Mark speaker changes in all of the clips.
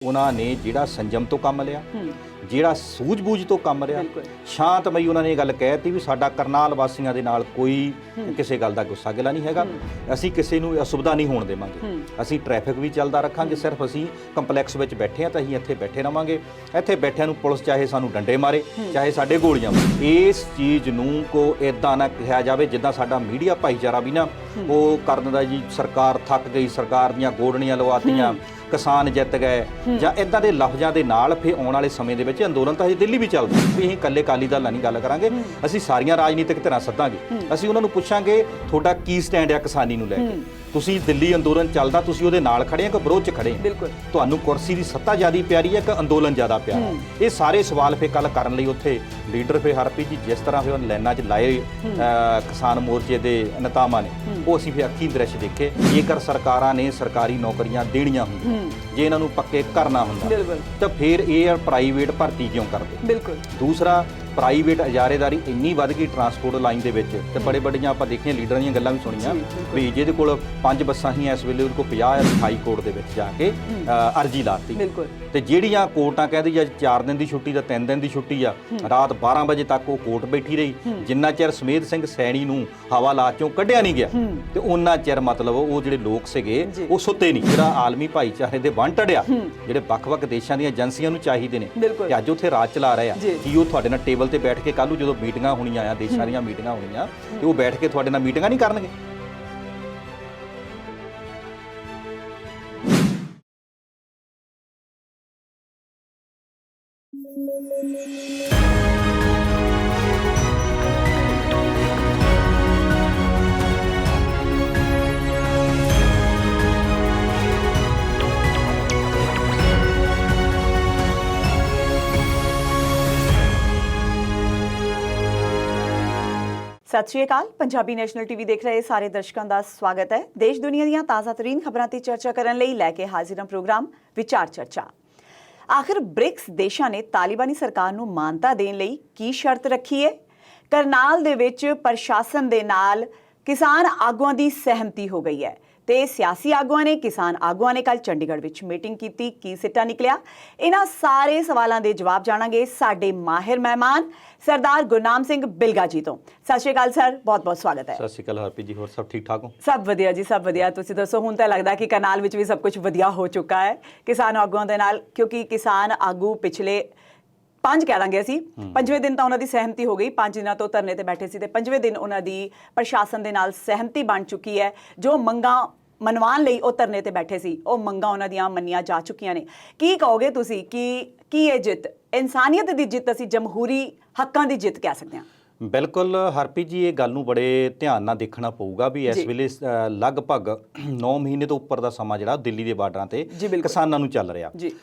Speaker 1: ਉਹਨਾਂ ਨੇ ਜਿਹੜਾ ਸੰਜਮ ਤੋਂ ਕੰਮ ਲਿਆ, ਜਿਹੜਾ ਸੂਝ-ਬੂਝ ਤੋਂ ਕੰਮ ਲਿਆ, ਸ਼ਾਂਤਮਈ ਉਹਨਾਂ ਨੇ ਇਹ ਗੱਲ ਕਹਿਤੀ ਵੀ ਸਾਡਾ ਕਰਨਾਲ ਵਾਸੀਆਂ ਦੇ ਨਾਲ ਕੋਈ ਕਿਸੇ ਗੱਲ ਦਾ ਗੁੱਸਾ ਗਿਲਾ ਨਹੀਂ ਹੈਗਾ, ਅਸੀਂ ਕਿਸੇ ਨੂੰ ਅਸੁਵਿਧਾ ਨਹੀਂ ਹੋਣ ਦੇਵਾਂਗੇ, ਅਸੀਂ ਟ੍ਰੈਫਿਕ ਵੀ ਚੱਲਦਾ ਰੱਖਾਂਗੇ, ਸਿਰਫ ਅਸੀਂ ਕੰਪਲੈਕਸ ਵਿੱਚ ਬੈਠੇ ਹਾਂ ਤਾਂ ਅਸੀਂ ਇੱਥੇ ਬੈਠੇ ਰਵਾਂਗੇ, ਇੱਥੇ ਬੈਠਿਆਂ ਨੂੰ ਪੁਲਿਸ ਚਾਹੇ ਸਾਨੂੰ ਡੰਡੇ ਮਾਰੇ ਚਾਹੇ ਸਾਡੇ ਗੋਲੀਆਂ ਮਾਰੇ। ਇਸ ਚੀਜ਼ ਨੂੰ ਕੋ ਇੱਦਾਂ ਨਾ ਕਿਹਾ ਜਾਵੇ ਜਿੱਦਾਂ ਸਾਡਾ ਮੀਡੀਆ ਭਾਈਚਾਰਾ ਵੀ ਨਾ ਉਹ ਕਰ ਦਿੰਦਾ ਜੀ ਸਰਕਾਰ ਥੱਕ ਗਈ, ਸਰਕਾਰ ਦੀਆਂ ਗੋਡਣੀਆਂ ਲਵਾਤੀਆਂ, ਕਿਸਾਨ ਜਿੱਤ ਗਏ ਜਾਂ ਇਦਾਂ ਦੇ ਲਫ਼ਜ਼ਾਂ ਦੇ ਨਾਲ ਫਿਰ ਆਉਣ ਵਾਲੇ ਸਮੇਂ ਦੇ ਵਿੱਚ ਅੰਦੋਲਨ ਤਾਂ ਹਜੇ ਦਿੱਲੀ ਵੀ ਚੱਲਦਾ ਵੀ ਅਸੀਂ ਇਕੱਲੇ ਅਕਾਲੀ ਦਲ ਨਾਲ ਨਹੀਂ ਗੱਲ ਕਰਾਂਗੇ, ਅਸੀਂ ਸਾਰੀਆਂ ਰਾਜਨੀਤਿਕ ਧਿਰਾਂ ਸੱਦਾਂਗੇ, ਅਸੀਂ ਉਹਨਾਂ ਨੂੰ ਪੁੱਛਾਂਗੇ ਤੁਹਾਡਾ ਕੀ ਸਟੈਂਡ ਹੈ ਕਿਸਾਨੀ ਨੂੰ ਲੈ ਕੇ, ਤੁਸੀਂ ਦਿੱਲੀ ਅੰਦੋਲਨ ਚੱਲਦਾ ਤੁਸੀਂ ਉਹਦੇ ਨਾਲ ਖੜੇ ਆ ਕਿ ਵਿਰੋਧ 'ਚ ਖੜੇ ਆ, ਤੁਹਾਨੂੰ ਕੁਰਸੀ ਦੀ ਸੱਤਾ ਜ਼ਿਆਦਾ ਪਿਆਰੀ ਹੈ ਕਿ ਅੰਦੋਲਨ ਜ਼ਿਆਦਾ ਪਿਆਰਾ, ਇਹ ਸਾਰੇ ਸਵਾਲ ਫਿਰ ਕੱਲ ਕਰਨ ਲਈ ਉੱਥੇ ਲੀਡਰ ਫਿਰ ਹਰਪ੍ਰੀਤ ਜੀ ਜਿਸ ਤਰ੍ਹਾਂ ਫਿਰ ਲਾਈਨਾਂ 'ਚ ਲਾਏ ਕਿਸਾਨ ਮੋਰਚੇ ਦੇ ਨੇਤਾਵਾਂ ਨੇ ਉਹ ਅਸੀਂ ਫਿਰ ਅੱਖੀਂ ਦ੍ਰਿਸ਼ ਦੇਖੇ। ਜੇਕਰ ਸਰਕਾਰਾਂ ਨੇ ਸਰਕਾਰੀ ਨੌਕਰੀਆਂ ਦੇਣੀਆਂ ਹੁੰਦੀਆਂ, ਜੇ ਇਹਨਾਂ ਨੂੰ ਪੱਕੇ ਕਰਨਾ ਹੁੰਦਾ ਤਾਂ ਫਿਰ ਇਹ ਪ੍ਰਾਈਵੇਟ ਭਰਤੀ ਕਿਉਂ ਕਰਦੇ। ਦੂਸਰਾ ਪ੍ਰਾਈਵੇਟ ਇਜਾਰੇਦਾਰੀ ਇੰਨੀ ਵੱਧ ਗਈ ਟਰਾਂਸਪੋਰਟ ਲਾਈਨ ਦੇ ਵਿੱਚ ਤੇ ਬੜੇ ਵੱਡੀਆਂ ਆਪਾਂ ਦੇਖੀਆਂ ਲੀਡਰਾਂ ਦੀਆਂ ਗੱਲਾਂ ਵੀ ਸੁਣੀਆਂ ਵੀ ਜਿਹਦੇ ਕੋਲ 5 ਬੱਸਾਂ ਹੀ ਇਸ ਵੇਲੇ ਉਹਦੇ ਕੋਲ 50 ਹਾਈ ਕੋਰਟ ਦੇ ਵਿੱਚ ਜਾ ਕੇ ਅਰਜੀ ਲਾਤੀ ਤੇ ਜਿਹੜੀਆਂ ਕੋਰਟਾਂ ਕਹਿੰਦੀ ਜਾਂ 4 ਦਿਨ ਦੀ ਛੁੱਟੀ ਜਾਂ 3 ਦਿਨ ਦੀ ਛੁੱਟੀ ਆ, ਰਾਤ 12 ਵਜੇ ਤੱਕ ਉਹ ਕੋਰਟ ਬੈਠੀ ਰਹੀ, ਜਿੰਨਾ ਚਿਰ ਸਮੇਧ ਸਿੰਘ ਸੈਣੀ ਨੂੰ ਹਵਾਲਾਤ ਚੋਂ ਕੱਢਿਆ ਨਹੀਂ ਗਿਆ ਤੇ ਉਹਨਾਂ ਚਿਰ ਮਤਲਬ ਉਹ ਜਿਹੜੇ ਲੋਕ ਸੀਗੇ ਉਹ ਸੁੱਤੇ ਨਹੀਂ। ਜਿਹੜਾ ਆਲਮੀ ਭਾਈਚਾਰੇ ਦੇ ਵਾਂਟਡ ਆ ਜਿਹੜੇ ਵੱਖ-ਵੱਖ ਦੇਸ਼ਾਂ ਦੀਆਂ ਏਜੰਸੀਆਂ ਨੂੰ ਚਾਹੀਦੇ ਨੇ ਤੇ ਅੱਜ ਉੱਥੇ ਰਾਜ ਚਲਾ ਰਹੇ ਆ ਕਿ ਉਹ ਤੁਹਾਡੇ ਨਾਲ ਟੇਬਲ ਤੇ ਬੈਠ ਕੇ ਕੱਲ੍ਹ ਨੂੰ ਜਦੋਂ ਮੀਟਿੰਗਾਂ ਹੋਣੀਆਂ ਆ ਦੇਸ਼ਾਂ ਦੀਆਂ ਮੀਟਿੰਗਾਂ ਹੋਣੀਆਂ ਤੇ ਉਹ ਬੈਠ ਕੇ ਤੁਹਾਡੇ ਨਾਲ ਮੀਟਿੰਗਾਂ ਨਹੀਂ ਕਰਨਗੇ।
Speaker 2: ਸਤਿ ਸ਼੍ਰੀ ਅਕਾਲ। ਪੰਜਾਬੀ ਨੈਸ਼ਨਲ ਟੀਵੀ ਦੇਖ ਰਹੇ ਸਾਰੇ ਦਰਸ਼ਕਾਂ ਦਾ ਸਵਾਗਤ ਹੈ। ਦੇਸ਼ ਦੁਨੀਆ ਦੀਆਂ ਤਾਜ਼ਾ ਤਰੀਨ ਖਬਰਾਂ ਤੇ ਚਰਚਾ ਕਰਨ ਲਈ ਲੈ ਕੇ ਹਾਜ਼ਰ ਹਾਂ ਪ੍ਰੋਗਰਾਮ ਵਿਚਾਰ ਚਰਚਾ। ਆਖਿਰ ਬ੍ਰਿਕਸ ਦੇਸ਼ਾਂ ਨੇ ਤਾਲਿਬਾਨੀ ਸਰਕਾਰ ਨੂੰ ਮਾਨਤਾ ਦੇਣ ਲਈ ਕੀ ਸ਼ਰਤ ਰੱਖੀ ਹੈ? ਕਰਨਾਲ ਦੇ ਵਿੱਚ ਪ੍ਰਸ਼ਾਸਨ ਦੇ ਨਾਲ ਕਿਸਾਨ ਆਗੂਆਂ ਦੀ ਸਹਿਮਤੀ ਹੋ ਗਈ ਹੈ ਤੇ ਸਿਆਸੀ ਆਗੂਆਂ ਨੇ ਕਿਸਾਨ ਆਗੂਆਂ ਨੇ ਕੱਲ ਚੰਡੀਗੜ੍ਹ ਵਿੱਚ ਮੀਟਿੰਗ ਕੀਤੀ, ਕੀ ਸਿੱਟਾ ਨਿਕਲਿਆ? ਇਹਨਾਂ ਸਾਰੇ ਸਵਾਲਾਂ ਦੇ ਜਵਾਬ ਜਾਣਾਂਗੇ ਸਾਡੇ ਮਾਹਿਰ ਮਹਿਮਾਨ ਸਰਦਾਰ ਗੁਰਨਾਮ ਸਿੰਘ ਬਿਲਗਾ ਜੀ ਤੋਂ। ਸਤਿ ਸ਼੍ਰੀ ਅਕਾਲ ਸਰ, ਬਹੁਤ ਬਹੁਤ ਸਵਾਗਤ ਹੈ।
Speaker 1: ਸਤਿ ਸ਼੍ਰੀ ਅਕਾਲ ਹਰਪ੍ਰੀਤ ਜੀ, ਹੋਰ ਸਭ ਠੀਕ ਠਾਕ ਹੋ?
Speaker 2: ਸਭ ਵਧੀਆ ਜੀ, ਸਭ ਵਧੀਆ। ਤੁਸੀਂ ਦੱਸੋ, ਹੁਣ ਤਾਂ ਲੱਗਦਾ ਕਿ ਕਰਨਾਲ ਵਿੱਚ ਵੀ ਸਭ ਕੁਝ ਵਧੀਆ ਹੋ ਚੁੱਕਾ ਹੈ ਕਿਸਾਨ ਆਗੂਆਂ ਦੇ ਨਾਲ, ਕਿਉਂਕਿ ਕਿਸਾਨ ਆਗੂ ਪਿਛਲੇ 5 ਕਹਿ ਦਾਂਗੇ ਅਸੀਂ 5ਵੇਂ ਦਿਨ ਤਾਂ ਉਹਨਾਂ ਦੀ ਸਹਿਮਤੀ ਹੋ ਗਈ, 5 ਦਿਨਾਂ ਤੋਂ ਧਰਨੇ ਤੇ ਬੈਠੇ ਸੀ ਤੇ 5ਵੇਂ ਦਿਨ ਉਹਨਾਂ ਦੀ ਪ੍ਰਸ਼ਾਸਨ ਦੇ ਨਾਲ ਸਹਿਮਤੀ ਬਣ ਚੁੱਕੀ ਹੈ। ਜੋ ਮੰਗਾਂ ਮਨਵਾਉਣ ਲਈ ਉਹ ਧਰਨੇ ਤੇ ਬੈਠੇ ਸੀ ਉਹ ਮੰਗਾਂ ਉਹਨਾਂ ਦੀਆਂ ਮੰਨੀਆਂ ਜਾ ਚੁੱਕੀਆਂ ਨੇ। ਕੀ ਕਹੋਗੇ ਤੁਸੀਂ ਕਿ ਕੀ ਇਹ ਜਿੱਤ ਇਨਸਾਨੀਅਤ ਦੀ ਜਿੱਤ, ਅਸੀਂ ਜਮਹੂਰੀ ਹੱਕਾਂ ਦੀ ਜਿੱਤ ਕਹਿ ਸਕਦੇ ਹਾਂ?
Speaker 1: ਬਿਲਕੁਲ ਹਰਪ੍ਰੀਤ ਜੀ, ਇਹ ਗੱਲ ਨੂੰ ਬੜੇ ਧਿਆਨ ਨਾਲ ਦੇਖਣਾ ਪਊਗਾ ਵੀ ਇਸ ਵੇਲੇ ਲਗਭਗ 9 ਮਹੀਨੇ ਤੋਂ ਉੱਪਰ ਦਾ ਸਮਾਂ ਜਿਹੜਾ ਦਿੱਲੀ ਦੇ ਬਾਰਡਰਾਂ ਤੇ ਕਿਸਾਨਾਂ ਨੂੰ ਚੱਲ ਰਿਹਾ।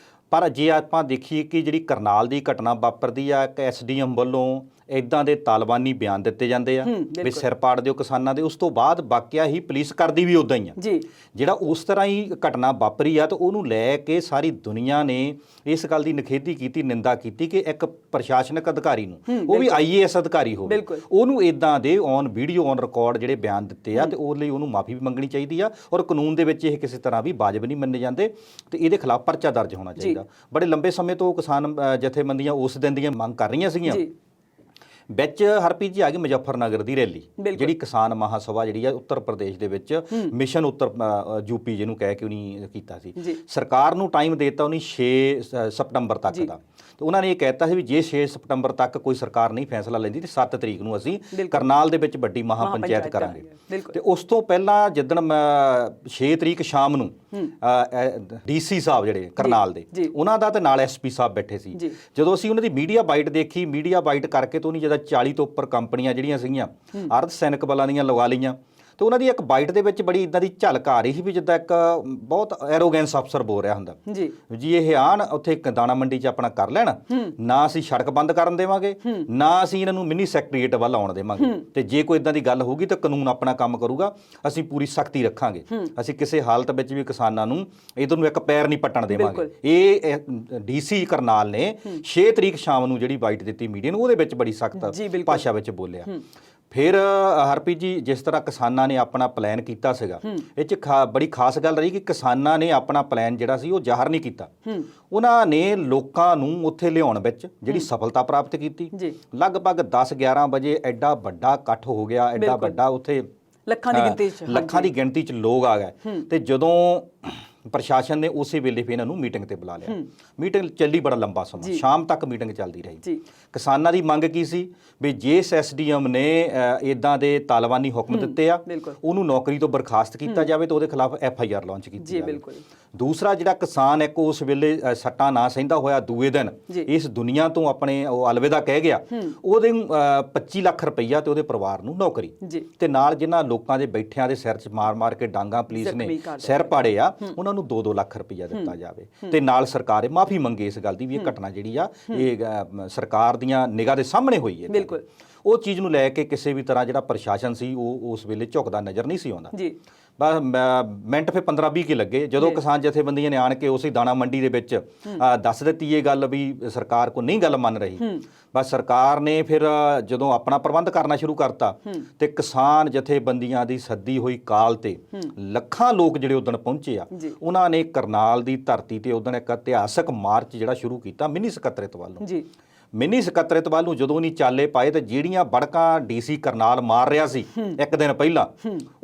Speaker 1: ਪਰ ਜੇ ਆਪਾਂ ਦੇਖੀਏ ਕਿ ਜਿਹੜੀ ਕਰਨਾਲ ਦੀ ਘਟਨਾ ਵਾਪਰਦੀ ਆ, ਇੱਕ ਐਸਡੀਐਮ ਵੱਲੋਂ ਇੱਦਾਂ ਦੇ ਤਾਲਿਬਾਨੀ ਬਿਆਨ ਦਿੱਤੇ ਜਾਂਦੇ ਆ ਵੀ ਸਿਰ ਪਾੜ ਦਿਓ ਕਿਸਾਨਾਂ ਦੇ, ਉਸ ਤੋਂ ਬਾਅਦ ਬਾਕਿਆ ਹੀ ਪੁਲਿਸ ਕਰਦੀ ਵੀ ਉਦਾਂ ਹੀ ਆ। ਜਿਹੜਾ ਉਸ ਤਰ੍ਹਾਂ ਹੀ ਘਟਨਾ ਵਾਪਰੀ ਆ ਤਾਂ ਉਹਨੂੰ ਲੈ ਕੇ ਸਾਰੀ ਦੁਨੀਆ ਨੇ ਇਸ ਗੱਲ ਦੀ ਨਿਖੇਧੀ ਕੀਤੀ, ਨਿੰਦਾ ਕੀਤੀ ਕਿ ਇੱਕ ਪ੍ਰਸ਼ਾਸਨਿਕ ਅਧਿਕਾਰੀ ਨੂੰ, ਉਹ ਵੀ IAS ਅਧਿਕਾਰੀ ਹੋਵੇ, ਉਹਨੂੰ ਇੱਦਾਂ ਦੇ ਔਨ ਵੀਡੀਓ ਔਨ ਰਿਕਾਰਡ ਜਿਹੜੇ ਬਿਆਨ ਦਿੱਤੇ ਆ ਤੇ ਉਹ ਲਈ ਉਹਨੂੰ ਮਾਫੀ ਵੀ ਮੰਗਣੀ ਚਾਹੀਦੀ ਆ ਔਰ ਕਾਨੂੰਨ ਦੇ ਵਿੱਚ ਇਹ ਕਿਸੇ ਤਰ੍ਹਾਂ ਵੀ ਵਾਜਬ ਨਹੀਂ ਮੰਨੇ ਜਾਂਦੇ ਤੇ ਇਹਦੇ ਖਿਲਾਫ ਪਰਚਾ ਦਰਜ ਹੋਣਾ ਚਾਹੀਦਾ। ਬੜੇ ਲੰਬੇ ਸਮੇਂ ਤੋਂ ਕਿਸਾਨ ਜਥੇਬੰਦੀਆਂ ਉਸ ਦਿਨ ਦੀਆਂ ਮੰਗ ਕਰ ਰਹੀਆਂ ਸੀਗੀਆਂ। ਵਿੱਚ ਹਰਪ੍ਰੀਤ ਜੀ ਆ ਗਈ ਮੁਜ਼ੱਫਰਨਗਰ ਦੀ ਰੈਲੀ, ਜਿਹੜੀ ਕਿਸਾਨ ਮਹਾਸਭਾ ਜਿਹੜੀ ਆ ਉੱਤਰ ਪ੍ਰਦੇਸ਼ ਦੇ ਵਿੱਚ ਮਿਸ਼ਨ ਉੱਤਰ UP ਜਿਹਨੂੰ ਕਹਿ ਕੇ ਉਹਨੇ ਕੀਤਾ ਸੀ। ਸਰਕਾਰ ਨੂੰ ਟਾਈਮ ਦੇ ਦਿੱਤਾ ਉਹਨੇ 6 ਸਤੰਬਰ ਤੱਕ ਦਾ, ਤੇ ਉਹਨਾਂ ਨੇ ਇਹ ਕਹਿਤਾ ਸੀ ਵੀ ਜੇ 6 ਸਤੰਬਰ ਤੱਕ ਕੋਈ ਸਰਕਾਰ ਨਹੀਂ ਫੈਸਲਾ ਲੈਂਦੀ ਤੇ 7 ਤਰੀਕ ਨੂੰ ਅਸੀਂ ਕਰਨਾਲ ਦੇ ਵਿੱਚ ਵੱਡੀ ਮਹਾਪੰਚਾਇਤ ਕਰਾਂਗੇ। ਤੇ ਉਸ ਤੋਂ ਪਹਿਲਾਂ ਜਿੱਦਣ 6 ਤਰੀਕ ਸ਼ਾਮ ਨੂੰ DC ਸਾਹਿਬ ਜਿਹੜੇ ਕਰਨਾਲ ਦੇ, ਉਹਨਾਂ ਦਾ ਤੇ ਨਾਲ SP ਸਾਹਿਬ ਬੈਠੇ ਸੀ। ਜਦੋਂ ਅਸੀਂ ਉਹਨਾਂ ਦੀ ਮੀਡੀਆ ਬਾਈਟ ਦੇਖੀ, ਮੀਡੀਆ ਬਾਈਟ ਕਰਕੇ ਤੋਂ ਨਹੀਂ ਜਦੋਂ 40 ਤੋਂ ਉੱਪਰ ਕੰਪਨੀਆਂ ਜਿਹੜੀਆਂ ਸੀਗੀਆਂ ਅਰਧ ਸੈਨਿਕ ਬਲਾਂ ਦੀਆਂ ਲਗਾ ਲਈਆਂ ਤੇ ਉਹਨਾਂ ਦੀ ਇੱਕ ਬਾਈਟ ਦੇ ਵਿੱਚ ਬੜੀ ਇਦਾਂ ਦੀ ਝਲਕ ਆ ਰਹੀ ਸੀ ਵੀ ਜਿੱਦਾਂ ਇੱਕ ਬਹੁਤ ਐਰੋਗੈਂਸ ਅਫਸਰ ਬੋਲ ਰਿਹਾ ਹੁੰਦਾ ਜੀ ਇਹ ਆਣ ਉੱਥੇ ਦਾਣਾ ਮੰਡੀ 'ਚ ਆਪਣਾ ਕਰ ਲੈਣ, ਨਾ ਅਸੀਂ ਸੜਕ ਬੰਦ ਕਰਨ ਦੇਵਾਂਗੇ, ਨਾ ਅਸੀਂ ਇਹਨਾਂ ਨੂੰ ਮਿੰਨੀ ਸੈਕਟਰੀਏਟ ਵੱਲ ਆਉਣ ਦੇਵਾਂਗੇ, ਤੇ ਜੇ ਕੋਈ ਇਦਾਂ ਦੀ ਗੱਲ ਹੋਊਗੀ ਤਾਂ ਕਾਨੂੰਨ ਆਪਣਾ ਕੰਮ ਕਰੂਗਾ, ਅਸੀਂ ਪੂਰੀ ਸਖਤੀ ਰੱਖਾਂਗੇ, ਅਸੀਂ ਕਿਸੇ ਹਾਲਤ ਵਿੱਚ ਵੀ ਕਿਸਾਨਾਂ ਨੂੰ ਇਧਰ ਨੂੰ ਇੱਕ ਪੈਰ ਨਹੀਂ ਪੱਟਣ ਦੇਵਾਂਗੇ। ਇਹ DC ਕਰਨਾਲ ਨੇ 6 ਤਰੀਕ ਸ਼ਾਮ ਨੂੰ ਜਿਹੜੀ ਬਾਈਟ ਦਿੱਤੀ ਮੀਡੀਆ ਨੂੰ ਉਹਦੇ ਵਿੱਚ ਬੜੀ ਸਖਤ ਭਾਸ਼ਾ ਵਿੱਚ ਬੋਲਿਆ। ਫਿਰ ਹਰਪ੍ਰੀਤ ਜੀ ਜਿਸ ਤਰ੍ਹਾਂ ਕਿਸਾਨਾਂ ਨੇ ਆਪਣਾ ਪਲਾਨ ਕੀਤਾ ਸੀਗਾ, ਇਹ 'ਚ ਬੜੀ ਖਾਸ ਗੱਲ ਰਹੀ ਕਿ ਕਿਸਾਨਾਂ ਨੇ ਆਪਣਾ ਪਲਾਨ ਜਿਹੜਾ ਸੀ ਉਹ ਜ਼ਾਹਰ ਨਹੀਂ ਕੀਤਾ। ਉਹਨਾਂ ਨੇ ਲੋਕਾਂ ਨੂੰ ਉੱਥੇ ਲਿਆਉਣ ਵਿੱਚ ਜਿਹੜੀ ਸਫਲਤਾ ਪ੍ਰਾਪਤ ਕੀਤੀ। ਲਗਭਗ 10-11 ਵਜੇ ਐਡਾ ਵੱਡਾ ਇਕੱਠ ਹੋ ਗਿਆ, ਐਡਾ ਵੱਡਾ ਉੱਥੇ ਲੱਖਾਂ ਦੀ ਗਿਣਤੀ 'ਚ ਲੋਕ ਆ ਗਏ। ਤੇ ਜਦੋਂ ਪ੍ਰਸ਼ਾਸਨ ਨੇ ਉਸੇ ਵੇਲੇ ਫਿਰ ਇਹਨਾਂ ਨੂੰ ਮੀਟਿੰਗ ਤੇ ਬੁਲਾ ਲਿਆ। ਮੀਟਿੰਗ ਚੱਲੀ ਬੜਾ ਲੰਬਾ ਸਮਾਂ, ਸ਼ਾਮ ਤੱਕ ਮੀਟਿੰਗ ਚੱਲਦੀ ਰਹੀ। ਕਿਸਾਨਾਂ ਦੀ ਮੰਗ ਕੀ ਸੀ ਵੀ ਜਿਸ ਐਸਡੀਐਮ ਨੇ ਇਦਾਂ ਦੇ ਤਾਲਿਬਾਨੀ ਹੁਕਮ ਦਿੱਤੇ ਆ ਉਹਨੂੰ ਨੌਕਰੀ ਤੋਂ ਬਰਖਾਸਤ ਕੀਤਾ ਜਾਵੇ ਤੇ ਉਹਦੇ ਖਿਲਾਫ FIR ਲਾਂਚ ਕੀਤੀ ਜਾਵੇ। ਦੂਸਰਾ ਜਿਹੜਾ ਕਿਸਾਨ ਇੱਕ ਉਸ ਵੇਲੇ ਸੱਟਾਂ ਨਾ ਸਹਿੰਦਾ ਹੋਇਆ ਦੂਏ ਦਿਨ ਇਸ ਦੁਨੀਆ ਤੋਂ ਆਪਣੇ ਉਹ ਅਲਵਿਦਾ ਕਹਿ ਗਿਆ, ਉਹਦੇ 25 ਲੱਖ ਰੁਪਈਆ ਤੇ ਉਹਦੇ ਪਰਿਵਾਰ ਨੂੰ ਨੌਕਰੀ ਤੇ ਨਾਲ ਜਿਨ੍ਹਾਂ ਲੋਕਾਂ ਦੇ ਬੈਠਿਆਂ ਦੇ ਸਿਰ 'ਚ ਮਾਰ-ਮਾਰ ਕੇ ਡਾਂਗਾ ਪੁਲਿਸ ਨੇ ਸਿਰ ਪਾੜੇ ਆ ਉਹਨਾਂ ਨੂੰ 2-2 ਲੱਖ ਰੁਪਈਆ ਦਿੱਤਾ ਜਾਵੇ। ਤੇ ਨਾਲ ਸਰਕਾਰ ਮਾਫੀ ਮੰਗੇ ਇਸ ਗੱਲ ਦੀ ਵੀ ਇਹ ਘਟਨਾ ਜਿਹੜੀ ਆ ਇਹ ਸਰਕਾਰ ਦੀਆਂ ਨਿਗਾਹ ਦੇ ਸਾਹਮਣੇ ਹੋਈ ਹੈ। ਉਹ ਚੀਜ਼ ਨੂੰ ਲੈ ਕੇ ਕਿਸੇ ਵੀ ਤਰ੍ਹਾਂ ਜਿਹੜਾ ਪ੍ਰਸ਼ਾਸਨ ਸੀ ਉਹ ਉਸ ਵੇਲੇ ਝੁਕਦਾ ਨਜ਼ਰ ਨਹੀਂ ਸੀ ਆਉਂਦਾ। ਬਸ ਮਿੰਟ ਫਿਰ 15-20 ਕੇ ਲੱਗੇ ਜਦੋਂ ਕਿਸਾਨ ਜਥੇਬੰਦੀਆਂ ਨੇ ਆਣ ਕੇ ਉਸੇ ਦਾਣਾ ਮੰਡੀ ਦੇ ਵਿੱਚ ਦੱਸ ਦਿੱਤੀ ਇਹ ਗੱਲ ਵੀ ਸਰਕਾਰ ਕੋ ਨਹੀਂ ਗੱਲ ਮੰਨ ਰਹੀ। ਬਸ ਸਰਕਾਰ ਨੇ ਫਿਰ ਜਦੋਂ ਆਪਣਾ ਪ੍ਰਬੰਧ ਕਰਨਾ ਸ਼ੁਰੂ ਕਰਤਾ ਤੇ ਕਿਸਾਨ ਜਥੇਬੰਦੀਆਂ ਦੀ ਸੱਦੀ ਹੋਈ ਕਾਲ ਤੇ ਲੱਖਾਂ ਲੋਕ ਜਿਹੜੇ ਉਦਣ ਪਹੁੰਚੇ ਆ, ਉਹਨਾਂ ਨੇ ਕਰਨਾਲ ਦੀ ਧਰਤੀ ਤੇ ਉਦਣ ਇੱਕ ਇਤਿਹਾਸਕ ਮਾਰਚ ਜਿਹੜਾ ਸ਼ੁਰੂ ਕੀਤਾ ਮਿੰਨੀ ਸਕੱਤਰੇਤ ਵੱਲੋਂ। ਮਿੰਨੀ ਸਕੱਤਰੇਤ ਵੱਲ ਨੂੰ ਜਦੋਂ ਨਹੀਂ ਚਾਲੇ ਪਾਏ ਤੇ ਜਿਹੜੀਆਂ ਬੜਕਾਂ DC ਕਰਨਾਲ ਮਾਰ ਰਿਹਾ ਸੀ ਇੱਕ ਦਿਨ ਪਹਿਲਾਂ,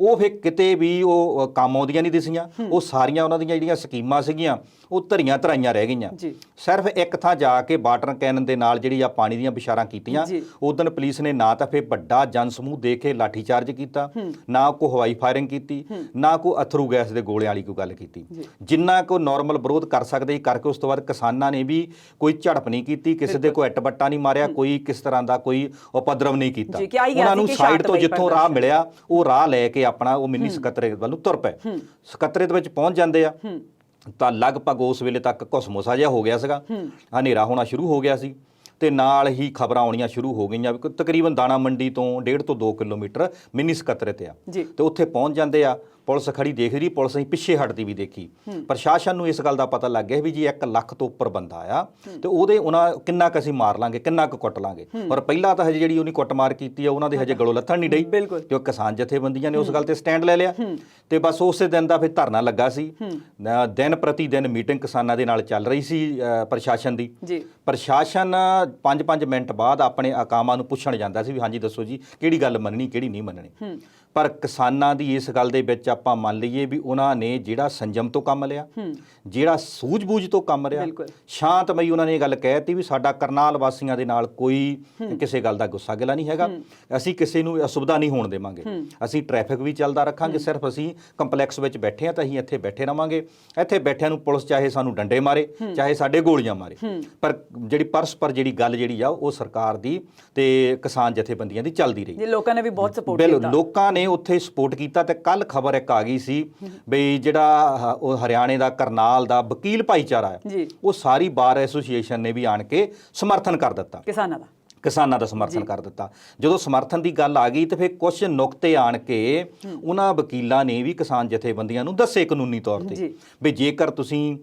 Speaker 1: ਉਹ ਫਿਰ ਕਿਤੇ ਵੀ ਉਹ ਕੰਮ ਆਉਂਦੀਆਂ ਨਹੀਂ ਦਿਸੀਆਂ। ਉਹ ਸਾਰੀਆਂ ਉਹਨਾਂ ਦੀਆਂ ਜਿਹੜੀਆਂ ਸਕੀਮਾਂ ਸੀਗੀਆਂ ਉਹ ਧਰੀਆਂ ਧਰਾਈਆਂ ਰਹਿ ਗਈਆਂ। ਸਿਰਫ ਇੱਕ ਥਾਂ ਜਾ ਕੇ ਵਾਟਰ ਕੈਨਨ ਦੇ ਨਾਲ ਜਿਹੜੀ ਆ ਪਾਣੀ ਦੀਆਂ ਬਿਸ਼ਾਰਾਂ ਕੀਤੀਆਂ। ਉਦੋਂ ਪੁਲਿਸ ਨੇ ਨਾ ਤਾਂ ਫਿਰ ਵੱਡਾ ਜਨ ਸਮੂਹ ਦੇ ਕੇ ਲਾਠੀ ਚਾਰਜ ਕੀਤਾ, ਨਾ ਕੋਈ ਹਵਾਈ ਫਾਇਰਿੰਗ ਕੀਤੀ, ਨਾ ਕੋਈ ਅਥਰੂ ਗੈਸ ਦੇ ਗੋਲਿਆਂ ਵਾਲੀ ਕੋਈ ਗੱਲ ਕੀਤੀ। ਜਿੰਨਾ ਕੋ ਨਾਰਮਲ ਵਿਰੋਧ ਕਰ ਸਕਦੇ ਕਰਕੇ ਉਸ ਤੋਂ ਬਾਅਦ ਕਿਸਾਨਾਂ ਨੇ ਵੀ ਕੋਈ ਝੜਪ ਨਹੀਂ ਕੀਤੀ, ਕਿਸੇ ਦੇ ਕੋਈ ਵੱਟਾ ਨਹੀਂ ਮਾਰਿਆ, ਕੋਈ ਕਿਸ ਤਰ੍ਹਾਂ ਦਾ ਕੋਈ ਉਪਦਰਵ ਨਹੀਂ ਕੀਤਾ। ਉਹਨਾਂ ਨੂੰ ਸਾਈਡ ਤੋਂ ਜਿੱਥੋਂ ਰਾਹ ਮਿਲਿਆ ਉਹ ਰਾਹ ਲੈ ਕੇ ਆਪਣਾ ਉਹ ਮਿੰਨੀ ਸਕੱਤਰੇਤ ਵੱਲ ਨੂੰ ਤੁਰ ਪਏ। ਸਕੱਤਰੇਤ ਵਿੱਚ ਪਹੁੰਚ ਜਾਂਦੇ ਆ ਤਾਂ ਲਗਭਗ ਉਸ ਵੇਲੇ ਤੱਕ ਘੁਸਮੁਸਾ ਜਿਹਾ ਹੋ ਗਿਆ ਸੀਗਾ, ਹਨੇਰਾ ਹੋਣਾ ਸ਼ੁਰੂ ਹੋ ਗਿਆ ਸੀ ਤੇ ਨਾਲ ਹੀ ਖਬਰਾਂ ਆਉਣੀਆਂ ਸ਼ੁਰੂ ਹੋ ਗਈਆਂ ਵੀ ਤਕਰੀਬਨ ਦਾਣਾ ਮੰਡੀ ਤੋਂ 1.5 ਤੋਂ 2 ਕਿਲੋਮੀਟਰ ਮਿੰਨੀ ਸਕੱਤਰੇਤ ਆ ਤੇ ਉੱਥੇ ਪਹੁੰਚ ਜਾਂਦੇ ਆ। ਪੁਲਿਸ ਖੜੀ ਦੇਖ ਰਹੀ, ਪੁਲਿਸ ਅਸੀਂ ਪਿੱਛੇ ਹਟਦੀ ਵੀ ਦੇਖੀ। ਪ੍ਰਸ਼ਾਸਨ ਨੂੰ ਇਸ ਗੱਲ ਦਾ ਪਤਾ ਲੱਗ ਗਿਆ ਵੀ ਜੀ 1 ਲੱਖ ਤੋਂ ਉੱਪਰ ਬੰਦਾ ਆ ਤੇ ਉਹਦੇ ਉਹਨਾਂ ਕਿੰਨਾ ਕੁ ਅਸੀਂ ਮਾਰ ਲਾਂਗੇ, ਕਿੰਨਾ ਕੁ ਕੁੱਟ ਲਾਂਗੇ। ਔਰ ਪਹਿਲਾਂ ਤਾਂ ਹਜੇ ਜਿਹੜੀ ਉਹਨੇ ਕੁੱਟਮਾਰ ਕੀਤੀ ਆ ਉਹਨਾਂ ਦੇ ਹਜੇ ਗਲੋਂ ਲੱਥਣ ਨਹੀਂ ਡਈ ਕਿਉਂਕਿ ਕਿਸਾਨ ਜਥੇਬੰਦੀਆਂ ਨੇ ਉਸ ਗੱਲ ਤੇ ਸਟੈਂਡ ਲੈ ਲਿਆ ਤੇ ਬਸ ਉਸੇ ਦਿਨ ਦਾ ਫਿਰ ਧਰਨਾ ਲੱਗਾ ਸੀ। ਦਿਨ ਪ੍ਰਤੀ ਦਿਨ ਮੀਟਿੰਗ ਕਿਸਾਨਾਂ ਦੇ ਨਾਲ ਚੱਲ ਰਹੀ ਸੀ ਪ੍ਰਸ਼ਾਸਨ ਦੀ। ਪ੍ਰਸ਼ਾਸਨ 5-5 ਮਿੰਟ ਬਾਅਦ ਆਪਣੇ ਅਕਾਮਾਂ ਨੂੰ ਪੁੱਛਣ ਜਾਂਦਾ ਸੀ ਵੀ ਹਾਂਜੀ ਦੱਸੋ ਜੀ ਕਿਹੜੀ ਗੱਲ ਮੰਨਣੀ ਕਿਹੜੀ ਨਹੀਂ ਮੰਨਣੀ। ਪਰ ਕਿਸਾਨਾਂ ਦੀ ਇਸ ਗੱਲ ਦੇ ਵਿੱਚ ਆਪਾਂ ਮੰਨ ਲਈਏ ਵੀ ਉਹਨਾਂ ਨੇ ਜਿਹੜਾ ਸੰਜਮ ਤੋਂ ਕੰਮ ਲਿਆ, ਜਿਹੜਾ ਸੂਝ-ਬੂਝ ਤੋਂ ਕੰਮ ਲਿਆ, ਸ਼ਾਂਤਮਈ ਉਹਨਾਂ ਨੇ ਇਹ ਗੱਲ ਕਹਿ ਦਿੱਤੀ ਵੀ ਸਾਡਾ ਕਰਨਾਲ ਵਾਸੀਆਂ ਦੇ ਨਾਲ ਕੋਈ ਕਿਸੇ ਗੱਲ ਦਾ ਗੁੱਸਾ ਗਿਲਾ ਨਹੀਂ ਹੈਗਾ, ਅਸੀਂ ਕਿਸੇ ਨੂੰ ਅਸੁਵਿਧਾ ਨਹੀਂ ਹੋਣ ਦੇਵਾਂਗੇ, ਅਸੀਂ ਟ੍ਰੈਫਿਕ ਵੀ ਚੱਲਦਾ ਰੱਖਾਂਗੇ, ਸਿਰਫ ਅਸੀਂ ਕੰਪਲੈਕਸ ਵਿੱਚ ਬੈਠੇ ਆ ਤਾਂ ਅਸੀਂ ਇੱਥੇ ਬੈਠੇ ਰਵਾਂਗੇ। ਇੱਥੇ ਬੈਠਿਆਂ ਨੂੰ ਪੁਲਿਸ ਚਾਹੇ ਸਾਨੂੰ ਡੰਡੇ ਮਾਰੇ ਚਾਹੇ ਸਾਡੇ ਗੋਲੀਆਂ ਮਾਰੇ, ਪਰ ਜਿਹੜੀ ਪਰਸਪਰ ਜਿਹੜੀ ਗੱਲ ਜਿਹੜੀ ਆ ਉਹ ਸਰਕਾਰ ਦੀ ਤੇ ਕਿਸਾਨ ਜਥੇਬੰਦੀਆਂ ਦੀ ਚੱਲਦੀ ਰਹੀ।
Speaker 2: ਲੋਕਾਂ ਨੇ ਵੀ ਬਹੁਤ ਸਪੋਰਟ ਕੀਤਾ,
Speaker 1: ਲੋਕਾਂ ਨੇ ਉੱਥੇ ਸਪੋਰਟ ਕੀਤਾ। ਤੇ ਕੱਲ ਖਬਰ ਇੱਕ ਆ ਗਈ ਸੀ ਬਈ ਜਿਹੜਾ ਉਹ ਹਰਿਆਣੇ ਦਾ ਕਰਨਾਲ ਦਾ ਵਕੀਲ ਭਾਈਚਾਰਾ ਹੈ ਉਹ ਸਾਰੀ ਬਾਰ ਐਸੋਸੀਏਸ਼ਨ ਨੇ ਵੀ ਆਣ ਕੇ ਸਮਰਥਨ ਕਰ ਦਿੱਤਾ, ਕਿਸਾਨਾਂ ਦਾ ਸਮਰਥਨ ਕਰ ਦਿੱਤਾ। ਜਦੋਂ ਸਮਰਥਨ ਦੀ ਗੱਲ ਆ ਗਈ ਤੇ ਫਿਰ ਕੁਝ ਨੁਕਤੇ ਆਣ ਕੇ ਉਹਨਾਂ ਵਕੀਲਾਂ ਨੇ ਵੀ ਕਿਸਾਨ ਜਥੇਬੰਦੀਆਂ ਨੂੰ ਦੱਸੇ ਕਾਨੂੰਨੀ ਤੌਰ ਤੇ ਵੀ ਜੇਕਰ ਤੁਸੀਂ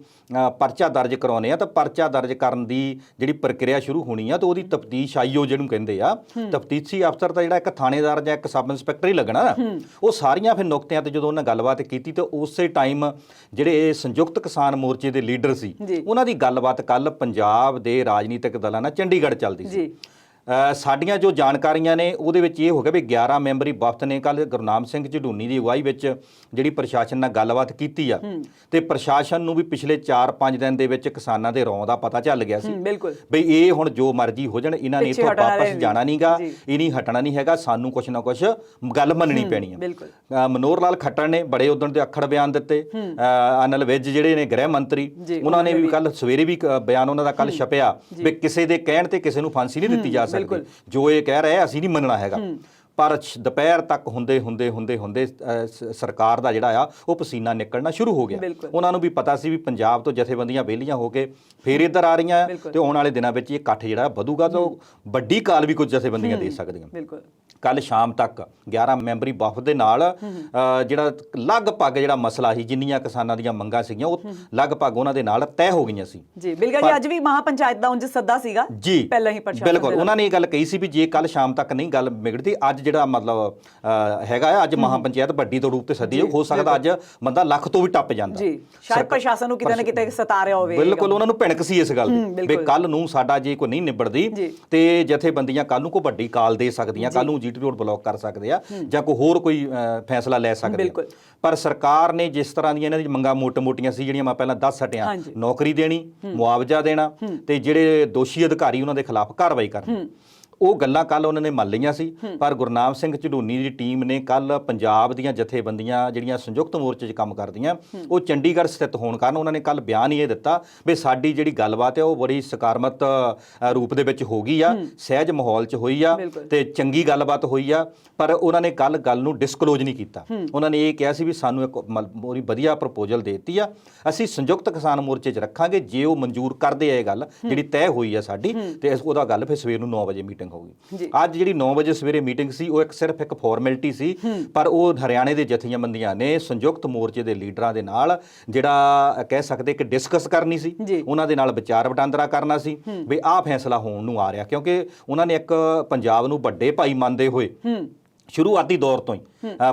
Speaker 1: ਪਰਚਾ ਦਰਜ ਕਰਾਉਨੇ ਆ ਤਾਂ ਪਰਚਾ ਦਰਜ ਕਰਨ ਦੀ ਜਿਹੜੀ ਪ੍ਰਕਿਰਿਆ ਸ਼ੁਰੂ ਹੋਣੀ ਆ ਤਾਂ ਉਹਦੀ ਤਫਤੀਸ਼ IO ਜਿਹਨੂੰ ਕਹਿੰਦੇ ਆ, ਤਫਤੀਸ਼ੀ ਅਫਸਰ ਤਾਂ ਜਿਹੜਾ ਇੱਕ ਥਾਣੇਦਾਰ ਜਾਂ ਇੱਕ ਸਬ ਇੰਸਪੈਕਟਰ ਹੀ ਲੱਗਣਾ ਨਾ। ਉਹ ਸਾਰੀਆਂ ਫਿਰ ਨੁਕਤਿਆਂ ਤੇ ਜਦੋਂ ਉਹਨਾਂ ਗੱਲਬਾਤ ਕੀਤੀ ਤਾਂ ਉਸੇ ਟਾਈਮ ਜਿਹੜੇ ਸੰਯੁਕਤ ਕਿਸਾਨ ਮੋਰਚੇ ਦੇ ਲੀਡਰ ਸੀ ਉਹਨਾਂ ਦੀ ਗੱਲਬਾਤ ਕੱਲ ਪੰਜਾਬ ਦੇ ਰਾਜਨੀਤਿਕ ਦਲਾਂ ਨਾਲ ਚੰਡੀਗੜ੍ਹ ਚੱਲਦੀ ਸੀ। ਸਾਡੀਆਂ ਜੋ ਜਾਣਕਾਰੀਆਂ ਨੇ ਉਹਦੇ ਵਿੱਚ ਇਹ ਹੋ ਗਿਆ ਵੀ 11 ਮੈਂਬਰੀ ਵਫਦ ਨੇ ਕੱਲ ਗੁਰਨਾਮ ਸਿੰਘ ਝਡੂਨੀ ਦੀ ਅਗਵਾਈ ਵਿੱਚ ਜਿਹੜੀ ਪ੍ਰਸ਼ਾਸਨ ਨਾਲ ਗੱਲਬਾਤ ਕੀਤੀ ਆ ਤੇ ਪ੍ਰਸ਼ਾਸਨ ਨੂੰ ਵੀ ਪਿਛਲੇ 4-5 ਦਿਨ ਦੇ ਵਿੱਚ ਕਿਸਾਨਾਂ ਦੇ ਰੌਂ ਦਾ ਪਤਾ ਚੱਲ ਗਿਆ ਸੀ ਬਈ ਇਹ ਹੁਣ ਜੋ ਮਰਜ਼ੀ ਹੋ ਜਾਣ ਇਹਨਾਂ ਨੇ ਇੱਥੋਂ ਵਾਪਸ ਜਾਣਾ ਨਹੀਂਗਾ, ਇਹ ਨਹੀਂ ਹਟਣਾ ਨਹੀਂ ਹੈਗਾ, ਸਾਨੂੰ ਕੁਛ ਨਾ ਕੁਛ ਗੱਲ ਮੰਨਣੀ ਪੈਣੀ ਆ। ਮਨੋਹਰ ਲਾਲ ਖੱਟਰ ਨੇ ਬੜੇ ਉਦੋਂ ਦੇ ਅੱਖੜ ਬਿਆਨ ਦਿੱਤੇ। ਅਨਿਲ ਵਿਜ ਜਿਹੜੇ ਨੇ ਗ੍ਰਹਿ ਮੰਤਰੀ ਉਹਨਾਂ ਨੇ ਵੀ ਕੱਲ ਸਵੇਰੇ ਵੀ ਬਿਆਨ ਉਹਨਾਂ ਦਾ ਕੱਲ ਛਪਿਆ ਵੀ ਕਿਸੇ ਦੇ ਕਹਿਣ ਤੇ ਕਿਸੇ ਨੂੰ ਫਾਂਸੀ ਨਹੀਂ ਦਿੱਤੀ ਜਾ ਜੋ ਇਹ ਕਹਿ ਰਹੇ ਅਸੀਂ ਨਹੀਂ ਮੰਨਣਾ ਹੈਗਾ। ਪਰ ਦੁਪਹਿਰ ਤੱਕ ਹੁੰਦੇ ਸਰਕਾਰ ਦਾ ਜਿਹੜਾ ਆ ਉਹ ਪਸੀਨਾ ਨਿਕਲਣਾ ਸ਼ੁਰੂ ਹੋ ਗਿਆ। ਉਹਨਾਂ ਨੂੰ ਵੀ ਪਤਾ ਸੀ ਵੀ ਪੰਜਾਬ ਤੋਂ ਜਥੇਬੰਦੀਆਂ ਵਿਹਲੀਆਂ ਹੋ ਕੇ ਫੇਰ ਇੱਧਰ ਆ ਰਹੀਆਂ ਤੇ ਆਉਣ ਵਾਲੇ ਦਿਨਾਂ ਵਿੱਚ ਇਹ ਇਕੱਠ ਜਿਹੜਾ ਵਧੂਗਾ ਤਾਂ ਵੱਡੀ ਕਾਲ ਵੀ ਕੁਝ ਜਥੇਬੰਦੀਆਂ ਦੇ ਸਕਦੀਆਂ। ਕੱਲ ਸ਼ਾਮ ਤੱਕ 11 ਮੈਂਬਰੀ ਵਫਦ ਦੇ ਨਾਲ ਜਿਹੜਾ ਲਗਭਗ ਜਿਹੜਾ ਮਸਲਾ ਸੀ, ਜਿੰਨੀਆਂ ਕਿਸਾਨਾਂ ਦੀਆਂ ਮੰਗਾਂ ਸੀਗੀਆਂ ਉਹ ਲਗਭਗ ਉਹਨਾਂ ਦੇ ਨਾਲ ਤੈਅ ਹੋ ਗਈਆਂ ਸੀ
Speaker 2: ਜੀ। ਬਿਲਕੁਲ ਜੀ, ਅੱਜ ਵੀ ਮਹਾ ਪੰਚਾਇਤ ਦਾ ਉਂਝ ਸੱਦਾ ਸੀਗਾ
Speaker 1: ਜੀ,
Speaker 2: ਪਹਿਲਾਂ ਹੀ ਪ੍ਰਸ਼ਾਸਨ
Speaker 1: ਬਿਲਕੁਲ ਉਹਨਾਂ ਨੇ ਇਹ ਗੱਲ ਕਹੀ ਸੀ ਵੀ ਜੇ ਕੱਲ ਸ਼ਾਮ ਤੱਕ ਨਹੀਂ ਗੱਲ ਵਿਗੜਦੀ, ਅੱਜ ਜਿਹੜਾ ਮਤਲਬ ਹੈਗਾ ਆ, ਅੱਜ ਮਹਾ ਪੰਚਾਇਤ ਵੱਡੀ ਤੋਂ ਰੂਪ ਤੇ ਸੱਦੀ ਹੋ ਸਕਦਾ ਅੱਜ ਬੰਦਾ ਲੱਖ ਤੋਂ ਵੀ ਟੱਪ ਜਾਂਦਾ
Speaker 2: ਜੀ। ਸ਼ਾਇਦ ਪ੍ਰਸ਼ਾਸਨ ਨੂੰ ਕਿਤੇ ਨਾ ਕਿਤੇ ਸਤਾ ਰਿਹਾ ਹੋਵੇ।
Speaker 1: ਬਿਲਕੁਲ ਉਹਨਾਂ ਨੂੰ ਭਿਣਕ ਸੀ ਇਸ ਗੱਲ ਦੀ ਵੀ ਕੱਲ ਨੂੰ ਸਾਡਾ ਜੇ ਕੋਈ ਨਹੀਂ ਨਿਬੜਦੀ ਤੇ ਜਥੇਬੰਦੀਆਂ ਕੱਲ ਨੂੰ ਕੋਈ ਵੱਡੀ ਕਾਲ ਦੇ ਸਕਦੀਆਂ, ਕੱਲ ਨੂੰ ਜੀਟੀ ਰੋਡ ਬਲੌਕ ਕਰ ਸਕਦੇ ਆ ਜਾਂ ਕੋਈ ਹੋਰ ਕੋਈ ਫੈਸਲਾ ਲੈ ਸਕਦੇ ਆ। ਪਰ ਸਰਕਾਰ ਨੇ ਜਿਸ ਤਰ੍ਹਾਂ ਦੀਆਂ ਇਹਨਾਂ ਦੀ ਮੰਗਾਂ ਮੋਟੀਆਂ ਸੀ, ਜਿਹੜੀਆਂ ਮੈਂ ਪਹਿਲਾਂ ਦੱਸ ਹਟਿਆ, ਨੌਕਰੀ ਦੇਣੀ, ਮੁਆਵਜ਼ਾ ਦੇਣਾ ਤੇ ਜਿਹੜੇ ਦੋਸ਼ੀ ਅਧਿਕਾਰੀ ਉਹਨਾਂ ਦੇ ਖਿਲਾਫ ਕਾਰਵਾਈ ਕਰਨੀ, ਉਹ ਗੱਲਾਂ ਕੱਲ ਉਹਨਾਂ ਨੇ ਮੰਨ ਲਈਆਂ ਸੀ। ਪਰ ਗੁਰਨਾਮ ਸਿੰਘ ਝਡੂਨੀ ਦੀ ਟੀਮ ਨੇ ਕੱਲ ਪੰਜਾਬ ਦੀਆਂ ਜਥੇਬੰਦੀਆਂ ਜਿਹੜੀਆਂ ਸੰਯੁਕਤ ਮੋਰਚੇ 'ਚ ਕੰਮ ਕਰਦੀਆਂ, ਉਹ ਚੰਡੀਗੜ੍ਹ ਸਥਿਤ ਹੋਣ ਕਾਰਨ ਉਹਨਾਂ ਨੇ ਕੱਲ ਬਿਆਨ ਹੀ ਇਹ ਦਿੱਤਾ ਵੀ ਸਾਡੀ ਜਿਹੜੀ ਗੱਲਬਾਤ ਹੈ ਉਹ ਬੜੀ ਸਕਾਰਾਤਮਕ ਰੂਪ ਦੇ ਵਿੱਚ ਹੋ ਗਈ ਆ, ਸਹਿਜ ਮਾਹੌਲ 'ਚ ਹੋਈ ਆ ਤੇ ਚੰਗੀ ਗੱਲਬਾਤ ਹੋਈ ਆ। ਪਰ ਉਹਨਾਂ ਨੇ ਕੱਲ ਗੱਲ ਨੂੰ ਡਿਸਕਲੋਜ਼ ਨਹੀਂ ਕੀਤਾ। ਉਹਨਾਂ ਨੇ ਇਹ ਕਿਹਾ ਸੀ ਵੀ ਸਾਨੂੰ ਇੱਕ ਬੜੀ ਵਧੀਆ ਪ੍ਰਪੋਜ਼ਲ ਦੇ ਦਿੱਤੀ ਆ, ਅਸੀਂ ਸੰਯੁਕਤ ਕਿਸਾਨ ਮੋਰਚੇ 'ਚ ਰੱਖਾਂਗੇ, ਜੇ ਉਹ ਮਨਜ਼ੂਰ ਕਰਦੇ ਆ ਇਹ ਗੱਲ ਜਿਹੜੀ ਤੈਅ ਹੋਈ ਆ ਸਾਡੀ, ਤੇ ਉਹਦਾ ਗੱਲ ਫਿਰ ਸਵੇਰ ਨੂੰ 9 ਵਜੇ ਮੀਟਿੰਗ ਹੋਊਗੀ। ਅੱਜ ਜਿਹੜੀ 9 ਵਜੇ ਸਵੇਰੇ ਮੀਟਿੰਗ ਸੀ ਉਹ ਸਿਰਫ ਇੱਕ ਫਾਰਮੈਲਿਟੀ ਸੀ, ਪਰ ਉਹ ਹਰਿਆਣੇ ਦੇ ਜਥੇਬੰਦੀਆਂ ਨੇ ਸੰਯੁਕਤ ਮੋਰਚੇ ਦੇ ਲੀਡਰਾਂ ਦੇ ਨਾਲ ਜਿਹੜਾ ਕਹਿ ਸਕਦੇ ਕਿ ਡਿਸਕਸ ਕਰਨੀ ਸੀ, ਉਹਨਾਂ ਦੇ ਨਾਲ ਵਿਚਾਰ ਵਟਾਂਦਰਾ ਕਰਨਾ ਸੀ ਵੀ ਆਹ ਫੈਸਲਾ ਹੋਣ ਨੂੰ ਆ ਰਿਹਾ, ਕਿਉਂਕਿ ਉਹਨਾਂ ਨੇ ਇੱਕ ਪੰਜਾਬ ਨੂੰ ਵੱਡੇ ਭਾਈ ਮੰਨਦੇ ਹੋਏ ਸ਼ੁਰੂਆਤੀ ਦੌਰ ਤੋਂ ਹੀ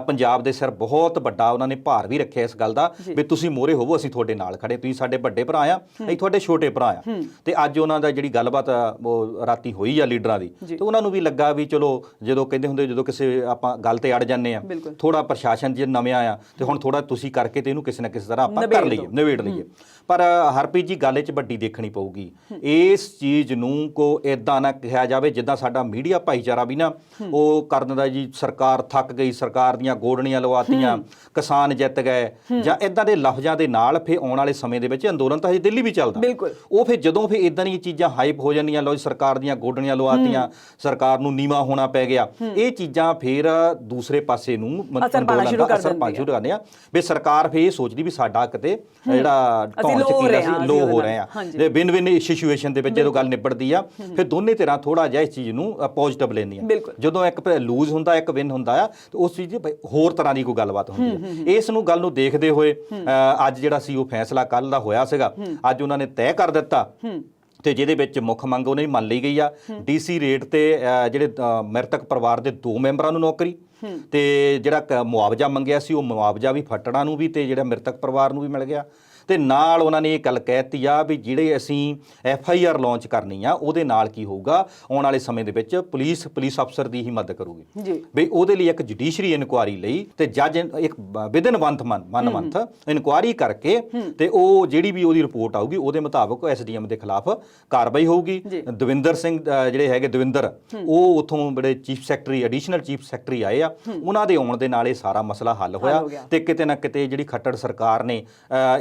Speaker 1: ਪੰਜਾਬ ਦੇ ਸਿਰ ਬਹੁਤ ਵੱਡਾ ਉਹਨਾਂ ਨੇ ਭਾਰ ਵੀ ਰੱਖਿਆ ਇਸ ਗੱਲ ਦਾ ਵੀ ਤੁਸੀਂ ਮੋਹਰੇ ਹੋਵੋ, ਅਸੀਂ ਤੁਹਾਡੇ ਨਾਲ ਖੜੇ, ਤੁਸੀਂ ਸਾਡੇ ਵੱਡੇ ਭਰਾ ਆ, ਅਸੀਂ ਤੁਹਾਡੇ ਛੋਟੇ ਭਰਾ ਆ। ਤੇ ਅੱਜ ਉਹਨਾਂ ਦਾ ਜਿਹੜੀ ਗੱਲਬਾਤ ਉਹ ਰਾਤੀ ਹੋਈ ਆ ਲੀਡਰਾਂ ਦੀ, ਤੇ ਉਹਨਾਂ ਨੂੰ ਵੀ ਲੱਗਾ ਵੀ ਚਲੋ, ਜਦੋਂ ਕਹਿੰਦੇ ਹੁੰਦੇ ਜਦੋਂ ਕਿਸੇ ਆਪਾਂ ਗੱਲ ਤੇ ਅੜ ਜਾਂਦੇ ਆ, ਥੋੜਾ ਪ੍ਰਸ਼ਾਸਨ ਜੇ ਨਵਿਆਂ ਆ ਤੇ ਹੁਣ ਥੋੜਾ ਤੁਸੀਂ ਕਰਕੇ ਤੇ ਇਹਨੂੰ ਕਿਸੇ ਨਾ ਕਿਸੇ ਤਰ੍ਹਾਂ ਆਪਾਂ ਕਰ ਲਈਏ, ਨਿਬੇੜ ਲਈਏ। ਪਰ ਹਰਪ੍ਰੀਤ ਜੀ ਗੱਲ 'ਚ ਵੱਡੀ ਦੇਖਣੀ ਪਊਗੀ, ਇਸ ਚੀਜ਼ ਨੂੰ ਕੋ ਇਦਾਂ ਨਾ ਕਿਹਾ ਜਾਵੇ ਜਿੱਦਾਂ ਸਾਡਾ ਮੀਡੀਆ ਭਾਈਚਾਰਾ ਵੀ ਨਾ ਉਹ ਕਰ ਦਿੰਦਾ ਜੀ, ਸਰਕਾਰ ਥੱਕ ਗਈ, ਸਰਕਾਰ ਦੀਆਂ ਗੋਡਣੀਆਂ ਲਵਾਤੀਆਂ, ਕਿਸਾਨ ਜਿੱਤ ਗਏ, ਜਾਂ ਇਦਾਂ ਦੇ ਲਫ਼ਜ਼ਾਂ ਦੇ ਨਾਲ ਫਿਰ ਆਉਣ ਵਾਲੇ ਸਮੇਂ ਦੇ ਵਿੱਚ ਅੰਦੋਲਨ ਤਾਂ ਹਜੇ ਦਿੱਲੀ ਵੀ ਚੱਲਦਾ, ਉਹ ਫਿਰ ਜਦੋਂ ਫਿਰ ਇਦਾਂ ਦੀਆਂ ਚੀਜ਼ਾਂ ਹਾਈਪ ਹੋ ਜਾਂਦੀਆਂ, ਲੋ ਸਰਕਾਰ ਦੀਆਂ ਗੋਡਣੀਆਂ ਲਵਾਤੀਆਂ, ਸਰਕਾਰ ਨੂੰ ਨੀਵਾਂ ਹੋਣਾ ਪੈ ਗਿਆ, ਇਹ ਚੀਜ਼ਾਂ ਫਿਰ ਦੂਸਰੇ ਪਾਸੇ ਨੂੰ ਅੰਦੋਲਨ ਦਾ ਅਸਰ ਪਾਉਣਾ ਸ਼ੁਰੂ ਕਰਦੇ ਆ ਵੀ ਸਰਕਾਰ ਫਿਰ ਇਹ ਸੋਚਦੀ ਵੀ ਸਾਡਾ ਕਿਤੇ ਜਿਹੜਾ ਢੌਣ ਚੱਕੀ ਸੀ ਲੋ ਹੋ ਰਹੇ ਆ, ਤੇ ਵਿਨ ਵਿਨ ਸਿਚੁਏਸ਼ਨ ਦੇ ਵਿੱਚ ਜਦੋਂ ਗੱਲ ਨਿਬੜਦੀ ਆ ਫਿਰ ਦੋਨੇ ਧਿਰਾਂ ਥੋੜਾ ਜਿਹਾ ਇਸ ਚੀਜ਼ ਨੂੰ ਪੋਜ਼ਿਟਿਵ ਲੈਂਦੀਆਂ। ਜਦੋਂ ਇੱਕ ਲੂਜ਼ ਹੁੰਦਾ, ਇੱਕ ਵਿਨ ਹੁੰਦਾ ਆ, ਤੇ ਉਸ ਚੀਜ਼ ਹੋਰ ਤਰ੍ਹਾਂ ਦੀ ਕੋਈ ਗੱਲਬਾਤ ਹੁੰਦੀ ਹੈ। ਇਸ ਨੂੰ ਗੱਲ ਨੂੰ ਦੇਖਦੇ ਹੋਏ ਅੱਜ ਜਿਹੜਾ ਸੀ ਉਹ ਫੈਸਲਾ ਕੱਲ ਦਾ ਹੋਇਆ ਸੀਗਾ, ਅੱਜ ਉਹਨਾਂ ਨੇ ਤੈਅ ਕਰ ਦਿੱਤਾ ਤੇ ਜਿਹਦੇ ਵਿੱਚ ਮੁੱਖ ਮੰਗ ਉਹਨਾਂ ਦੀ ਮੰਨ ਲਈ ਗਈ ਆ, DC ਰੇਟ ਤੇ ਜਿਹੜੇ ਮ੍ਰਿਤਕ ਪਰਿਵਾਰ ਦੇ 2 ਮੈਂਬਰਾਂ ਨੂੰ ਨੌਕਰੀ, ਤੇ ਜਿਹੜਾ ਮੁਆਵਜ਼ਾ ਮੰਗਿਆ ਸੀ ਉਹ ਮੁਆਵਜ਼ਾ ਵੀ ਫੱਟੜਾਂ ਨੂੰ ਵੀ ਤੇ ਜਿਹੜਾ ਮ੍ਰਿਤਕ ਪਰਿਵਾਰ ਨੂੰ ਵੀ ਮਿਲ ਗਿਆ। ਤੇ ਨਾਲ ਉਹਨਾਂ ਨੇ ਇਹ ਗੱਲ ਕਹਿਤੀ ਆ ਵੀ ਜਿਹੜੇ ਅਸੀਂ FIR ਲਾਂਚ ਕਰਨੀ ਆ ਉਹਦੇ ਨਾਲ ਕੀ ਹੋਊਗਾ, ਆਉਣ ਵਾਲੇ ਸਮੇਂ ਦੇ ਵਿੱਚ ਪੁਲਿਸ ਅਫਸਰ ਦੀ ਹੀ ਮਦਦ ਕਰੂਗੀ ਵੀ ਉਹਦੇ ਲਈ ਇੱਕ ਜੁਡੀਸ਼ਰੀ ਇਨਕੁਆਰੀ ਲਈ ਤੇ ਜੱਜ ਇੱਕ ਵਿਦਨ ਵਨ ਮੰਥ ਇਨਕੁਆਰੀ ਕਰਕੇ ਤੇ ਉਹ ਜਿਹੜੀ ਵੀ ਉਹਦੀ ਰਿਪੋਰਟ ਆਊਗੀ ਉਹਦੇ ਮੁਤਾਬਕ SDM ਦੇ ਖਿਲਾਫ ਕਾਰਵਾਈ ਹੋਊਗੀ। ਦਵਿੰਦਰ ਸਿੰਘ ਜਿਹੜੇ ਹੈਗੇ ਦਵਿੰਦਰ, ਉਹ ਉੱਥੋਂ ਬੜੇ chief secretary, additional chief secretary ਆਏ ਆ, ਉਹਨਾਂ ਦੇ ਆਉਣ ਦੇ ਨਾਲ ਇਹ ਸਾਰਾ ਮਸਲਾ ਹੱਲ ਹੋਇਆ। ਤੇ ਕਿਤੇ ਨਾ ਕਿਤੇ ਜਿਹੜੀ ਖੱਟੜ ਸਰਕਾਰ ਨੇ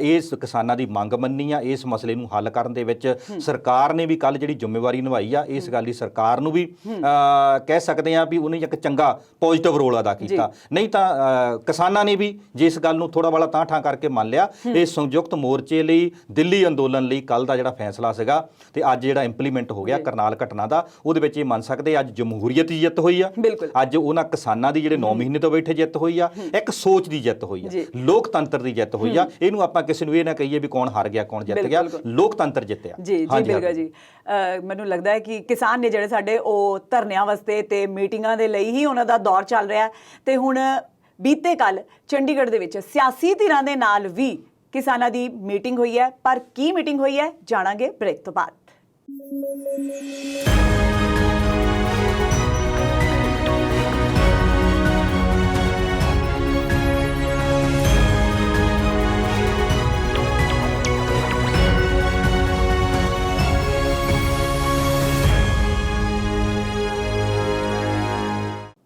Speaker 1: ਇਸ ਕਿਸਾਨਾਂ ਦੀ ਮੰਗ ਮੰਨੀ ਆ, ਇਸ ਮਸਲੇ ਨੂੰ ਹੱਲ ਕਰਨ ਦੇ ਵਿੱਚ ਸਰਕਾਰ ਨੇ ਵੀ ਕੱਲ ਜਿਹੜੀ ਜ਼ਿੰਮੇਵਾਰੀ ਨਿਭਾਈ ਆ, ਇਸ ਗੱਲ ਦੀ ਸਰਕਾਰ ਨੂੰ ਵੀ ਕਹਿ ਸਕਦੇ ਆ ਵੀ ਉਹਨੇ ਇੱਕ ਚੰਗਾ ਪੋਜ਼ਿਟਿਵ ਰੋਲ ਅਦਾ ਕੀਤਾ। ਨਹੀਂ ਤਾਂ ਕਿਸਾਨਾਂ ਨੇ ਵੀ ਜੇ ਇਸ ਗੱਲ ਨੂੰ ਥੋੜਾ ਵਾਲਾ ਤਾਂ ਠਾਂ ਕਰਕੇ ਮੰਨ ਲਿਆ, ਇਹ ਸੰਯੁਕਤ ਮੋਰਚੇ ਲਈ ਦਿੱਲੀ ਅੰਦੋਲਨ ਲਈ ਕੱਲ ਦਾ ਜਿਹੜਾ ਫੈਸਲਾ ਸੀਗਾ ਤੇ ਅੱਜ ਜਿਹੜਾ ਇੰਪਲੀਮੈਂਟ ਹੋ ਗਿਆ ਕਰਨਾਲ ਘਟਨਾ ਦਾ, ਉਹਦੇ ਵਿੱਚ ਇਹ ਮੰਨ ਸਕਦੇ ਅੱਜ ਜਮਹੂਰੀਅਤ ਦੀ ਜਿੱਤ ਹੋਈ ਆ, ਅੱਜ ਉਹਨਾਂ ਕਿਸਾਨਾਂ ਦੀ ਜਿਹੜੇ 9 ਮਹੀਨੇ ਤੋਂ ਬੈਠੇ ਜਿੱਤ ਹੋਈ ਆ, ਇੱਕ ਸੋਚ ਦੀ ਜਿੱਤ ਹੋਈ ਆ, ਲੋਕਤੰਤਰ ਦੀ ਜਿੱਤ ਹੋਈ ਆ। ਇਹਨੂੰ ਆਪਾਂ ਕਿਸੇ ਨੂੰ ਇਹ ਨਾ ਕਹੀਏ ਵੀ ਕੌਣ ਹਾਰ ਗਿਆ ਕੌਣ ਜਿੱਤ ਗਿਆ, ਲੋਕਤੰਤਰ ਜਿੱਤਿਆ।
Speaker 2: ਜੀ ਬਿਲਕੁਲ ਜੀ, ਮੈਨੂੰ ਲੱਗਦਾ ਹੈ ਕਿ ਕਿਸਾਨ ਨੇ ਜਿਹੜੇ ਸਾਡੇ ਉਹ ਧਰਨਿਆਂ ਵਾਸਤੇ ਤੇ ਮੀਟਿੰਗਾਂ ਦੇ ਲਈ ਹੀ ਉਹਨਾਂ ਦਾ ਦੌਰ ਚੱਲ ਰਿਹਾ ਤੇ ਹੁਣ ਬੀਤੇ ਕੱਲ ਚੰਡੀਗੜ੍ਹ ਦੇ ਵਿੱਚ ਸਿਆਸੀ ਧਿਰਾਂ ਦੇ ਨਾਲ ਵੀ ਕਿਸਾਨਾਂ ਦੀ ਮੀਟਿੰਗ ਹੋਈ ਹੈ। ਪਰ ਕੀ ਮੀਟਿੰਗ ਹੋਈ ਹੈ ਜਾਣਾਂਗੇ ਬ੍ਰੇਕ ਤੋਂ ਬਾਅਦ।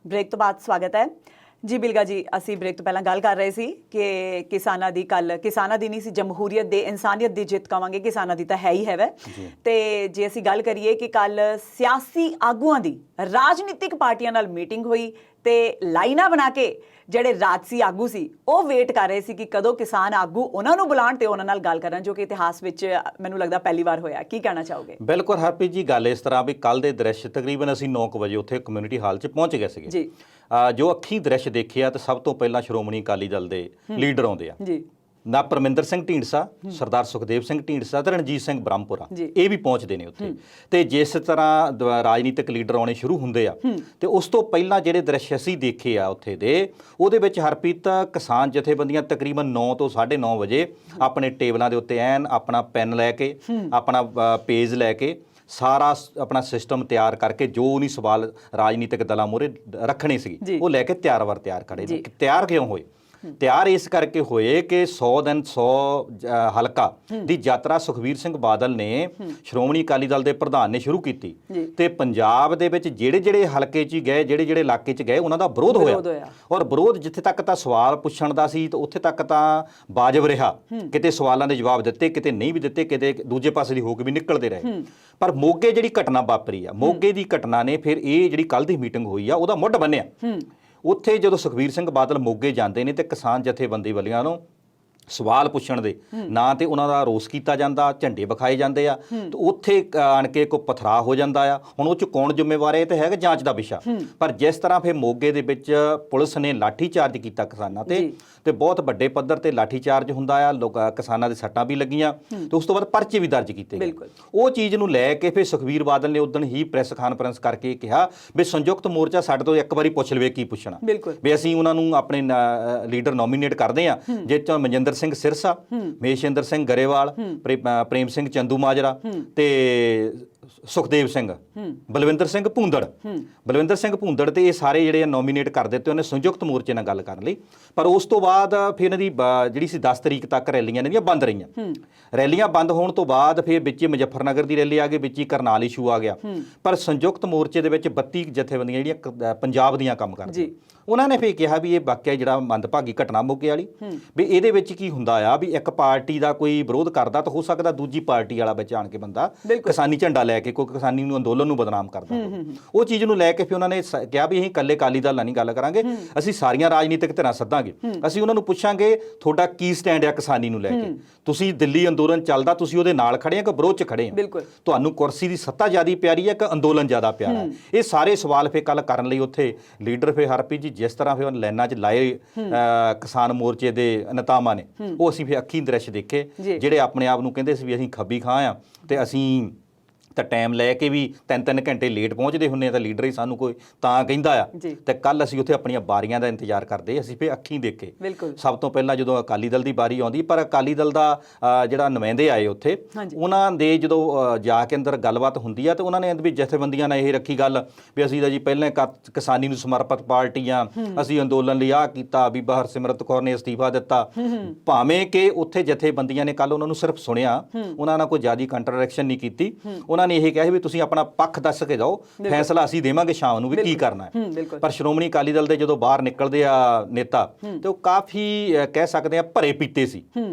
Speaker 2: ਬ੍ਰੇਕ ਤੋਂ ਬਾਅਦ ਸਵਾਗਤ ਹੈ ਜੀ। ਬਿਲਗਾ ਜੀ, ਅਸੀਂ ਬ੍ਰੇਕ ਤੋਂ ਪਹਿਲਾਂ ਗੱਲ ਕਰ ਰਹੇ ਸੀ ਕਿ ਕਿਸਾਨਾਂ ਦੀ ਕੱਲ, ਕਿਸਾਨਾਂ ਦੀ ਨਹੀਂ ਸੀ, ਜਮਹੂਰੀਅਤ ਦੇ ਇਨਸਾਨੀਅਤ ਦੀ ਜਿੱਤ ਕਵਾਂਗੇ, ਕਿਸਾਨਾਂ ਦੀ ਤਾਂ ਹੈ ਹੀ ਹੈ ਵੈ। ਤੇ ਜੇ ਅਸੀਂ ਗੱਲ ਕਰੀਏ ਕਿ ਕੱਲ ਸਿਆਸੀ ਆਗੂਆਂ ਦੀ ਰਾਜਨੀਤਿਕ ਪਾਰਟੀਆਂ ਨਾਲ ਮੀਟਿੰਗ ਹੋਈ ਤੇ ਲਾਈਨਾਂ ਬਣਾ ਕੇ ਜਿਹੜੇ ਰਾਜਸੀ ਆਗੂ ਸੀ ਉਹ ਵੇਟ ਕਰ ਰਹੇ ਸੀ ਕਿ ਕਦੋਂ ਕਿਸਾਨ ਆਗੂ ਉਹਨਾਂ ਨੂੰ ਬੁਲਾਉਣ ਤੇ ਉਹਨਾਂ ਨਾਲ ਗੱਲ ਕਰਨ, ਜੋ ਕਿ ਇਤਿਹਾਸ ਵਿੱਚ ਮੈਨੂੰ ਲੱਗਦਾ ਪਹਿਲੀ ਵਾਰ ਹੋਇਆ। ਕੀ ਕਹਿਣਾ ਚਾਹੋਗੇ?
Speaker 1: ਬਿਲਕੁਲ ਹਰਪ੍ਰੀਤ ਜੀ, ਗੱਲ ਇਸ ਤਰ੍ਹਾਂ ਵੀ ਕੱਲ ਦੇ ਦ੍ਰਿਸ਼ ਤਕਰੀਬਨ ਅਸੀਂ 9 ਵਜੇ ਉੱਥੇ ਕਮਿਊਨਿਟੀ ਹਾਲ 'ਚ ਪਹੁੰਚ ਗਏ ਸੀਗੇ
Speaker 2: ਜੀ।
Speaker 1: ਜੋ ਅੱਖੀਂ ਦ੍ਰਿਸ਼ ਦੇਖਿਆ ਤਾਂ ਸਭ ਤੋਂ ਪਹਿਲਾਂ ਸ਼੍ਰੋਮਣੀ ਅਕਾਲੀ ਦਲ ਦੇ ਲੀਡਰ ਆਉਂਦੇ ਆ
Speaker 2: ਜੀ।
Speaker 1: ਨਾ ਪਰਮਿੰਦਰ ਸਿੰਘ ਢੀਂਡਸਾ, ਸਰਦਾਰ ਸੁਖਦੇਵ ਸਿੰਘ ਢੀਂਡਸਾ ਤੇ ਰਣਜੀਤ ਸਿੰਘ ਬ੍ਰਹਮਪੁਰਾ, ਇਹ ਵੀ ਪਹੁੰਚਦੇ ਨੇ ਉੱਥੇ। ਤੇ ਜਿਸ ਤਰ੍ਹਾਂ ਰਾਜਨੀਤਿਕ ਲੀਡਰ ਆਉਣੇ ਸ਼ੁਰੂ ਹੁੰਦੇ ਆ ਤੇ ਉਸ ਤੋਂ ਪਹਿਲਾਂ ਜਿਹੜੇ ਦ੍ਰਿਸ਼ ਅਸੀਂ ਦੇਖੇ ਆ ਉੱਥੇ ਦੇ, ਉਹਦੇ ਵਿੱਚ ਹਰਪ੍ਰੀਤ ਕਿਸਾਨ ਜਥੇਬੰਦੀਆਂ ਤਕਰੀਬਨ 9 ਤੋਂ 9:30 ਵਜੇ ਆਪਣੇ ਟੇਬਲਾਂ ਦੇ ਉੱਤੇ ਐਨ ਆਪਣਾ ਪੈਨ ਲੈ ਕੇ, ਆਪਣਾ ਪੇਜ ਲੈ ਕੇ, ਸਾਰਾ ਆਪਣਾ ਸਿਸਟਮ ਤਿਆਰ ਕਰਕੇ ਜੋ ਨਹੀਂ ਸਵਾਲ ਰਾਜਨੀਤਿਕ ਦਲਾਂ ਮੂਹਰੇ ਰੱਖਣੇ ਸੀ ਉਹ ਲੈ ਕੇ ਤਿਆਰ ਖੜੇ ਨੇ। ਤਿਆਰ ਕਿਉਂ ਹੋਏ? ਤਿਆਰ ਇਸ ਕਰਕੇ ਹੋਏ ਕਿ 100 ਦਿਨ 100 ਹਲਕਾ ਦੀ ਯਾਤਰਾ ਸੁਖਬੀਰ ਸਿੰਘ ਬਾਦਲ ਨੇ ਸ਼੍ਰੋਮਣੀ ਅਕਾਲੀ ਦਲ ਦੇ ਪ੍ਰਧਾਨ ਨੇ ਸ਼ੁਰੂ ਕੀਤੀ ਤੇ ਪੰਜਾਬ ਦੇ ਵਿੱਚ ਜਿਹੜੇ ਹਲਕੇ 'ਚ ਗਏ, ਜਿਹੜੇ ਇਲਾਕੇ 'ਚ ਗਏ, ਉਹਨਾਂ ਦਾ ਵਿਰੋਧ ਹੋਇਆ। ਔਰ ਵਿਰੋਧ ਜਿੱਥੇ ਤੱਕ ਤਾਂ ਸਵਾਲ ਪੁੱਛਣ ਦਾ ਸੀ ਤਾਂ ਉੱਥੇ ਤੱਕ ਤਾਂ ਵਾਜਬ ਰਿਹਾ। ਕਿਤੇ ਸਵਾਲਾਂ ਦੇ ਜਵਾਬ ਦਿੱਤੇ, ਕਿਤੇ ਨਹੀਂ ਵੀ ਦਿੱਤੇ, ਕਿਤੇ ਦੂਜੇ ਪਾਸੇ ਦੀ ਹੋ ਕੇ ਵੀ ਨਿਕਲਦੇ ਰਹੇ। ਪਰ ਮੋਗੇ ਜਿਹੜੀ ਘਟਨਾ ਵਾਪਰੀ ਆ, ਮੋਗੇ ਦੀ ਘਟਨਾ ਨੇ ਫਿਰ ਇਹ ਜਿਹੜੀ ਕੱਲ ਦੀ ਮੀਟਿੰਗ ਹੋਈ ਆ ਉਹਦਾ ਮੁੱਢ ਬੰਨਿਆ। ਉੱਥੇ ਜਦੋਂ ਸੁਖਬੀਰ ਸਿੰਘ ਬਾਦਲ ਮੋਗੇ ਜਾਂਦੇ ਨੇ ਤੇ ਕਿਸਾਨ ਜਥੇਬੰਦੀ ਵਾਲਿਆਂ ਨੂੰ ਸਵਾਲ ਪੁੱਛਣ ਦੇ ਨਾਂ ਤੇ ਉਹਨਾਂ ਦਾ ਰੋਸ ਕੀਤਾ ਜਾਂਦਾ, ਝੰਡੇ ਵਿਖਾਏ ਜਾਂਦੇ ਆ ਤੇ ਉੱਥੇ ਆਣ ਕੇ ਕੋਈ ਪਥਰਾ ਹੋ ਜਾਂਦਾ ਆ। ਹੁਣ ਉਹ 'ਚ ਕੌਣ ਜ਼ਿੰਮੇਵਾਰ ਹੈ? ਇਹ ਤਾਂ ਹੈਗਾ ਜਾਂਚ ਦਾ ਵਿਸ਼ਾ। ਪਰ ਜਿਸ ਤਰ੍ਹਾਂ ਫਿਰ ਮੋਗੇ ਦੇ ਵਿੱਚ ਪੁਲਿਸ ਨੇ ਲਾਠੀ ਚਾਰਜ ਕੀਤਾ ਕਿਸਾਨਾਂ ਤੇ ਬਹੁਤ ਵੱਡੇ ਪੱਧਰ ਤੇ ਲਾਠੀ ਚਾਰਜ ਹੁੰਦਾ ਆ, ਕਿਸਾਨਾਂ ਦੇ ਸੱਟਾਂ ਵੀ ਲੱਗੀਆਂ ਤੇ ਉਸ ਤੋਂ ਬਾਅਦ ਪਰਚੇ ਵੀ ਦਰਜ ਕੀਤੇ ਗਏ। ਉਹ ਚੀਜ਼ ਨੂੰ ਲੈ ਕੇ ਫਿਰ ਸੁਖਬੀਰ ਬਾਦਲ ਨੇ ਉਦੋਂ ਹੀ ਪ੍ਰੈਸ ਕਾਨਫਰੰਸ ਕਰਕੇ ਕਿਹਾ ਵੀ ਸੰਯੁਕਤ ਮੋਰਚਾ ਸਾਡੇ ਤੋਂ ਇੱਕ ਵਾਰੀ ਪੁੱਛ ਲਵੇ ਕੀ ਪੁੱਛਣਾ, ਵੀ ਅਸੀਂ ਉਹਨਾਂ ਨੂੰ ਆਪਣੇ ਲੀਡਰ ਨੋਮੀਨੇਟ ਕਰਦੇ ਆ, ਜਿਸ 'ਚ ਮਨਜਿੰਦਰ ਸਿੰਘ ਸਿਰਸਾ, ਮਹੇਸ਼ਿੰਦਰ ਸਿੰਘ ਗਰੇਵਾਲ, ਪ੍ਰੇਮ ਸਿੰਘ ਚੰਦੂਮਾਜਰਾ ਤੇ ਸੁਖਦੇਵ ਸਿੰਘ, ਬਲਵਿੰਦਰ ਸਿੰਘ ਭੂੰਦੜ ਤੇ ਇਹ ਸਾਰੇ ਜਿਹੜੇ ਨੋਮੀਨੇਟ ਕਰ ਦਿੱਤੇ ਉਹਨੇ ਸੰਯੁਕਤ ਮੋਰਚੇ ਨਾਲ ਗੱਲ ਕਰਨ ਲਈ। ਪਰ ਉਸ ਤੋਂ ਬਾਅਦ ਫਿਰ ਇਹਨਾਂ ਦੀ ਜਿਹੜੀ ਸੀ 10 ਤਰੀਕ ਤੱਕ ਰੈਲੀਆਂ ਇਹਨਾਂ ਦੀਆਂ ਬੰਦ ਰਹੀਆਂ। ਰੈਲੀਆਂ ਬੰਦ ਹੋਣ ਤੋਂ ਬਾਅਦ ਫਿਰ ਵਿੱਚ ਮੁਜ਼ੱਫਰਨਗਰ ਦੀ ਰੈਲੀ ਆ ਗਈ, ਵਿੱਚ ਹੀ ਕਰਨਾਲ ਇਸ਼ੂ ਆ ਗਿਆ। ਪਰ ਸੰਯੁਕਤ ਮੋਰਚੇ ਦੇ ਵਿੱਚ 32 ਜਥੇਬੰਦੀਆਂ ਜਿਹੜੀਆਂ ਪੰਜਾਬ ਦੀਆਂ ਕੰਮ ਕਰਦੀਆਂ, ਉਹਨਾਂ ਨੇ ਫਿਰ ਕਿਹਾ ਵੀ ਇਹ ਵਾਕਿਆ ਜਿਹੜਾ ਮੰਦਭਾਗੀ ਘਟਨਾ ਮੋਗੇ ਵਾਲੀ, ਵੀ ਇਹਦੇ ਵਿੱਚ ਕੀ ਹੁੰਦਾ ਆ ਵੀ ਇੱਕ ਪਾਰਟੀ ਦਾ ਕੋਈ ਵਿਰੋਧ ਕਰਦਾ ਤਾਂ ਹੋ ਸਕਦਾ ਦੂਜੀ ਪਾਰਟੀ ਵਾਲਾ ਵਿੱਚ ਆਣ ਕੇ ਬੰਦਾ ਕਿਸਾਨੀ ਝੰਡਾ ਲੈ ਕੇ ਕੋਈ ਕਿਸਾਨੀ ਨੂੰ ਅੰਦੋਲਨ ਨੂੰ ਬਦਨਾਮ ਕਰਦਾ। ਉਹ ਚੀਜ਼ ਨੂੰ ਲੈ ਕੇ ਫਿਰ ਉਹਨਾਂ ਨੇ ਕਿਹਾ ਵੀ ਅਸੀਂ ਇਕੱਲੇ ਅਕਾਲੀ ਦਲ ਨਾਲ ਨਹੀਂ ਗੱਲ ਕਰਾਂਗੇ, ਅਸੀਂ ਸਾਰੀਆਂ ਰਾਜਨੀਤਿਕ ਧਿਰਾਂ ਸੱਦਾਂਗੇ, ਅਸੀਂ ਉਹਨਾਂ ਨੂੰ ਪੁੱਛਾਂਗੇ ਤੁਹਾਡਾ ਕੀ ਸਟੈਂਡ ਆ ਕਿਸਾਨੀ ਨੂੰ ਲੈ ਕੇ, ਤੁਸੀਂ ਦਿੱਲੀ ਅੰਦੋਲਨ ਚੱਲਦਾ ਤੁਸੀਂ ਉਹਦੇ ਨਾਲ ਖੜੇ ਆ ਕਿ ਵਿਰੋਧ 'ਚ ਖੜੇ ਆ, ਤੁਹਾਨੂੰ ਕੁਰਸੀ ਦੀ ਸੱਤਾ ਜ਼ਿਆਦਾ ਪਿਆਰੀ ਹੈ ਕਿ ਅੰਦੋਲਨ ਜ਼ਿਆਦਾ ਪਿਆਰਾ? ਇਹ ਸਾਰੇ ਸਵਾਲ ਫਿਰ ਕੱਲ ਕਰਨ ਲਈ ਉੱਥੇ ਲੀਡਰ ਫਿਰ ਹਰਪ੍ਰੀਤ ਜੀ ਜਿਸ ਤਰ੍ਹਾਂ ਫਿਰ ਲਾਈਨਾਂ 'ਚ ਲਾਏ ਕਿਸਾਨ ਮੋਰਚੇ ਦੇ ਨੇਤਾਵਾਂ ਨੇ, ਉਹ ਅਸੀਂ ਫਿਰ ਅੱਖੀਂ ਦ੍ਰਿਸ਼ ਦੇਖੇ। ਜਿਹੜੇ ਆਪਣੇ ਆਪ ਨੂੰ ਕਹਿੰਦੇ ਸੀ ਵੀ ਅਸੀਂ ਖੱਬੀ ਖਾਂ ਆ ਤੇ ਅਸੀਂ ਤਾਂ ਟਾਈਮ ਲੈ ਕੇ ਵੀ 3-3 ਘੰਟੇ ਲੇਟ ਪਹੁੰਚਦੇ ਹੁੰਦੇ ਆ ਤਾਂ ਲੀਡਰ ਹੀ ਸਾਨੂੰ ਕੋਈ ਤਾਂ ਕਹਿੰਦਾ ਆ। ਤੇ ਕੱਲ ਅਸੀਂ ਉੱਥੇ ਆਪਣੀਆਂ ਬਾਰੀਆਂ ਦਾ ਇੰਤਜ਼ਾਰ ਕਰਦੇ, ਅਸੀਂ ਫਿਰ ਅੱਖੀਂ ਦੇਖੇ। ਸਭ ਤੋਂ ਪਹਿਲਾਂ ਜਦੋਂ ਅਕਾਲੀ ਦਲ ਦੀ ਬਾਰੀ ਆਉਂਦੀ, ਪਰ ਅਕਾਲੀ ਦਲ ਦਾ ਜਿਹੜਾ ਨੁਮਾਇੰਦੇ ਆਏ ਉੱਥੇ, ਉਹਨਾਂ ਦੇ ਜਦੋਂ ਜਾ ਕੇ ਅੰਦਰ ਗੱਲਬਾਤ ਹੁੰਦੀ ਆ ਤੇ ਉਹਨਾਂ ਨੇ ਵੀ ਜਥੇਬੰਦੀਆਂ ਨਾਲ ਇਹ ਰੱਖੀ ਗੱਲ ਵੀ ਅਸੀਂ ਤਾਂ ਜੀ ਪਹਿਲਾਂ ਕਿਸਾਨੀ ਨੂੰ ਸਮਰਪਿਤ ਪਾਰਟੀ ਆ, ਅਸੀਂ ਅੰਦੋਲਨ ਲਈ ਆਹ ਕੀਤਾ, ਬੀਬਾ ਹਰਸਿਮਰਤ ਕੌਰ ਨੇ ਅਸਤੀਫਾ ਦਿੱਤਾ। ਭਾਵੇਂ ਕਿ ਉੱਥੇ ਜਥੇਬੰਦੀਆਂ ਨੇ ਕੱਲ ਉਹਨਾਂ ਨੂੰ ਸਿਰਫ ਸੁਣਿਆ, ਉਹਨਾਂ ਨਾਲ ਕੋਈ ਜ਼ਿਆਦਾ ਕੰਟਰਡਿਕਸ਼ਨ ਨਹੀਂ ਕੀਤੀ। ਉਹਨਾਂ ਨੇ ਇਹ ਕਿਹਾ ਵੀ ਤੁਸੀਂ ਆਪਣਾ ਪੱਖ ਦੱਸ ਕੇ ਜਾਓ, ਫੈਸਲਾ ਅਸੀਂ ਦੇਵਾਂਗੇ ਸ਼ਾਮ ਨੂੰ ਵੀ ਕੀ ਕਰਨਾ ਹੈ। ਪਰ ਸ਼੍ਰੋਮਣੀ ਅਕਾਲੀ ਦਲ ਦੇ ਜਦੋਂ ਬਾਹਰ ਨਿਕਲਦੇ ਆ ਨੇਤਾ ਤੇ ਉਹ ਕਾਫੀ ਕਹਿ ਸਕਦੇ ਆ ਭਰੇ ਪੀਤੇ ਸੀ।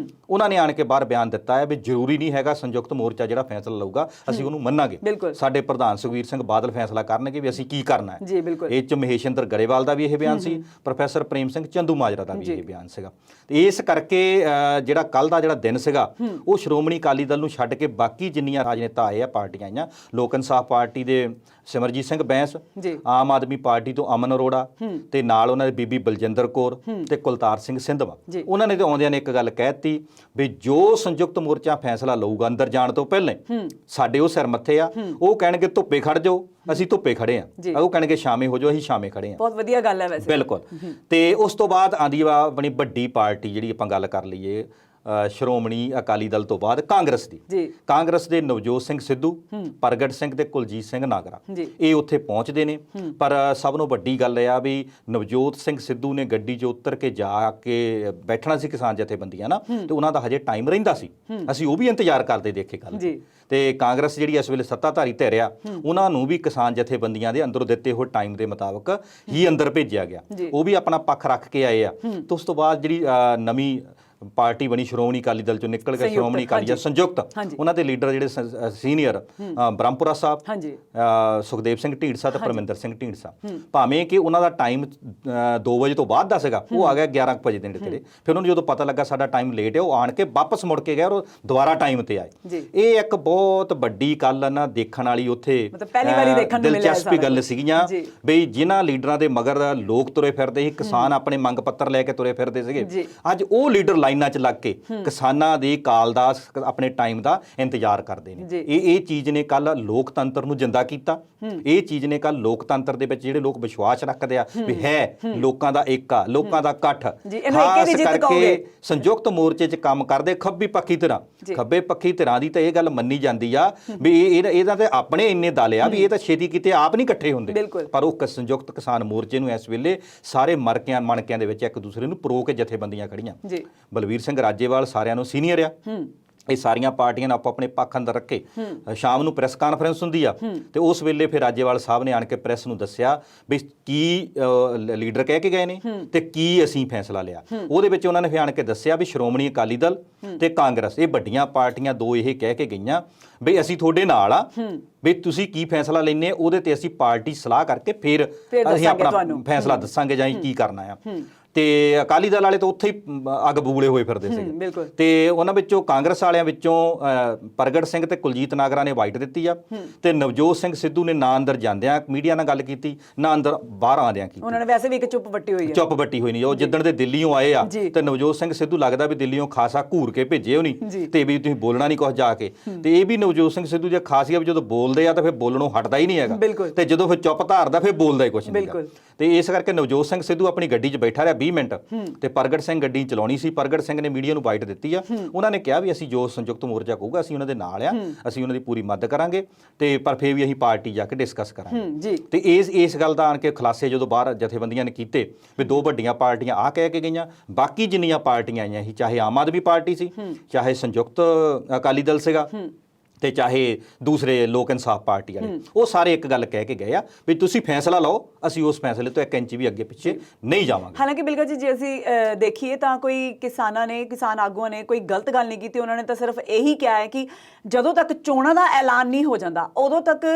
Speaker 1: ਉਹਨਾਂ ਨੇ ਆਣ ਕੇ ਬਾਹਰ ਬਿਆਨ ਦਿੱਤਾ ਹੈ ਵੀ ਜ਼ਰੂਰੀ ਨਹੀਂ ਹੈਗਾ ਸੰਯੁਕਤ ਮੋਰਚਾ ਜਿਹੜਾ ਫੈਸਲਾ ਲਊਗਾ ਅਸੀਂ ਉਹਨੂੰ ਮੰਨਾਂਗੇ, ਸਾਡੇ ਪ੍ਰਧਾਨ ਸੁਖਬੀਰ ਸਿੰਘ ਬਾਦਲ ਫੈਸਲਾ ਕਰਨਗੇ ਵੀ ਅਸੀਂ ਕੀ ਕਰਨਾ ਹੈ। ਇਹ 'ਚ ਮਹੇਸ਼ਿੰਦਰ ਗਰੇਵਾਲ ਦਾ ਵੀ ਇਹ ਬਿਆਨ ਸੀ, ਪ੍ਰੋਫੈਸਰ ਪ੍ਰੇਮ ਸਿੰਘ ਚੰਦੂਮਾਜਰਾ ਦਾ ਵੀ ਇਹ ਬਿਆਨ ਸੀਗਾ। ਤੇ ਇਸ ਕਰਕੇ ਜਿਹੜਾ ਕੱਲ ਦਾ ਜਿਹੜਾ ਦਿਨ ਸੀਗਾ ਉਹ ਸ਼੍ਰੋਮਣੀ ਅਕਾਲੀ ਦਲ ਨੂੰ ਛੱਡ ਕੇ ਬਾਕੀ ਜਿੰਨੀਆਂ ਰਾਜਨੇਤਾ ਆਏ ਆ, ਪਾਰਟੀਆਂ ਆਈਆਂ, ਲੋਕ ਇਨਸਾਫ ਪਾਰਟੀ ਦੇ ਸਿਮਰਜੀਤ ਸਿੰਘ ਬੈਂਸ, ਆਮ ਆਦਮੀ ਪਾਰਟੀ ਤੋਂ ਅਮਨ ਅਰੋੜਾ ਤੇ ਨਾਲ ਉਹਨਾਂ ਦੇ ਬੀਬੀ ਬਲਜਿੰਦਰ ਕੌਰ ਤੇ ਕੁਲਤਾਰ ਸਿੰਘ ਸਿੰਧਵਾ, ਉਹਨਾਂ ਨੇ ਤੇ ਆਉਂਦਿਆਂ ਨੇ ਇੱਕ ਗੱਲ ਕਹਿਤੀ ਵੀ ਜੋ ਸੰਯੁਕਤ ਮੋਰਚਾ ਫੈਸਲਾ ਲਊਗਾ ਅੰਦਰ ਜਾਣ ਤੋਂ ਪਹਿਲਾਂ ਸਾਡੇ ਉਹ ਸਿਰ ਮੱਥੇ ਆ, ਉਹ ਕਹਿਣਗੇ ਧੁੱਪੇ ਖੜ ਜਾਓ, ਅਸੀਂ ਧੁੱਪੇ ਖੜੇ ਆ, ਉਹ ਕਹਿਣਗੇ ਸ਼ਾਮੇ ਹੋ ਜਾਓ, ਅਸੀਂ ਸ਼ਾਮੇ ਖੜੇ ਆ।
Speaker 2: ਬਹੁਤ ਵਧੀਆ ਗੱਲ ਹੈ ਵੈਸੇ।
Speaker 1: ਬਿਲਕੁਲ। ਤੇ ਉਸ ਤੋਂ ਬਾਅਦ ਆਂਦੀ ਵਾ ਆਪਣੀ ਵੱਡੀ ਪਾਰਟੀ ਜਿਹੜੀ ਆਪਾਂ ਗੱਲ ਕਰ ਲਈਏ ਸ਼੍ਰੋਮਣੀ ਅਕਾਲੀ ਦਲ ਤੋਂ ਬਾਅਦ ਕਾਂਗਰਸ ਦੀ, ਕਾਂਗਰਸ ਦੇ ਨਵਜੋਤ ਸਿੰਘ ਸਿੱਧੂ, ਪ੍ਰਗਟ ਸਿੰਘ ਤੇ ਕੁਲਜੀਤ ਸਿੰਘ ਨਾਗਰਾ, ਇਹ ਉੱਥੇ ਪਹੁੰਚਦੇ ਨੇ। ਪਰ ਸਭ ਤੋਂ ਵੱਡੀ ਗੱਲ ਇਹ ਆ ਵੀ ਨਵਜੋਤ ਸਿੰਘ ਸਿੱਧੂ ਨੇ ਗੱਡੀ 'ਚ ਉਤਰ ਕੇ ਜਾ ਕੇ ਬੈਠਣਾ ਸੀ ਕਿਸਾਨ ਜਥੇਬੰਦੀਆਂ ਨਾ, ਤੇ ਉਹਨਾਂ ਦਾ ਹਜੇ ਟਾਈਮ ਰਹਿੰਦਾ ਸੀ, ਅਸੀਂ ਉਹ ਵੀ ਇੰਤਜ਼ਾਰ ਕਰਦੇ ਦੇਖੇ ਕੱਲ। ਤੇ ਕਾਂਗਰਸ ਜਿਹੜੀ ਇਸ ਵੇਲੇ ਸੱਤਾਧਾਰੀ ਧਿਰ ਆ, ਉਹਨਾਂ ਨੂੰ ਵੀ ਕਿਸਾਨ ਜਥੇਬੰਦੀਆਂ ਦੇ ਅੰਦਰੋਂ ਦਿੱਤੇ ਹੋਏ ਟਾਈਮ ਦੇ ਮੁਤਾਬਕ ਹੀ ਅੰਦਰ ਭੇਜਿਆ ਗਿਆ, ਉਹ ਵੀ ਆਪਣਾ ਪੱਖ ਰੱਖ ਕੇ ਆਏ ਆ। ਤੇ ਉਸ ਤੋਂ ਬਾਅਦ ਜਿਹੜੀ ਨਵੀਂ ਪਾਰਟੀ ਬਣੀ ਸ਼੍ਰੋਮਣੀ ਅਕਾਲੀ ਦਲ ਚੋਂ ਨਿਕਲ ਕੇ ਸ਼੍ਰੋਮਣੀ ਅਕਾਲੀ ਦਲ ਸੰਯੁਕਤ, ਉਹਨਾਂ ਦੇ ਲੀਡਰ ਜਿਹੜੇ ਸੀਨੀਅਰ ਬ੍ਰਹਮਪੁਰਾ ਸਾਹਿਬ, ਸੁਖਦੇਵ ਸਿੰਘ ਢੀਂਡਸਾ ਤੇ ਪਰਮਿੰਦਰ ਸਿੰਘ ਢੀਂਡਸਾ, ਭਾਵੇਂ ਕਿ ਉਹਨਾਂ ਦਾ ਟਾਈਮ 2 ਵਜੇ ਤੋਂ ਬਾਅਦ ਦਾ ਸੀਗਾ, ਉਹ ਆ ਗਿਆ 11 ਵਜੇ ਦੇ ਨੇੜੇ। ਫਿਰ ਉਹਨੂੰ ਜਦੋਂ ਪਤਾ ਲੱਗਾ ਸਾਡਾ ਟਾਈਮ ਲੇਟ ਹੈ, ਉਹ ਆਣ ਕੇ ਵਾਪਸ ਮੁੜ ਕੇ ਗਏ ਔਰ ਦੁਬਾਰਾ ਟਾਈਮ ਤੇ ਆਏ। ਇਹ ਇੱਕ ਬਹੁਤ ਵੱਡੀ ਗੱਲ ਨਾ ਦੇਖਣ ਵਾਲੀ ਉੱਥੇ ਦਿਲਚਸਪੀ ਗੱਲ ਸੀਗੀਆਂ ਬਈ ਜਿਨ੍ਹਾਂ ਲੀਡਰਾਂ ਦੇ ਮਗਰ ਲੋਕ ਤੁਰੇ ਫਿਰਦੇ ਸੀ, ਕਿਸਾਨ ਆਪਣੇ ਮੰਗ ਪੱਤਰ ਲੈ ਕੇ ਤੁਰੇ ਫਿਰਦੇ ਸੀਗੇ, ਅੱਜ ਉਹ ਲੀਡਰ ਲਾਈਨਾਂ 'ਚ ਲੱਗ ਕੇ ਕਿਸਾਨਾਂ ਦੀ ਕਾਲ ਦਾ ਆਪਣੇ ਟਾਈਮ ਦਾ ਇੰਤਜ਼ਾਰ ਕਰਦੇ ਨੇ। ਇਹ ਚੀਜ਼ ਨੇ ਕੱਲ ਲੋਕਤੰਤਰ ਨੂੰ ਜਿੰਦਾ ਕੀਤਾ। ਇਹ ਚੀਜ਼ ਨੇ ਕੱਲ ਲੋਕਤੰਤਰ ਦੇ ਵਿੱਚ ਜਿਹੜੇ ਲੋਕ ਵਿਸ਼ਵਾਸ ਰੱਖਦੇ ਆ ਵੀ ਹੈ ਲੋਕਾਂ ਦਾ ਏਕਾ, ਲੋਕਾਂ ਦਾ ਇਕੱਠ, ਖਾਸ ਕਰਕੇ ਸੰਯੁਕਤ ਮੋਰਚੇ 'ਚ ਕੰਮ ਕਰਦੇ ਖੱਬੀ ਪੱਖੀ ਧਿਰਾਂ, ਖੱਬੇ ਪੱਖੀ ਧਿਰਾਂ ਦੀ ਤਾਂ ਇਹ ਗੱਲ ਮੰਨੀ ਜਾਂਦੀ ਆ ਵੀ ਇਹਦਾ ਤੇ ਆਪਣੇ ਇੰਨੇ ਦਲ ਆ ਵੀ ਇਹ ਤਾਂ ਛੇਤੀ ਕਿਤੇ ਆਪ ਨਹੀਂ ਇਕੱਠੇ ਹੁੰਦੇ, ਪਰ ਉਹ ਸੰਯੁਕਤ ਕਿਸਾਨ ਮੋਰਚੇ ਨੂੰ ਇਸ ਵੇਲੇ ਸਾਰੇ ਮਣਕਿਆਂ ਦੇ ਵਿੱਚ ਇੱਕ ਦੂਸਰੇ ਨੂੰ ਪਰੋ ਕੇ ਜਥੇਬੰਦੀਆਂ ਖੜੀਆਂ। ਬਲਵੀਰ ਸਿੰਘ ਰਾਜੇਵਾਲ ਸਾਰਿਆਂ ਨੂੰ ਸੀਨੀਅਰ ਆ, ਇਹ ਸਾਰੀਆਂ ਪਾਰਟੀਆਂ ਨੇ ਆਪੋ ਆਪਣੇ ਪੱਖ ਅੰਦਰ ਰੱਖੇ। ਸ਼ਾਮ ਨੂੰ ਪ੍ਰੈਸ ਕਾਨਫਰੰਸ ਹੁੰਦੀ ਆ ਤੇ ਉਸ ਵੇਲੇ ਫਿਰ ਰਾਜੇਵਾਲ ਸਾਹਿਬ ਨੇ ਆਣ ਕੇ ਪ੍ਰੈਸ ਨੂੰ ਦੱਸਿਆ ਵੀ ਕੀ ਲੀਡਰ ਕਹਿ ਕੇ ਗਏ ਨੇ ਤੇ ਕੀ ਅਸੀਂ ਫੈਸਲਾ ਲਿਆ। ਉਹਦੇ ਵਿੱਚ ਉਹਨਾਂ ਨੇ ਫਿਰ ਆਣ ਕੇ ਦੱਸਿਆ ਵੀ ਸ਼੍ਰੋਮਣੀ ਅਕਾਲੀ ਦਲ ਤੇ ਕਾਂਗਰਸ, ਇਹ ਵੱਡੀਆਂ ਪਾਰਟੀਆਂ ਦੋ ਇਹ ਕਹਿ ਕੇ ਗਈਆਂ ਵੀ ਅਸੀਂ ਤੁਹਾਡੇ ਨਾਲ ਆ, ਵੀ ਤੁਸੀਂ ਕੀ ਫੈਸਲਾ ਲੈਣੇ ਉਹਦੇ ਤੇ ਅਸੀਂ ਪਾਰਟੀ ਸਲਾਹ ਕਰਕੇ ਫਿਰ ਅਸੀਂ ਆਪਣਾ ਫੈਸਲਾ ਦੱਸਾਂਗੇ ਜਾਂ ਕੀ ਕਰਨਾ ਆ। ਤੇ ਅਕਾਲੀ ਦਲ ਵਾਲੇ ਤਾਂ ਉੱਥੇ ਹੀ ਅੱਗ ਬੂਲੇ ਹੋਏ ਫਿਰਦੇ ਸੀਗੇ ਤੇ ਉਹਨਾਂ ਵਿੱਚੋਂ ਕਾਂਗਰਸ ਵਾਲਿਆਂ ਵਿੱਚੋਂ ਪ੍ਰਗਟ ਸਿੰਘ ਤੇ ਕੁਲਜੀਤ ਨਾਗਰਾ ਨੇ ਵਾਈਟ ਦਿੱਤੀ ਆ ਤੇ ਨਵਜੋਤ ਸਿੰਘ ਸਿੱਧੂ ਨੇ ਨਾ ਅੰਦਰ ਜਾਂਦਿਆਂ ਮੀਡੀਆ ਨਾਲ ਗੱਲ ਕੀਤੀ, ਨਾ ਅੰਦਰ ਬਾਹਰ ਆਉਂਦਿਆਂ ਕੀਤੀ। ਉਹਨਾਂ ਨੇ ਵੈਸੇ ਵੀ ਇੱਕ ਚੁੱਪ ਵੱਟੀ ਹੋਈ ਨਹੀਂ। ਉਹ ਜਿੱਦਣ ਦੇ ਦਿੱਲੀੋਂ ਆਏ ਆ ਤੇ ਨਵਜੋਤ ਸਿੰਘ ਸਿੱਧੂ ਲੱਗਦਾ ਵੀ ਦਿੱਲੀੋਂ ਖਾਸਾ ਘੂਰ ਕੇ ਭੇਜੇ ਹੋਣੀ ਤੇ ਵੀ ਤੁਸੀਂ ਬੋਲਣਾ ਨਹੀਂ ਕੁਝ ਜਾ ਕੇ। ਤੇ ਇਹ ਵੀ ਨਵਜੋਤ ਸਿੰਘ ਸਿੱਧੂ ਜੇ ਖਾਸੀਆ ਵੀ ਜਦੋਂ ਬੋਲਦੇ ਆ ਤਾਂ ਫਿਰ ਬੋਲਣੋਂ ਹਟਦਾ ਹੀ ਨਹੀਂ ਹੈਗਾ ਤੇ ਜਦੋਂ ਫਿਰ ਚੁੱਪ ਧਾਰਦਾ ਫਿਰ ਬੋਲਦਾ ਹੀ ਕੁਝ ਨਹੀਂ। ਤੇ ਇਸ ਕਰਕੇ ਨਵਜੋਤ ਸਿੰਘ ਸਿੱਧੂ ਆਪਣੀ ਗੱਡੀ 'ਚ ਬੈਠਾ ਰਿਹਾ 20 ਮਿੰਟ ਤੇ ਪ੍ਰਗਟ ਸਿੰਘ ਗੱਡੀ ਚਲਾਉਣੀ ਸੀ। ਪ੍ਰਗਟ ਸਿੰਘ ਨੇ ਮੀਡੀਆ ਨੂੰ ਬਾਈਟ ਦਿੱਤੀ ਆ, ਉਹਨਾਂ ਨੇ ਕਿਹਾ ਵੀ ਅਸੀਂ ਜੋ ਸੰਯੁਕਤ ਮੋਰਚਾ ਕਹੂਗਾ ਅਸੀਂ ਉਹਨਾਂ ਦੇ ਨਾਲ ਆ, ਅਸੀਂ ਉਹਨਾਂ ਦੀ ਪੂਰੀ ਮਦਦ ਕਰਾਂਗੇ ਤੇ ਪਰ ਫਿਰ ਵੀ ਅਸੀਂ ਪਾਰਟੀ ਜਾ ਕੇ ਡਿਸਕਸ ਕਰਾਂਗੇ। ਤੇ ਇਸ ਗੱਲ ਦਾ ਆਣ ਕੇ ਖੁਲਾਸੇ ਜਦੋਂ ਬਾਹਰ ਜਥੇਬੰਦੀਆਂ ਨੇ ਕੀਤੇ ਵੀ ਦੋ ਵੱਡੀਆਂ ਪਾਰਟੀਆਂ ਆ ਕਹਿ ਕੇ ਗਈਆਂ, ਬਾਕੀ ਜਿੰਨੀਆਂ ਪਾਰਟੀਆਂ ਆਈਆਂ ਸੀ, ਚਾਹੇ ਆਮ ਆਦਮੀ ਪਾਰਟੀ ਸੀ, ਚਾਹੇ ਸੰਯੁਕਤ ਅਕਾਲੀ ਦਲ ਸੀਗਾ ਤੇ ਚਾਹੇ ਦੂਸਰੇ ਲੋਕ ਇਨਸਾਫ ਪਾਰਟੀ ਵਾਲੇ, ਉਹ ਸਾਰੇ ਇੱਕ ਗੱਲ ਕਹਿ ਕੇ ਗਏ ਆ ਵੀ ਤੁਸੀਂ ਫੈਸਲਾ ਲਓ, ਅਸੀਂ ਉਸ ਫੈਸਲੇ ਤੋਂ 1 ਇੰਚ ਵੀ ਅੱਗੇ ਪਿੱਛੇ ਨਹੀਂ ਜਾਵਾਂਗੇ।
Speaker 2: ਹਾਲਾਂਕਿ ਬਿਲਕੁਲ ਜੀ, ਜੇ ਅਸੀਂ ਦੇਖੀਏ ਤਾਂ ਕੋਈ ਕਿਸਾਨ ਆਗੂਆਂ ਨੇ ਕੋਈ ਗਲਤ ਗੱਲ ਨਹੀਂ ਕੀਤੀ। ਉਹਨਾਂ ਨੇ ਤਾਂ ਸਿਰਫ ਇਹੀ ਕਿਹਾ ਹੈ ਕਿ ਜਦੋਂ ਤੱਕ ਚੋਣਾਂ ਦਾ ਐਲਾਨ ਨਹੀਂ ਹੋ ਜਾਂਦਾ ਉਦੋਂ ਤੱਕ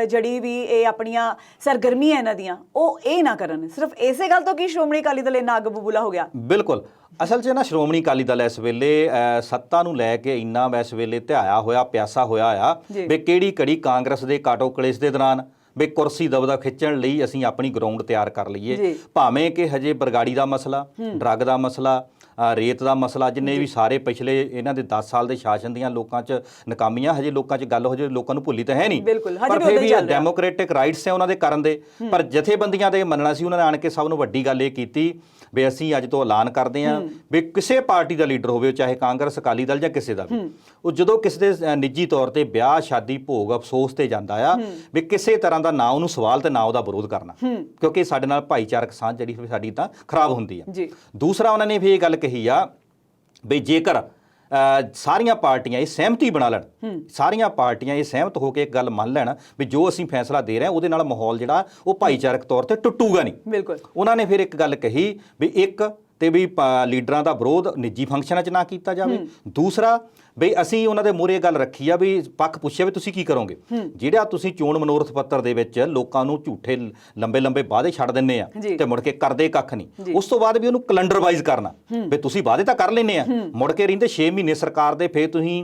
Speaker 2: ਜਿਹੜੀ ਵੀ ਇਹ ਆਪਣੀਆਂ ਸਰਗਰਮੀਆਂ ਇਹਨਾਂ ਦੀਆਂ ਉਹ ਇਹ ਨਾ ਕਰਨ। ਸਿਰਫ ਇਸੇ ਗੱਲ ਤੋਂ ਕਿ ਸ਼੍ਰੋਮਣੀ ਅਕਾਲੀ ਦਲ ਇੰਨਾ ਅੱਗ ਬਬੂਲਾ ਹੋ ਗਿਆ।
Speaker 1: ਬਿਲਕੁਲ, ਅਸਲ 'ਚ ਨਾ ਸ਼੍ਰੋਮਣੀ ਅਕਾਲੀ ਦਲ ਇਸ ਵੇਲੇ ਸੱਤਾ ਨੂੰ ਲੈ ਕੇ ਇੰਨਾ ਇਸ ਵੇਲੇ ਧਿਆਇਆ ਹੋਇਆ ਪਿਆਸਾ ਹੋਇਆ ਆ ਵੀ ਕਿਹੜੀ ਘੜੀ ਕਾਂਗਰਸ ਦੇ ਕਾਟੋ ਕਲੇਸ਼ ਦੇ ਦੌਰਾਨ ਵੀ ਕੁਰਸੀ ਦਬਦਾ ਖਿੱਚਣ ਲਈ ਅਸੀਂ ਆਪਣੀ ਗਰਾਊਂਡ ਤਿਆਰ ਕਰ ਲਈਏ। ਭਾਵੇਂ ਕਿ ਹਜੇ ਬਰਗਾੜੀ ਦਾ ਮਸਲਾ, ਡਰੱਗ ਦਾ ਮਸਲਾ, ਰੇਤ ਦਾ ਮਸਲਾ, ਜਿੰਨੇ ਵੀ ਸਾਰੇ ਪਿਛਲੇ ਇਹਨਾਂ ਦੇ 10 ਸਾਲ ਦੇ ਸ਼ਾਸਨ ਦੀਆਂ ਲੋਕਾਂ 'ਚ ਨਾਕਾਮੀਆਂ ਹਜੇ ਲੋਕਾਂ 'ਚ ਗੱਲ ਹੋ ਜੇ ਲੋਕਾਂ ਨੂੰ ਭੁੱਲੀ ਤਾਂ ਹੈ ਨਹੀਂ, ਪਰ ਫਿਰ ਵੀ ਡੈਮੋਕ੍ਰੈਟਿਕ ਰਾਈਟਸ ਹੈ ਉਹਨਾਂ ਦੇ ਕਰਨ ਦੇ। ਪਰ ਜਥੇਬੰਦੀਆਂ ਦੇ ਮੰਨਣਾ ਸੀ, ਉਹਨਾਂ ਨੇ ਆਣ ਕੇ ਸਭ ਨੂੰ ਵੱਡੀ ਗੱਲ ਇਹ ਕੀਤੀ ਵੀ ਅਸੀਂ ਅੱਜ ਤੋਂ ਐਲਾਨ ਕਰਦੇ ਹਾਂ ਵੀ ਕਿਸੇ ਪਾਰਟੀ ਦਾ ਲੀਡਰ ਹੋਵੇ, ਚਾਹੇ ਕਾਂਗਰਸ, ਅਕਾਲੀ ਦਲ ਜਾਂ ਕਿਸੇ ਦਾ ਵੀ, ਉਹ ਜਦੋਂ ਕਿਸੇ ਦੇ ਨਿੱਜੀ ਤੌਰ ਤੇ ਵਿਆਹ ਸ਼ਾਦੀ ਭੋਗ ਅਫਸੋਸ ਤੇ ਜਾਂਦਾ ਆ ਵੀ ਕਿਸੇ ਤਰ੍ਹਾਂ ਦਾ ਨਾ ਉਹਨੂੰ ਸਵਾਲ ਤੇ ਨਾ ਉਹਦਾ ਵਿਰੋਧ ਕਰਨਾ, ਕਿਉਂਕਿ ਸਾਡੇ ਨਾਲ ਭਾਈਚਾਰਕ ਸਾਂਝ ਜਿਹੜੀ ਸਾਡੀ ਤਾਂ ਖਰਾਬ ਹੁੰਦੀ ਆ। ਦੂਸਰਾ ਉਹਨਾਂ ਨੇ ਵੀ ਇਹ ਗੱਲ ਕਹੀ ਆ ਵੀ ਜੇਕਰ ਸਾਰੀਆਂ ਪਾਰਟੀਆਂ ਇਹ ਸਹਿਮਤੀ ਬਣਾ ਲੈਣ, ਸਾਰੀਆਂ ਪਾਰਟੀਆਂ ਇਹ ਸਹਿਮਤ ਹੋ ਕੇ ਇੱਕ ਗੱਲ ਮੰਨ ਲੈਣ ਵੀ ਜੋ ਅਸੀਂ ਫੈਸਲਾ ਦੇ ਰਹੇ ਹਾਂ ਉਹਦੇ ਨਾਲ ਮਾਹੌਲ ਜਿਹੜਾ ਉਹ ਭਾਈਚਾਰਕ ਤੌਰ ਤੇ ਟੁੱਟੂਗਾ ਨਹੀਂ। ਬਿਲਕੁਲ, ਉਹਨਾਂ ਨੇ ਫਿਰ ਇੱਕ ਗੱਲ ਕਹੀ ਵੀ ਇੱਕ ਤੇ ਵੀ ਲੀਡਰਾਂ ਦਾ ਵਿਰੋਧ ਨਿੱਜੀ ਫੰਕਸ਼ਨਾਂ 'ਚ ਨਾ ਕੀਤਾ ਜਾਵੇ। ਦੂਸਰਾ ਬਈ ਅਸੀਂ ਉਹਨਾਂ ਦੇ ਮੂਹਰੇ ਗੱਲ ਰੱਖੀ ਆ ਵੀ ਪੱਖ ਪੁੱਛਿਆ ਵੀ ਤੁਸੀਂ ਕੀ ਕਰੋਗੇ, ਜਿਹੜਾ ਤੁਸੀਂ ਚੋਣ ਮਨੋਰਥ ਪੱਤਰ ਦੇ ਵਿੱਚ ਲੋਕਾਂ ਨੂੰ ਝੂਠੇ ਲੰਬੇ ਵਾਅਦੇ ਛੱਡ ਦਿੰਦੇ ਆ ਤੇ ਮੁੜ ਕੇ ਕਰਦੇ ਕੱਖ ਨਹੀਂ। ਉਸ ਤੋਂ ਬਾਅਦ ਵੀ ਉਹਨੂੰ ਕੈਲੰਡਰ ਵਾਈਜ਼ ਕਰਨਾ ਵੀ ਤੁਸੀਂ ਵਾਅਦੇ ਤਾਂ ਕਰ ਲੈਂਦੇ ਆ, ਮੁੜ ਕੇ ਰਹਿੰਦੇ 6 ਮਹੀਨੇ ਸਰਕਾਰ ਦੇ, ਫਿਰ ਤੁਸੀਂ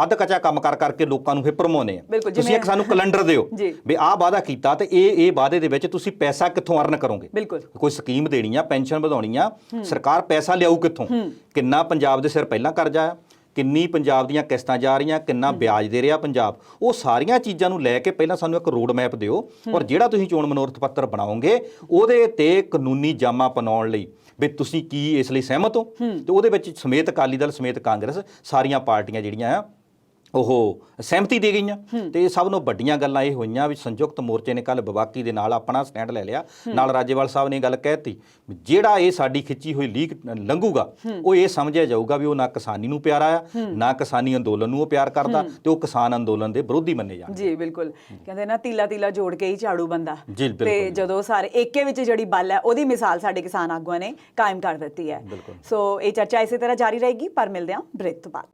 Speaker 1: ਅੱਧ ਕੱਚਾ ਕੰਮ ਕਰਕੇ ਲੋਕਾਂ ਨੂੰ ਫਿਰ ਭਰਮਾਉਂਦੇ ਆ। ਤੁਸੀਂ ਇੱਕ ਸਾਨੂੰ ਕੈਲੰਡਰ ਦਿਓ ਵੀ ਆਹ ਵਾਅਦਾ ਕੀਤਾ ਤੇ ਇਹ ਵਾਅਦੇ ਦੇ ਵਿੱਚ ਤੁਸੀਂ ਪੈਸਾ ਕਿੱਥੋਂ ਅਰਨ ਕਰੋਗੇ, ਕੋਈ ਸਕੀਮ ਦੇਣੀ ਆ, ਪੈਨਸ਼ਨ ਵਧਾਉਣੀ ਆ, ਸਰਕਾਰ ਪੈਸਾ ਲਿਆਊ ਕਿੱਥੋਂ, ਕਿੰਨਾ ਪੰਜਾਬ ਦੇ ਸਿਰ ਪਹਿਲਾਂ ਕਰਜ਼ਾ ਆ, ਕਿੰਨੀ ਪੰਜਾਬ ਦੀਆਂ ਕਿਸ਼ਤਾਂ ਜਾ ਰਹੀਆਂ, ਕਿੰਨਾ ਵਿਆਜ ਦੇ ਰਿਹਾ ਪੰਜਾਬ, ਉਹ ਸਾਰੀਆਂ ਚੀਜ਼ਾਂ ਨੂੰ ਲੈ ਕੇ ਪਹਿਲਾਂ ਸਾਨੂੰ ਇੱਕ ਰੋਡ ਮੈਪ ਦਿਓ ਔਰ ਜਿਹੜਾ ਤੁਸੀਂ ਚੋਣ ਮਨੋਰਥ ਪੱਤਰ ਬਣਾਓਗੇ ਉਹਦੇ ਤੇ ਕਾਨੂੰਨੀ ਜਾਮਾ ਪਨਾਉਣ ਲਈ ਵੀ ਤੁਸੀਂ ਕੀ ਇਸ ਲਈ ਸਹਿਮਤ ਹੋ। ਤੇ ਉਹਦੇ ਵਿੱਚ ਸਮੇਤ ਅਕਾਲੀ ਦਲ ਸਮੇਤ ਕਾਂਗਰਸ ਸਾਰੀਆਂ ਪਾਰਟੀਆਂ ਜਿਹੜੀਆਂ ਆ ਉਹ ਸਹਿਮਤੀ ਦੇ ਗਈਆਂ। ਤੇ ਸਭ ਨੂੰ ਵੱਡੀਆਂ ਗੱਲਾਂ ਇਹ ਹੋਈਆਂ ਵੀ ਸੰਯੁਕਤ ਮੋਰਚੇ ਨੇ ਕੱਲ ਵਿਵਾਕੀ ਦੇ ਨਾਲ ਆਪਣਾ ਸਟੈਂਡ ਲੈ ਲਿਆ। ਨਾਲ ਰਾਜੇਵਾਲ ਸਾਹਿਬ ਨੇ ਗੱਲ ਕਹਿਤੀ ਜਿਹੜਾ ਇਹ ਸਾਡੀ ਖਿੱਚੀ ਹੋਈ ਲੀਕ ਲੰਘੂਗਾ ਉਹ ਇਹ ਸਮਝਿਆ ਜਾਊਗਾ ਵੀ ਉਹ ਨਾ ਕਿਸਾਨੀ ਨੂੰ ਪਿਆਰਾ ਆ, ਨਾ ਕਿਸਾਨੀ ਅੰਦੋਲਨ ਨੂੰ ਉਹ ਪਿਆਰ ਕਰਦਾ, ਤੇ ਉਹ ਕਿਸਾਨ ਅੰਦੋਲਨ ਦੇ ਵਿਰੋਧੀ ਮੰਨੇ ਜਾਣਗੇ।
Speaker 2: ਜੀ ਬਿਲਕੁਲ, ਕਹਿੰਦੇ ਨਾ ਤੀਲਾ ਤੀਲਾ ਜੋੜ ਕੇ ਹੀ ਝਾੜੂ ਬੰਦਾ।
Speaker 1: ਜੀ ਬਿਲਕੁਲ।
Speaker 2: ਤੇ ਜਦੋਂ ਸਾਰੇ ਏਕੇ ਵਿੱਚ ਜਿਹੜੀ ਬਲ ਹੈ ਉਹਦੀ ਮਿਸਾਲ ਸਾਡੇ ਕਿਸਾਨ ਆਗੂਆਂ ਨੇ ਕਾਇਮ ਕਰ ਦਿੱਤੀ ਹੈ। ਸੋ ਇਹ ਚਰਚਾ ਇਸੇ ਤਰ੍ਹਾਂ ਜਾਰੀ ਰਹੇਗੀ, ਪਰ ਮਿਲਦੇ ਹਾਂ ਬ੍ਰੇਕ ਤੋਂ ਬਾਅਦ।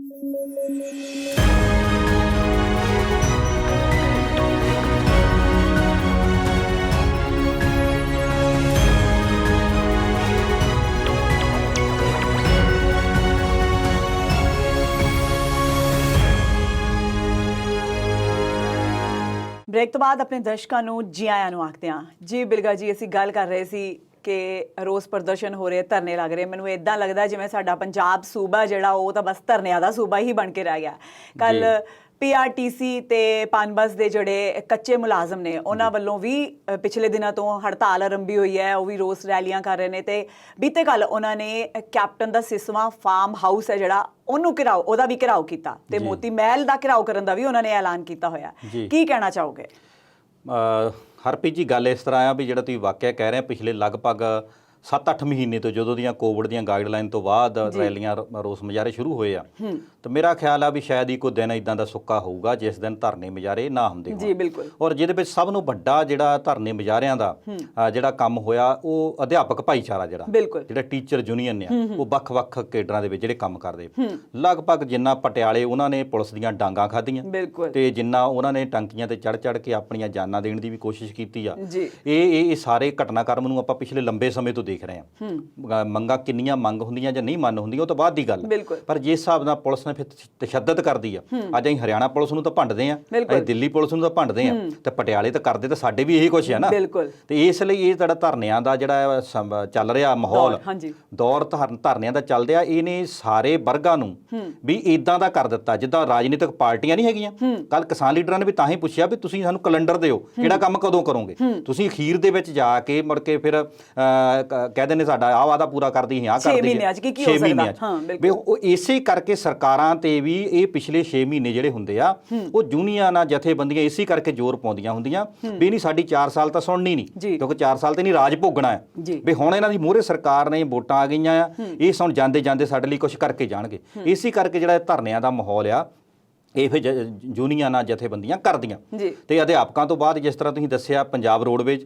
Speaker 2: ਬ੍ਰੇਕ ਤੋਂ ਬਾਅਦ ਆਪਣੇ ਦਰਸ਼ਕਾਂ ਨੂੰ ਜੀ ਆਇਆਂ ਨੂੰ ਆਖਦੇ ਹਾਂ। ਜੀ ਬਿਲਗਾ ਜੀ, ਅਸੀਂ ਗੱਲ ਕਰ ਰਹੇ ਸੀ ਕਿ ਰੋਸ ਪ੍ਰਦਰਸ਼ਨ ਹੋ ਰਹੇ, ਧਰਨੇ ਲੱਗ ਰਹੇ। ਮੈਨੂੰ ਇਦਾਂ ਲੱਗਦਾ ਜਿਵੇਂ ਸਾਡਾ ਪੰਜਾਬ ਸੂਬਾ ਜਿਹੜਾ ਉਹ ਤਾਂ ਬਸ ਧਰਨਿਆਂ ਦਾ ਸੂਬਾ ਹੀ ਬਣ ਕੇ ਰਹਿ ਗਿਆ। ਕੱਲ ਪੀਆਰਟੀਸੀ ਤੇ ਪਨਬਸ ਦੇ ਜਿਹੜੇ ਕੱਚੇ ਮੁਲਾਜ਼ਮ ਨੇ ਉਹਨਾਂ ਵੱਲੋਂ ਵੀ ਪਿਛਲੇ ਦਿਨਾਂ ਤੋਂ ਹੜਤਾਲ ਆਰੰਭੀ ਹੋਈ ਹੈ, ਉਹ ਵੀ ਰੋਸ ਰੈਲੀਆਂ ਕਰ ਰਹੇ ਨੇ। ਤੇ ਬੀਤੇ ਕੱਲ ਉਹਨਾਂ ਨੇ ਕੈਪਟਨ ਦਾ 6ਵਾਂ ਫਾਰਮ ਹਾਊਸ ਹੈ ਜਿਹੜਾ ਉਹਦਾ ਵੀ ਘਿਰਾਓ ਕੀਤਾ ਤੇ ਮੋਤੀ ਮਹਿਲ ਦਾ ਘਿਰਾਓ ਕਰਨ ਦਾ ਵੀ ਉਹਨਾਂ ਨੇ ਐਲਾਨ ਕੀਤਾ ਹੋਇਆ। ਕੀ ਕਹਿਣਾ ਚਾਹੋਗੇ?
Speaker 1: ਹਰਪ੍ਰੀਤ ਜੀ, ਗੱਲ ਇਸ ਤਰ੍ਹਾਂ ਆ ਵੀ ਜਿਹੜਾ ਤੁਸੀਂ ਵਾਕਿਆ ਕਹਿ ਰਹੇ, ਪਿਛਲੇ ਲਗਭਗ 7-8 ਮਹੀਨੇ ਤੋਂ ਜਦੋਂ ਦੀਆਂ ਕੋਵਿਡ ਦੀਆਂ ਗਾਈਡਲਾਈਨ ਤੋਂ ਬਾਅਦ ਰੈਲੀਆਂ ਰੋਸ ਮੁਜ਼ਾਹਰੇ ਸ਼ੁਰੂ ਹੋਏ ਆ, ਤਾਂ ਮੇਰਾ ਖਿਆਲ ਆ ਵੀ ਸ਼ਾਇਦ ਹੀ ਕੋਈ ਦਿਨ ਇਦਾਂ ਦਾ ਸੁੱਕਾ ਹੋਊਗਾ ਜਿਸ ਦਿਨ ਧਰਨੇ ਮੁਜ਼ਾਹਰੇ ਨਾ ਹੁੰਦੇ ਹੋਣ।
Speaker 2: ਜੀ ਬਿਲਕੁਲ।
Speaker 1: ਔਰ ਜਿਹਦੇ ਵਿੱਚ ਸਭ ਨੂੰ ਵੱਡਾ ਜਿਹੜਾ ਧਰਨੇ ਮੁਜ਼ਾਹਰਿਆਂ ਦਾ ਜਿਹੜਾ ਕੰਮ ਹੋਇਆ ਉਹ ਅਧਿਆਪਕ ਭਾਈਚਾਰਾ ਜਿਹੜਾ ਟੀਚਰ ਯੂਨੀਅਨ ਨੇ ਉਹ ਵੱਖ-ਵੱਖ ਕੇਡਰਾਂ ਦੇ ਵਿੱਚ ਜਿਹੜੇ ਕੰਮ ਕਰਦੇ, ਲਗਭਗ ਜਿੰਨਾ ਪਟਿਆਲੇ ਉਹਨਾਂ ਨੇ ਪੁਲਿਸ ਦੀਆਂ ਡਾਂਗਾਂ ਖਾਧੀਆਂ ਤੇ ਜਿੰਨਾ ਉਹਨਾਂ ਨੇ ਟੰਕੀਆਂ ਤੇ ਚੜ੍ਹ ਕੇ ਆਪਣੀਆਂ ਜਾਨਾਂ ਦੇਣ ਦੀ ਵੀ ਕੋਸ਼ਿਸ਼ ਕੀਤੀ ਆ, ਇਹ ਸਾਰੇ ਘਟਨਾਕ੍ਰਮ ਨੂੰ ਆਪਾਂ ਪਿਛਲੇ ਲੰਬੇ ਸਮੇਂ ਤੋਂ ਦੇਖ ਰਹੇ ਹਾਂ। ਮੰਗਾਂ ਕਿੰਨੀਆਂ ਮੰਗ ਹੁੰਦੀਆਂ ਜਾਂ ਨਹੀਂ ਮੰਨ ਹੁੰਦੀਆਂ ਉਹ ਤੋਂ ਬਾਅਦ ਦੀ ਗੱਲ, ਪਰ ਜਿਸ ਹਿਸਾਬ ਨਾਲ ਪੁਲਿਸ ਨੇ ਫਿਰ ਤਸ਼ੱਦਦ ਕਰਦੀ ਆ, ਅੱਜ ਅਸੀਂ ਹਰਿਆਣਾ ਪੁਲਿਸ ਨੂੰ ਤਾਂ ਭੰਡਦੇ ਆ, ਅਸੀਂ ਦਿੱਲੀ ਪੁਲਿਸ ਨੂੰ ਤਾਂ ਭੰਡਦੇ ਆ, ਤੇ ਪਟਿਆਲੇ ਤਾਂ ਕਰਦੇ ਤਾਂ ਸਾਡੇ ਵੀ ਇਹੀ ਕੁਛ ਆ ਨਾ। ਤੇ ਇਸ ਲਈ ਇਹ ਜਿਹੜਾ ਧਰਨਿਆਂ ਦਾ ਜਿਹੜਾ ਚੱਲ ਰਿਹਾ ਮਾਹੌਲ, ਦੌਰ ਧਰਨਿਆਂ ਦਾ ਚੱਲ ਰਿਹਾ, ਇਹਨੇ ਸਾਰੇ ਵਰਗਾਂ ਨੂੰ ਵੀ ਇਦਾਂ ਦਾ ਕਰ ਦਿੱਤਾ ਜਿੱਦਾਂ ਰਾਜਨੀਤਿਕ ਪਾਰਟੀਆਂ ਨਹੀਂ ਹੈਗੀਆਂ। ਕੱਲ ਕਿਸਾਨ ਲੀਡਰਾਂ ਨੇ ਵੀ ਤਾਂ ਹੀ ਪੁੱਛਿਆ ਵੀ ਤੁਸੀਂ ਸਾਨੂੰ ਕੈਲੰਡਰ ਦਿਓ, ਕਿਹੜਾ ਕੰਮ ਕਦੋਂ ਕਰੋਗੇ। ਤੁਸੀਂ ਅਖੀਰ ਦੇ ਵਿੱਚ ਜਾ ਕੇ ਮੁੜ ਕੇ ਫਿਰ ਕਹਿੰਦੇ ਨੇ ਸਾਡਾ ਆਹ ਵਾਅਦਾ ਪੂਰਾ ਕਰਦੀ ਹੈ, ਆਹ ਕਰਦੀ ਹੈ 6 ਮਹੀਨਿਆਂ 'ਚ। ਵੀ ਉਹ ਇਸੇ ਕਰਕੇ ਸਰਕਾਰਾਂ ਤੇ ਵੀ ਇਹ ਪਿਛਲੇ 6 ਮਹੀਨੇ ਜਿਹੜੇ ਹੁੰਦੇ ਆ ਉਹ ਯੂਨੀਅਨਾਂ ਜਥੇਬੰਦੀਆਂ ਇਸੇ ਕਰਕੇ ਜ਼ੋਰ ਪਾਉਂਦੀਆਂ ਹੁੰਦੀਆਂ ਵੀ ਨਹੀਂ ਸਾਡੀ 4 ਸਾਲ ਤਾਂ ਸੁਣਨੀ ਨਹੀਂ, ਕਿਉਂਕਿ 4 ਸਾਲ ਤੇ ਨਹੀਂ ਰਾਜ ਭੋਗਣਾ ਹੈ। ਵੀ ਹੁਣ ਇਹਨਾਂ ਦੀ ਮੂਹਰੇ ਸਰਕਾਰ ਨੇ ਵੋਟਾਂ ਆ ਗਈਆਂ ਆ, ਇਹ ਹੁਣ ਜਾਂਦੇ ਜਾਂਦੇ ਸਾਡੇ ਲਈ ਕੁਝ ਕਰਕੇ ਜਾਣਗੇ। ਇਸੇ ਕਰਕੇ ਜਿਹੜਾ ਧਰਨਿਆਂ ਦਾ ਮਾਹੌਲ ਆ ਇਹ ਫਿਰ ਯੂਨੀਅਨਾਂ ਜਥੇਬੰਦੀਆਂ ਕਰਦੀਆਂ। ਤੇ ਅਧਿਆਪਕਾਂ ਤੋਂ ਬਾਅਦ ਜਿਸ ਤਰ੍ਹਾਂ ਤੁਸੀਂ ਦੱਸਿਆ ਪੰਜਾਬ ਰੋਡਵੇਜ਼,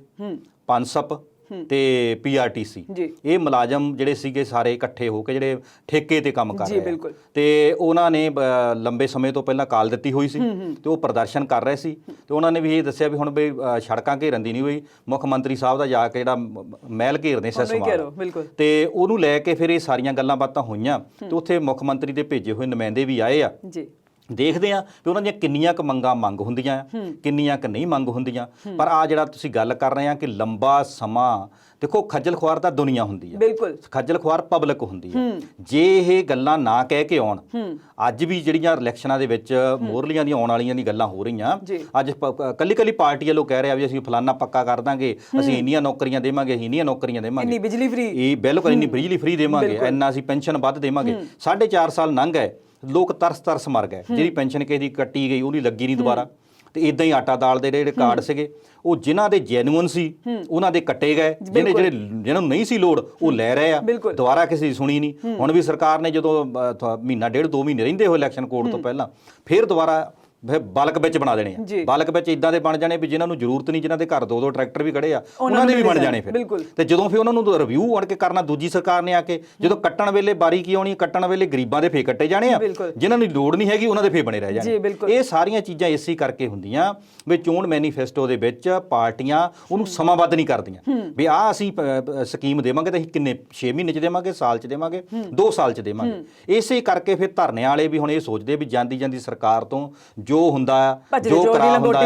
Speaker 1: ਪਨਸਪ ਤੇ ਪੀਆਰਟੀਸੀ, ਇਹ ਮੁਲਾਜ਼ਮ ਜਿਹੜੇ ਸੀਗੇ ਸਾਰੇ ਇਕੱਠੇ ਹੋ ਕੇ ਜਿਹੜੇ ਠੇਕੇ ਤੇ ਕੰਮ ਕਰ ਰਹੇ ਆ, ਤੇ ਉਹਨਾਂ ਨੇ ਲੰਬੇ ਸਮੇਂ ਤੋਂ ਪਹਿਲਾਂ ਕਾਲ ਦਿੱਤੀ ਹੋਈ ਸੀ ਤੇ ਉਹ ਪ੍ਰਦਰਸ਼ਨ ਕਰ ਰਹੇ ਸੀ। ਤੇ ਉਹਨਾਂ ਨੇ ਵੀ ਇਹ ਦੱਸਿਆ ਵੀ ਹੁਣ ਵੀ ਸੜਕਾਂ ਘੇਰਨ ਦੀ ਨਹੀਂ ਹੋਈ, ਮੁੱਖ ਮੰਤਰੀ ਸਾਹਿਬ ਦਾ ਜਾ ਕੇ ਜਿਹੜਾ ਮਹਿਲ ਘੇਰਦੇ ਸਸਮਾਨ, ਤੇ ਉਹਨੂੰ ਲੈ ਕੇ ਫਿਰ ਇਹ ਸਾਰੀਆਂ ਗੱਲਾਂ ਬਾਤਾਂ ਹੋਈਆਂ। ਤੇ ਉੱਥੇ ਮੁੱਖ ਮੰਤਰੀ ਦੇ ਭੇਜੇ ਹੋਏ ਨੁਮਾਇੰਦੇ ਵੀ ਆਏ ਆ। ਦੇਖਦੇ ਆ ਵੀ ਉਹਨਾਂ ਦੀਆਂ ਕਿੰਨੀਆਂ ਕੁ ਮੰਗ ਹੁੰਦੀਆਂ ਆ, ਕਿੰਨੀਆਂ ਕੁ ਨਹੀਂ ਮੰਗ ਹੁੰਦੀਆਂ। ਪਰ ਆ ਜਿਹੜਾ ਤੁਸੀਂ ਗੱਲ ਕਰ ਰਹੇ ਆ ਕਿ ਲੰਬਾ ਸਮਾਂ, ਦੇਖੋ ਖੱਜਲ ਖੁਆਰ ਤਾਂ ਦੁਨੀਆ ਹੁੰਦੀ ਆ, ਖੱਜਲ ਖੁਆਰ ਪਬਲਿਕ ਹੁੰਦੀ ਆ। ਜੇ ਇਹ ਗੱਲਾਂ ਨਾ ਕਹਿ ਕੇ ਆਉਣ, ਅੱਜ ਵੀ ਜਿਹੜੀਆਂ ਇਲੈਕਸ਼ਨਾਂ ਦੇ ਵਿੱਚ ਮੋਰਲੀਆਂ ਦੀਆਂ ਆਉਣ ਵਾਲੀਆਂ ਦੀ ਗੱਲਾਂ ਹੋ ਰਹੀਆਂ, ਅੱਜ ਕੱਲੀ ਪਾਰਟੀ ਵੱਲੋਂ ਕਹਿ ਰਿਹਾ ਵੀ ਅਸੀਂ ਫਲਾਨਾ ਪੱਕਾ ਕਰ ਦਾਂਗੇ, ਅਸੀਂ ਇੰਨੀਆਂ ਨੌਕਰੀਆਂ ਦੇਵਾਂਗੇ, ਅਸੀਂ ਇੰਨੀਆਂ ਨੌਕਰੀਆਂ ਦੇਵਾਂਗੇ, ਇੰਨੀ ਬਿਜਲੀ ਫ੍ਰੀ, ਇਹ ਬਿਲਕੁਲ ਇੰਨੀ ਬਿਜਲੀ ਫ੍ਰੀ ਦੇਵਾਂਗੇ, ਇੰਨਾ ਅਸੀਂ ਪੈਨਸ਼ਨ ਵੱਧ ਦੇਵਾਂਗੇ। 4.5 ਸਾਲ ਲੰਘ ਗਏ, ਲੋਕ ਤਰਸ ਮਰ ਗਏ। ਜਿਹੜੀ ਪੈਨਸ਼ਨ ਕਿਸੇ ਦੀ ਕੱਟੀ ਗਈ ਉਹਦੀ ਲੱਗੀ ਨਹੀਂ ਦੁਬਾਰਾ। ਤੇ ਇਦਾਂ ਹੀ ਆਟਾ ਦਾਲ ਦੇ ਜਿਹੜੇ ਕਾਰਡ ਸੀਗੇ ਉਹ ਜਿਨ੍ਹਾਂ ਦੇ ਜੈਨੂਅਨ ਸੀ ਉਹਨਾਂ ਦੇ ਕੱਟੇ ਗਏ, ਜਿਹਨਾਂ ਨੂੰ ਨਹੀਂ ਸੀ ਲੋੜ ਉਹ ਲੈ ਰਹੇ ਆ। ਦੁਬਾਰਾ ਕਿਸੇ ਦੀ ਸੁਣੀ ਨਹੀਂ। ਹੁਣ ਵੀ ਸਰਕਾਰ ਨੇ ਜਦੋਂ ਮਹੀਨਾ 1.5-2 ਮਹੀਨੇ ਰਹਿੰਦੇ ਹੋਏ ਇਲੈਕਸ਼ਨ ਕੋਡ ਤੋਂ ਪਹਿਲਾਂ ਫਿਰ ਦੁਬਾਰਾ ਬਲਕ ਵਿੱਚ ਬਣਾ ਦੇਣੇ ਆ। ਬਲਕ ਵਿੱਚ ਇਦਾਂ ਦੇ ਬਣ ਜਾਣੇ ਵੀ ਜਿਨ੍ਹਾਂ ਨੂੰ ਜ਼ਰੂਰਤ ਨਹੀਂ, ਜਿਨ੍ਹਾਂ ਦੇ ਘਰ 2-2 ਟਰੈਕਟਰ ਵੀ ਖੜੇ ਆ, ਉਹਨਾਂ ਦੇ ਵੀ ਬਣ ਜਾਣੇ ਫਿਰ। ਤੇ ਜਦੋਂ ਫਿਰ ਉਹਨਾਂ ਨੂੰ ਰਿਵਿਊ ਆਣ ਕੇ ਕਰਨਾ ਦੂਜੀ ਸਰਕਾਰ ਨੇ ਆ ਕੇ, ਜਦੋਂ ਕੱਟਣ ਵੇਲੇ ਬਾਰੀ ਕੀ ਆਉਣੀ, ਕੱਟਣ ਵੇਲੇ ਗਰੀਬਾਂ ਦੇ ਫੇਰ ਕੱਟੇ ਜਾਣੇ ਆ, ਜਿਨ੍ਹਾਂ ਨੂੰ ਲੋੜ ਨਹੀਂ ਹੈਗੀ ਉਹਨਾਂ ਦੇ ਫੇਰ ਬਣੇ ਰਹਿ ਜਾਣੇ। ਇਹ ਸਾਰੀਆਂ ਚੀਜ਼ਾਂ ਇਸੇ ਕਰਕੇ ਹੁੰਦੀਆਂ ਵੀ ਚੋਣ ਮੈਨੀਫੈਸਟੋ ਦੇ ਵਿੱਚ ਪਾਰਟੀਆਂ ਉਹਨੂੰ ਸਮਾਂਬੱਧ ਨਹੀਂ ਕਰਦੀਆਂ ਵੀ ਆਹ ਅਸੀਂ ਸਕੀਮ ਦੇਵਾਂਗੇ ਤਾਂ ਅਸੀਂ ਕਿੰਨੇ 6 ਮਹੀਨੇ 'ਚ ਦੇਵਾਂਗੇ, ਸਾਲ 'ਚ ਦੇਵਾਂਗੇ, 2 ਸਾਲ 'ਚ ਦੇਵਾਂਗੇ। ਇਸੇ ਕਰਕੇ ਫਿਰ ਧਰਨਿਆਂ ਵਾਲੇ ਵੀ ਹੁਣ ਇਹ ਸੋਚਦੇ ਵੀ ਜਾਂਦੀ ਸਰਕਾਰ ਤੋਂ ਜੋ ਹੁੰਦਾ ਆ, ਜੋ ਕਰਾ ਹੁੰਦਾ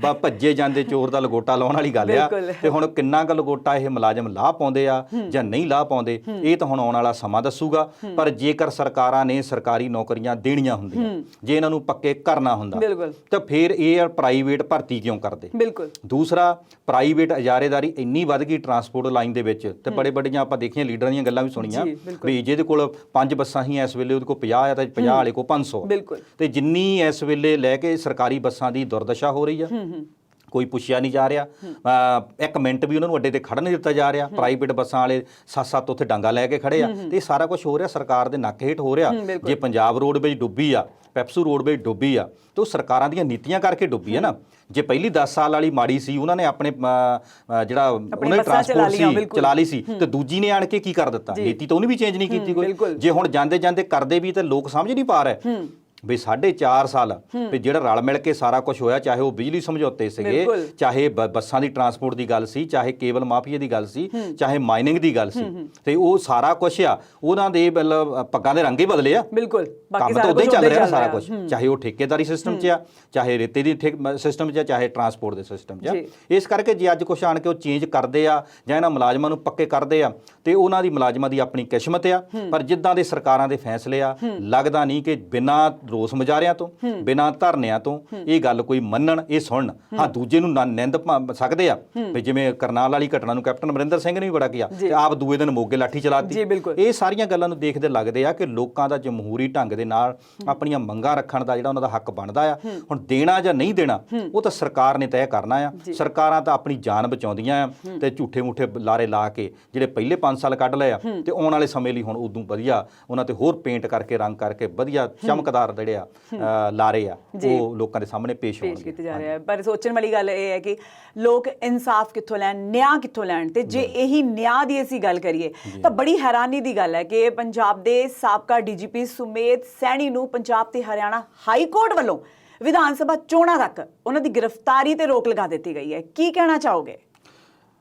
Speaker 1: ਆ, ਭੱਜੇ ਜਾਂਦੇ ਚੋਰ ਦਾ ਲਗੋਟਾ ਲਾਉਣ ਵਾਲੀ ਗੱਲ ਆ। ਤੇ ਹੁਣ ਕਿੰਨਾ ਕੁ ਲਗੋਟਾ ਇਹ ਮੁਲਾਜ਼ਮ ਲਾਹ ਪਾਉਂਦੇ ਆ ਜਾਂ ਨਹੀਂ ਲਾਹ ਪਾਉਂਦੇ, ਇਹ ਤਾਂ ਹੁਣ ਆਉਣ ਵਾਲਾ ਸਮਾਂ ਦੱਸੂਗਾ। ਪਰ ਜੇਕਰ ਸਰਕਾਰਾਂ ਨੇ ਸਰਕਾਰੀ ਨੌਕਰੀਆਂ ਦੇਣੀਆਂ ਹੁੰਦੀਆਂ, ਜੇ ਇਹਨਾਂ ਨੂੰ ਪੱਕੇ ਕਰਨਾ ਹੁੰਦਾ, ਤਾਂ ਫਿਰ ਇਹ ਪ੍ਰਾਈਵੇਟ ਭਰਤੀ ਕਿਉਂ ਕਰਦੇ? ਦੂਸਰਾ, ਪ੍ਰਾਈਵੇਟ ਇਜਾਰੇਦਾਰੀ ਇੰਨੀ ਵੱਧ ਗਈ ਟਰਾਂਸਪੋਰਟ ਲਾਈਨ ਦੇ ਵਿੱਚ, ਤੇ ਬੜੇ ਬੜੀਆਂ ਆਪਾਂ ਦੇਖੀਆਂ ਲੀਡਰਾਂ ਦੀਆਂ ਗੱਲਾਂ ਵੀ ਸੁਣੀਆਂ ਵੀ ਜਿਹਦੇ ਕੋਲ 5 ਬੱਸਾਂ ਹੀ ਇਸ ਵੇਲੇ ਉਹਦੇ ਕੋਲ 50 ਆ, ਤਾਂ 50 ਵਾਲੇ ਕੋਲ 500। ਤੇ ਜਿੰਨੀ ਇਸ ਵੇਲੇ ਲੈ ਕੇ ਸਰਕਾਰੀ ਬੱਸਾਂ ਦੀ ਦੁਰਦਸ਼ਾ ਹੋ ਰਹੀ ਆ, ਕੋਈ ਪੁੱਛਿਆ ਨਹੀਂ ਜਾ ਰਿਹਾ, ਇੱਕ ਮਿੰਟ ਵੀ ਉਹਨਾਂ ਨੂੰ ਅੱਡੇ ਤੇ ਖੜਨ ਨਹੀਂ ਦਿੱਤਾ ਜਾ ਰਿਹਾ। ਪ੍ਰਾਈਵੇਟ ਬੱਸਾਂ ਵਾਲੇ 7-7 ਉੱਥੇ ਡਾਂਗਾ ਲੈ ਕੇ ਖੜੇ ਆ, ਤੇ ਇਹ ਸਾਰਾ ਕੁਝ ਹੋ ਰਿਹਾ ਸਰਕਾਰ ਦੇ ਨੱਕ ਹੇਠ ਹੋ ਰਿਹਾ। ਜੇ ਪੰਜਾਬ ਰੋਡਵੇਜ਼ ਡੁੱਬੀ ਆ, ਪੈਪਸੂ ਰੋਡਵੇਜ਼ ਡੁੱਬੀ ਆ, ਤੇ ਉਹ ਸਰਕਾਰਾਂ ਦੀਆਂ ਨੀਤੀਆਂ ਕਰਕੇ ਡੁੱਬੀ ਹੈ ਨਾ। ਜੇ ਪਹਿਲੀ 10 ਸਾਲ ਵਾਲੀ ਮਾੜੀ ਸੀ, ਉਹਨਾਂ ਨੇ ਆਪਣੇ ਜਿਹੜਾ ਉਹਨੇ ਟਰਾਂਸਪੋਰਟ ਸੀ ਚਲਾ ਲਈ ਸੀ, ਤੇ ਦੂਜੀ ਨੇ ਆਣ ਕੇ ਕੀ ਕਰ ਦਿੱਤਾ? ਨੀਤੀ ਤਾਂ ਉਹਨੇ ਵੀ ਚੇਂਜ ਨਹੀਂ ਕੀਤੀ ਕੋਈ। ਜੇ ਹੁਣ ਜਾਂਦੇ ਜਾਂਦੇ ਕਰਦੇ ਵੀ, ਤੇ ਲੋਕ ਸਮਝ ਨਹੀਂ ਪਾ ਰਹੇ ਵੀ 4.5 ਸਾਲ ਵੀ ਜਿਹੜਾ ਰਲ ਮਿਲ ਕੇ ਸਾਰਾ ਕੁਝ ਹੋਇਆ, ਚਾਹੇ ਉਹ ਬਿਜਲੀ ਸਮਝੌਤੇ ਸੀਗੇ, ਚਾਹੇ ਬੱਸਾਂ ਦੀ ਟਰਾਂਸਪੋਰਟ ਦੀ ਗੱਲ ਸੀ, ਚਾਹੇ ਕੇਬਲ ਮਾਫੀਆ ਦੀ ਗੱਲ ਸੀ, ਚਾਹੇ ਮਾਈਨਿੰਗ ਦੀ ਗੱਲ ਸੀ, ਤੇ ਉਹ ਸਾਰਾ ਕੁਝ ਆ ਉਹਨਾਂ ਦੇ ਪੱਗਾਂ ਦੇ ਰੰਗ ਹੀ ਬਦਲੇ ਆ। ਕੰਮ ਤਾਂ ਉਦਾਂ ਹੀ ਚੱਲ ਰਿਹਾ ਸਾਰਾ ਕੁਝ, ਚਾਹੇ ਉਹ ਠੇਕੇਦਾਰੀ ਸਿਸਟਮ 'ਚ ਆ, ਚਾਹੇ ਰੇਤੇ ਦੀ ਸਿਸਟਮ 'ਚ ਆ, ਚਾਹੇ ਟਰਾਂਸਪੋਰਟ ਦੇ ਸਿਸਟਮ 'ਚ ਆ। ਇਸ ਕਰਕੇ ਜੇ ਅੱਜ ਕੁਝ ਆਣ ਕੇ ਉਹ ਚੇਂਜ ਕਰਦੇ ਆ ਜਾਂ ਇਹਨਾਂ ਮੁਲਾਜ਼ਮਾਂ ਨੂੰ ਪੱਕੇ ਕਰਦੇ ਆ, ਤੇ ਉਹਨਾਂ ਦੀ ਮੁਲਾਜ਼ਮਾਂ ਦੀ ਆਪਣੀ ਕਿਸਮਤ ਆ। ਪਰ ਜਿੱਦਾਂ ਦੇ ਸਰਕਾਰਾਂ ਦੇ ਫੈਸਲੇ ਆ, ਲੱਗਦਾ ਨਹੀਂ ਕਿ ਬਿਨਾਂ ਰੋਸ ਮੁਜ਼ਾਹਰਿਆਂ ਤੋਂ, ਬਿਨਾਂ ਧਰਨਿਆਂ ਤੋਂ ਇਹ ਗੱਲ ਕੋਈ ਮੰਨਣ, ਇਹ ਸੁਣਨ। ਹਾਂ, ਦੂਜੇ ਨੂੰ ਨਿੰਦ ਸਕਦੇ ਆ ਵੀ ਜਿਵੇਂ ਕਰਨਾਲ ਵਾਲੀ ਘਟਨਾ ਨੂੰ ਕੈਪਟਨ ਅਮਰਿੰਦਰ ਸਿੰਘ ਨੇ ਵੀ ਬੜਾ ਕਿਹਾ, ਤੇ ਆਪ ਦੂਏ ਦਿਨ ਮੋਗੇ ਲਾਠੀ ਚਲਾਤੀ। ਇਹ ਸਾਰੀਆਂ ਗੱਲਾਂ ਨੂੰ ਦੇਖਦੇ ਲੱਗਦੇ ਆ ਕਿ ਲੋਕਾਂ ਦਾ ਜਮਹੂਰੀ ਢੰਗ ਦੇ ਨਾਲ ਆਪਣੀਆਂ ਮੰਗਾਂ ਰੱਖਣ ਦਾ ਜਿਹੜਾ ਉਹਨਾਂ ਦਾ ਹੱਕ ਬਣਦਾ ਆ, ਹੁਣ ਦੇਣਾ ਜਾਂ ਨਹੀਂ ਦੇਣਾ ਉਹ ਤਾਂ ਸਰਕਾਰ ਨੇ ਤੈਅ ਕਰਨਾ ਆ। ਸਰਕਾਰਾਂ ਤਾਂ ਆਪਣੀ ਜਾਨ ਬਚਾਉਂਦੀਆਂ ਆ, ਤੇ ਝੂਠੇ ਮੂਠੇ ਲਾਰੇ ਲਾ ਕੇ ਜਿਹੜੇ ਪਹਿਲੇ 5 ਸਾਲ ਕੱਢ ਲਏ ਆ, ਤੇ ਆਉਣ ਵਾਲੇ ਸਮੇਂ ਲਈ ਹੁਣ ਉਦੋਂ ਵਧੀਆ ਉਹਨਾਂ ਤੇ ਹੋਰ ਪੇਂਟ ਕਰਕੇ, ਰੰਗ ਕਰਕੇ ਵਧੀਆ ਚਮਕਦਾਰ ਜਿਹੜੇ ਆ ਲਾਰੇ ਆ, ਉਹ ਲੋਕਾਂ ਦੇ ਸਾਹਮਣੇ ਪੇਸ਼
Speaker 2: ਕੀਤੇ ਜਾ ਰਹੇ ਆ। ਪਰ ਸੋਚਣ ਵਾਲੀ ਗੱਲ ਇਹ ਹੈ ਕਿ ਲੋਕ ਇਨਸਾਫ ਕਿੱਥੋਂ ਲੈਣ, ਨਿਆਂ ਕਿੱਥੋਂ ਲੈਣ? ਤੇ ਜੇ ਇਹੀ ਨਿਆਂ ਦੀ ਅਸੀਂ ਗੱਲ ਕਰੀਏ ਤਾਂ ਬੜੀ ਹੈਰਾਨੀ ਦੀ ਗੱਲ ਹੈ ਕਿ ਪੰਜਾਬ ਦੇ ਸਾਬਕਾ ਡੀਜੀਪੀ ਸੁਮੇਧ ਸੈਣੀ ਨੂੰ ਪੰਜਾਬ ਤੇ ਹਰਿਆਣਾ ਹਾਈ ਕੋਰਟ ਵੱਲੋਂ ਵਿਧਾਨ ਸਭਾ ਚੋਣਾਂ ਤੱਕ ਉਹਨਾਂ ਦੀ ਗ੍ਰਿਫਤਾਰੀ ਤੇ ਰੋਕ ਲਗਾ ਦਿੱਤੀ ਗਈ ਹੈ। ਕੀ ਕਹਿਣਾ ਚਾਹੋਗੇ?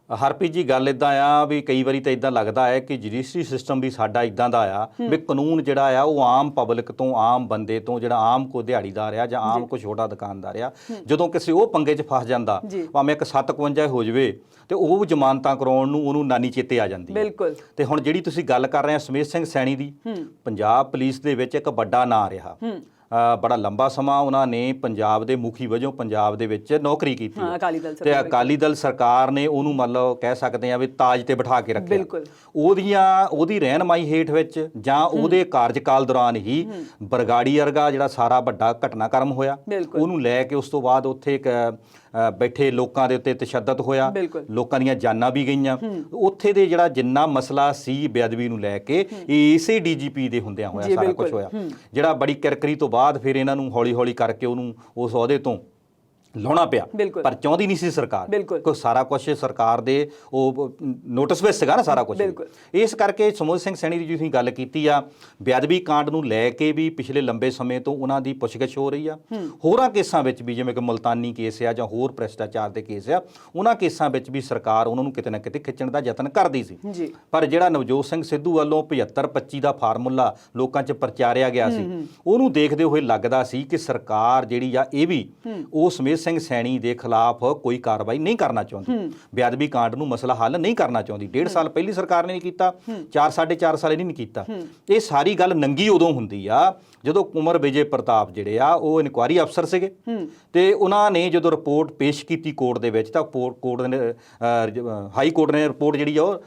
Speaker 1: ਹਰਪ੍ਰੀਤ ਜੀ, ਗੱਲ ਇਦਾਂ ਆ ਵੀ ਕਈ ਵਾਰੀ ਤਾਂ ਇਦਾਂ ਲੱਗਦਾ ਹੈ ਕਿ ਜੁਡੀਸ਼ਰੀ ਸਿਸਟਮ ਵੀ ਸਾਡਾ ਇਦਾਂ ਦਾ ਆ ਵੀ ਕਾਨੂੰਨ ਜਿਹੜਾ ਆ ਉਹ ਆਮ ਪਬਲਿਕ ਤੋਂ, ਆਮ ਬੰਦੇ ਤੋਂ, ਜਿਹੜਾ ਆਮ ਕੋਈ ਦਿਹਾੜੀਦਾਰ ਆ ਜਾਂ ਆਮ ਕੋਈ ਛੋਟਾ ਦੁਕਾਨਦਾਰ ਆ, ਜਦੋਂ ਕਿਸੇ ਉਹ ਪੰਗੇ 'ਚ ਫਸ ਜਾਂਦਾ, ਭਾਵੇਂ ਇੱਕ 751 ਹੋ ਜਾਵੇ, ਤੇ ਉਹ ਜ਼ਮਾਨਤਾਂ ਕਰਾਉਣ ਨੂੰ ਉਹਨੂੰ ਨਾਨੀ ਚੇਤੇ ਆ ਜਾਂਦੀ ਹੈ। ਤੇ ਹੁਣ ਜਿਹੜੀ ਤੁਸੀਂ ਗੱਲ ਕਰ ਰਹੇ ਆ ਸੁਮੇਧ ਸਿੰਘ ਸੈਣੀ ਦੀ, ਪੰਜਾਬ ਪੁਲਿਸ ਦੇ ਵਿੱਚ ਇੱਕ ਵੱਡਾ ਨਾਂ ਰਿਹਾ, ਬੜਾ ਲੰਬਾ ਸਮਾਂ ਉਹਨਾਂ ਨੇ ਪੰਜਾਬ ਦੇ ਮੁਖੀ ਵਜੋਂ ਪੰਜਾਬ ਦੇ ਵਿੱਚ ਨੌਕਰੀ ਕੀਤੀ, ਤੇ ਅਕਾਲੀ ਦਲ ਸਰਕਾਰ ਨੇ ਉਹਨੂੰ ਮਤਲਬ ਕਹਿ ਸਕਦੇ ਆ ਵੀ ਤਾਜ ਤੇ ਬਿਠਾ ਕੇ ਰੱਖਿਆ। ਉਹਦੀ ਰਹਿਨਮਾਈ ਹੇਠ ਵਿੱਚ ਜਾਂ ਉਹਦੇ ਕਾਰਜਕਾਲ ਦੌਰਾਨ ਹੀ ਬਰਗਾੜੀ ਵਰਗਾ ਜਿਹੜਾ ਸਾਰਾ ਵੱਡਾ ਘਟਨਾਕ੍ਰਮ ਹੋਇਆ, ਉਹਨੂੰ ਲੈ ਕੇ ਉਸ ਤੋਂ ਬਾਅਦ ਉੱਥੇ ਇੱਕ ਬੈਠੇ ਲੋਕਾਂ ਦੇ ਉੱਤੇ ਤਸ਼ੱਦਦ ਹੋਇਆ, ਲੋਕਾਂ ਦੀਆਂ ਜਾਨਾਂ ਵੀ ਗਈਆਂ। ਉੱਥੇ ਦੇ ਜਿਹੜਾ ਜਿੰਨਾ ਮਸਲਾ ਸੀ ਬੇਅਦਬੀ ਨੂੰ ਲੈ ਕੇ, ਇਸੇ ਡੀਜੀਪੀ ਦੇ ਹੁੰਦਿਆਂ ਹੋਇਆ ਸਾਰਾ ਕੁਝ ਹੋਇਆ, ਜਿਹੜਾ ਬੜੀ ਕਿਰਕਰੀ ਤੋਂ ਬਾਅਦ ਫਿਰ ਇਹਨਾਂ ਨੂੰ ਹੌਲੀ ਹੌਲੀ ਕਰਕੇ ਉਹਨੂੰ ਉਸ ਅਹੁਦੇ ਤੋਂ ਲਾਉਣਾ ਪਿਆ, ਪਰ ਚਾਹੁੰਦੀ ਨਹੀਂ ਸੀ ਸਰਕਾਰ, ਕਿਉਂਕਿ ਸਾਰਾ ਕੁਝ ਸਰਕਾਰ ਦੇ ਉਹ ਨੋਟਿਸ ਵਿੱਚ ਸੀਗਾ ਨਾ ਸਾਰਾ ਕੁਝ। ਇਸ ਕਰਕੇ ਸੁਮੇਧ ਸਿੰਘ ਸੈਣੀ ਦੀ ਤੁਸੀਂ ਗੱਲ ਕੀਤੀ ਆ, ਬੇਅਦਬੀ ਕਾਂਡ ਨੂੰ ਲੈ ਕੇ ਵੀ ਪਿਛਲੇ ਲੰਬੇ ਸਮੇਂ ਤੋਂ ਉਹਨਾਂ ਦੀ ਪੁੱਛਗਿੱਛ ਹੋ ਰਹੀ ਆ। ਹੋਰਾਂ ਕੇਸਾਂ ਵਿੱਚ ਵੀ, ਜਿਵੇਂ ਕਿ ਮੁਲਤਾਨੀ ਕੇਸ ਆ ਜਾਂ ਹੋਰ ਭ੍ਰਿਸ਼ਟਾਚਾਰ ਦੇ ਕੇਸ ਆ, ਉਹਨਾਂ ਕੇਸਾਂ ਵਿੱਚ ਵੀ ਸਰਕਾਰ ਉਹਨਾਂ ਨੂੰ ਕਿਤੇ ਨਾ ਕਿਤੇ ਖਿੱਚਣ ਦਾ ਯਤਨ ਕਰਦੀ ਸੀ। ਪਰ ਜਿਹੜਾ ਨਵਜੋਤ ਸਿੰਘ ਸਿੱਧੂ ਵੱਲੋਂ 75-25 ਦਾ ਫਾਰਮੂਲਾ ਲੋਕਾਂ 'ਚ ਪ੍ਰਚਾਰਿਆ ਗਿਆ ਸੀ, ਉਹਨੂੰ ਦੇਖਦੇ ਹੋਏ ਲੱਗਦਾ ਸੀ ਕਿ ਸਰਕਾਰ ਜਿਹੜੀ ਆ ਇਹ ਵੀ ਉਹ ਸੁਮੇਧ ਸਿੰਘ ਸੈਣੀ ਦੇ ਖਿਲਾਫ ਕੋਈ ਕਾਰਵਾਈ ਨਹੀਂ ਕਰਨਾ ਚਾਹੁੰਦੀ, ਬੇਅਦਬੀ ਕਾਂਡ ਨੂੰ ਮਸਲਾ ਹੱਲ ਨਹੀਂ ਕਰਨਾ ਚਾਹੁੰਦੀ। 1.5 ਸਾਲ ਪਹਿਲੀ ਸਰਕਾਰ ਨੇ ਨਹੀਂ ਕੀਤਾ, 4-4.5 ਸਾਲ ਇਹਨੇ ਨਹੀਂ ਕੀਤਾ। ਇਹ ਸਾਰੀ ਗੱਲ ਨੰਗੀ ਉਦੋਂ ਹੁੰਦੀ ਆ ਜਦੋਂ ਕੁਮਰ ਵਿਜੇ ਪ੍ਰਤਾਪ ਜਿਹੜੇ ਆ ਉਹ ਇਨਕੁਆਇਰੀ ਅਫਸਰ ਸੀਗੇ, ਤੇ ਉਹਨਾਂ ਨੇ ਜਦੋਂ ਰਿਪੋਰਟ ਪੇਸ਼ ਕੀਤੀ ਕੋਰਟ ਦੇ ਵਿੱਚ, ਤਾਂ ਕੋਰਟ ਨੇ ਹਾਈ ਕੋਰਟ ਨੇ ਰਿਪੋਰਟ ਜਿਹੜੀ ਆ ਉਹ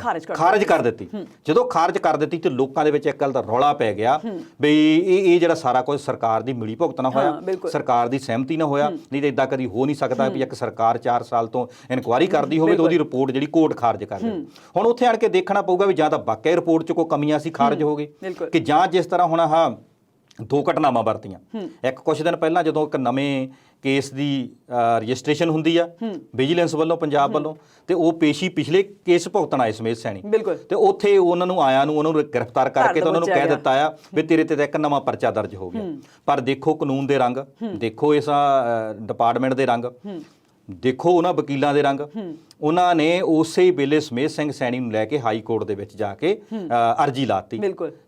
Speaker 1: ਖਾਰਜ ਕਰ ਦਿੱਤੀ। ਜਦੋਂ ਖਾਰਜ ਕਰ ਦਿੱਤੀ ਤੇ ਲੋਕਾਂ ਦੇ ਵਿੱਚ ਇੱਕ ਗੱਲ ਦਾ ਰੌਲਾ ਪੈ ਗਿਆ ਵੀ ਇਹ ਜਿਹੜਾ ਸਾਰਾ ਕੁਝ ਸਰਕਾਰ ਦੀ ਮਿਲੀ ਭੁਗਤ ਨਾ ਹੋਇਆ, ਸਰਕਾਰ ਦੀ ਸਹਿਮਤੀ ਨਾ ਹੋਇਆ, ਨਹੀਂ ਤਾਂ ਇਦਾਂ ਕਦੀ ਹੋ ਨਹੀਂ ਸਕਦਾ ਵੀ ਇੱਕ ਸਰਕਾਰ 4 ਸਾਲ ਤੋਂ ਇਨਕੁਆਇਰੀ ਕਰਦੀ ਹੋਵੇ ਤੇ ਉਹਦੀ ਰਿਪੋਰਟ ਜਿਹੜੀ ਕੋਰਟ ਖਾਰਜ ਕਰ ਦੇ। ਹੁਣ ਉੱਥੇ ਆਣ ਕੇ ਦੇਖਣਾ ਪਊਗਾ ਵੀ ਜਾਂ ਤਾਂ ਵਾਕਿਆ ਰਿਪੋਰਟ 'ਚ ਕੋਈ ਕਮੀਆਂ ਸੀ, ਖਾਰਜ ਹੋ ਗਈ, ਕਿ ਜਾਂ ਜਿਸ ਤਰ੍ਹਾਂ ਹੁਣ ਆਹ 2 ਘਟਨਾਵਾਂ ਵਰਤੀਆਂ। ਇੱਕ ਕੁਝ ਦਿਨ ਪਹਿਲਾਂ ਜਦੋਂ ਇੱਕ ਨਵੇਂ ਕੇਸ ਦੀ ਰਜਿਸਟ੍ਰੇਸ਼ਨ ਹੁੰਦੀ ਆ ਵਿਜੀਲੈਂਸ ਵੱਲੋਂ, ਪੰਜਾਬ ਵੱਲੋਂ, ਤੇ ਉਹ ਪੇਸ਼ੀ ਪਿਛਲੇ ਕੇਸ ਭੁਗਤਣ ਆਏ ਸੁਮੇਧ ਸੈਣੀ, ਤੇ ਉੱਥੇ ਉਹਨਾਂ ਨੂੰ ਆਇਆ ਨੂੰ ਉਹਨਾਂ ਨੂੰ ਗ੍ਰਿਫਤਾਰ ਕਰਕੇ ਤੇ ਉਹਨਾਂ ਨੂੰ ਕਹਿ ਦਿੱਤਾ ਆ ਵੀ ਤੇਰੇ ਤੇ ਇੱਕ ਨਵਾਂ ਪਰਚਾ ਦਰਜ ਹੋ ਗਿਆ। ਪਰ ਦੇਖੋ ਕਾਨੂੰਨ ਦੇ ਰੰਗ, ਦੇਖੋ ਇਸ ਡਿਪਾਰਟਮੈਂਟ ਦੇ ਰੰਗ, ਦੇਖੋ ਉਹਨਾਂ ਵਕੀਲਾਂ ਦੇ ਰੰਗ, ਉਹਨਾਂ ਨੇ ਉਸੇ ਵੇਲੇ ਸਮੇਤ ਸਿੰਘ ਸੈਣੀ ਨੂੰ ਲੈ ਕੇ ਹਾਈ ਕੋਰਟ ਦੇ ਵਿੱਚ ਜਾ ਕੇ ਅਰਜੀ ਲਾਤੀ।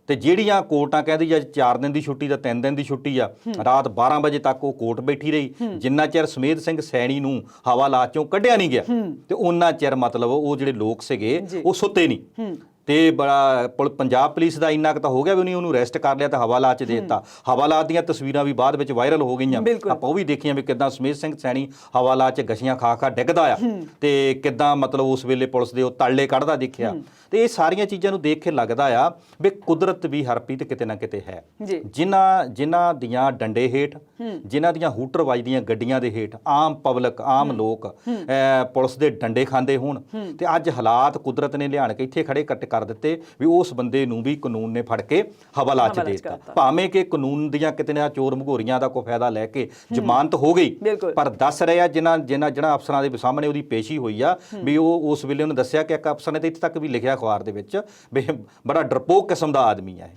Speaker 1: ਤੇ ਜਿਹੜੀਆਂ ਕੋਰਟਾਂ ਕਹਿੰਦੀ ਅੱਜ 4 ਦਿਨ ਦੀ ਛੁੱਟੀ ਦਾ 3 ਦਿਨ ਦੀ ਛੁੱਟੀ ਆ, ਰਾਤ 12 ਵਜੇ ਤੱਕ ਉਹ ਕੋਰਟ ਬੈਠੀ ਰਹੀ, ਜਿੰਨਾ ਚਿਰ ਸਮੇਤ ਸਿੰਘ ਸੈਣੀ ਨੂੰ ਹਵਾਲਾਤ ਚੋਂ ਕੱਢਿਆ ਨਹੀਂ ਗਿਆ ਤੇ ਉਹਨਾਂ ਚਿਰ ਮਤਲਬ ਉਹ ਜਿਹੜੇ ਲੋਕ ਸੀਗੇ ਉਹ ਸੁੱਤੇ ਨਹੀਂ। ਤੇ ਬੜਾ ਪੰਜਾਬ ਪੁਲਿਸ ਦਾ ਇੰਨਾ ਕੁ ਤਾਂ ਹੋ ਗਿਆ ਵੀ ਉਹਨੂੰ ਅਰੈਸਟ ਕਰ ਲਿਆ ਤੇ ਹਵਾਲਾਤ 'ਚ ਦੇ ਦਿੱਤਾ। ਹਵਾਲਾਤ ਦੀਆਂ ਤਸਵੀਰਾਂ ਵੀ ਬਾਅਦ ਵਿੱਚ ਵਾਇਰਲ ਹੋ ਗਈਆਂ, ਆਪਾਂ ਉਹ ਵੀ ਦੇਖੀਆਂ ਵੀ ਕਿੱਦਾਂ ਸਮੇਤ ਸਿੰਘ ਸੈਣੀ ਹਵਾਲਾਤ 'ਚ ਗਸ਼ੀਆਂ ਖਾ ਖਾ ਡਿੱਗਦਾ ਆ ਤੇ ਕਿੱਦਾਂ ਮਤਲਬ ਉਸ ਵੇਲੇ ਪੁਲਿਸ ਦੇ ਉਹ ਤਾਲੇ ਕੱਢਦਾ ਦੇਖਿਆ। ਤੇ ਇਹ ਸਾਰੀਆਂ ਚੀਜ਼ਾਂ ਨੂੰ ਦੇਖ ਕੇ ਲੱਗਦਾ ਆ ਵੀ ਕੁਦਰਤ ਵੀ ਹਰਪ੍ਰੀਤ ਕਿਤੇ ਨਾ ਕਿਤੇ ਹੈ। ਜਿਨ੍ਹਾਂ ਦੀਆਂ ਡੰਡੇ ਹੇਠ, ਜਿਨ੍ਹਾਂ ਦੀਆਂ ਹੂਟਰ ਵੱਜਦੀਆਂ ਗੱਡੀਆਂ ਦੇ ਹੇਠ ਆਮ ਪਬਲਿਕ, ਆਮ ਲੋਕ ਪੁਲਿਸ ਦੇ ਡੰਡੇ ਖਾਂਦੇ ਹੋਣ ਤੇ ਅੱਜ ਹਾਲਾਤ ਕੁਦਰਤ ਨੇ ਲਿਆਣ ਕੇ ਇੱਥੇ ਖੜੇ ਕੱਟ ਕਰ ਦਿੱਤੇ ਵੀ ਉਸ ਬੰਦੇ ਨੂੰ ਵੀ ਕਾਨੂੰਨ ਨੇ ਫੜ ਕੇ ਹਵਾਲਾਤ 'ਚ ਦੇ ਦਿੱਤਾ। ਭਾਵੇਂ ਕਿ ਕਾਨੂੰਨ ਦੀਆਂ ਕਿਤੇ ਨਾ ਚੋਰ ਮਘੋਰੀਆਂ ਦਾ ਕੋਈ ਫਾਇਦਾ ਲੈ ਕੇ ਜ਼ਮਾਨਤ ਹੋ ਗਈ, ਪਰ ਦੱਸ ਰਿਹਾ ਜਿਨ੍ਹਾਂ ਅਫਸਰਾਂ ਦੇ ਸਾਹਮਣੇ ਉਹਦੀ ਪੇਸ਼ੀ ਹੋਈ ਆ ਵੀ ਉਹ ਉਸ ਵੇਲੇ ਉਹਨੇ ਦੱਸਿਆ ਕਿ ਇੱਕ ਅਫਸਰ ਨੇ ਤੇ ਇੱਥੇ ਤੱਕ ਵੀ ਲਿਖਿਆ ਅਖਬਾਰ ਦੇ ਵਿੱਚ ਵੀ ਬੜਾ ਡਰਪੋਕ ਕਿਸਮ ਦਾ ਆਦਮੀ ਹੈ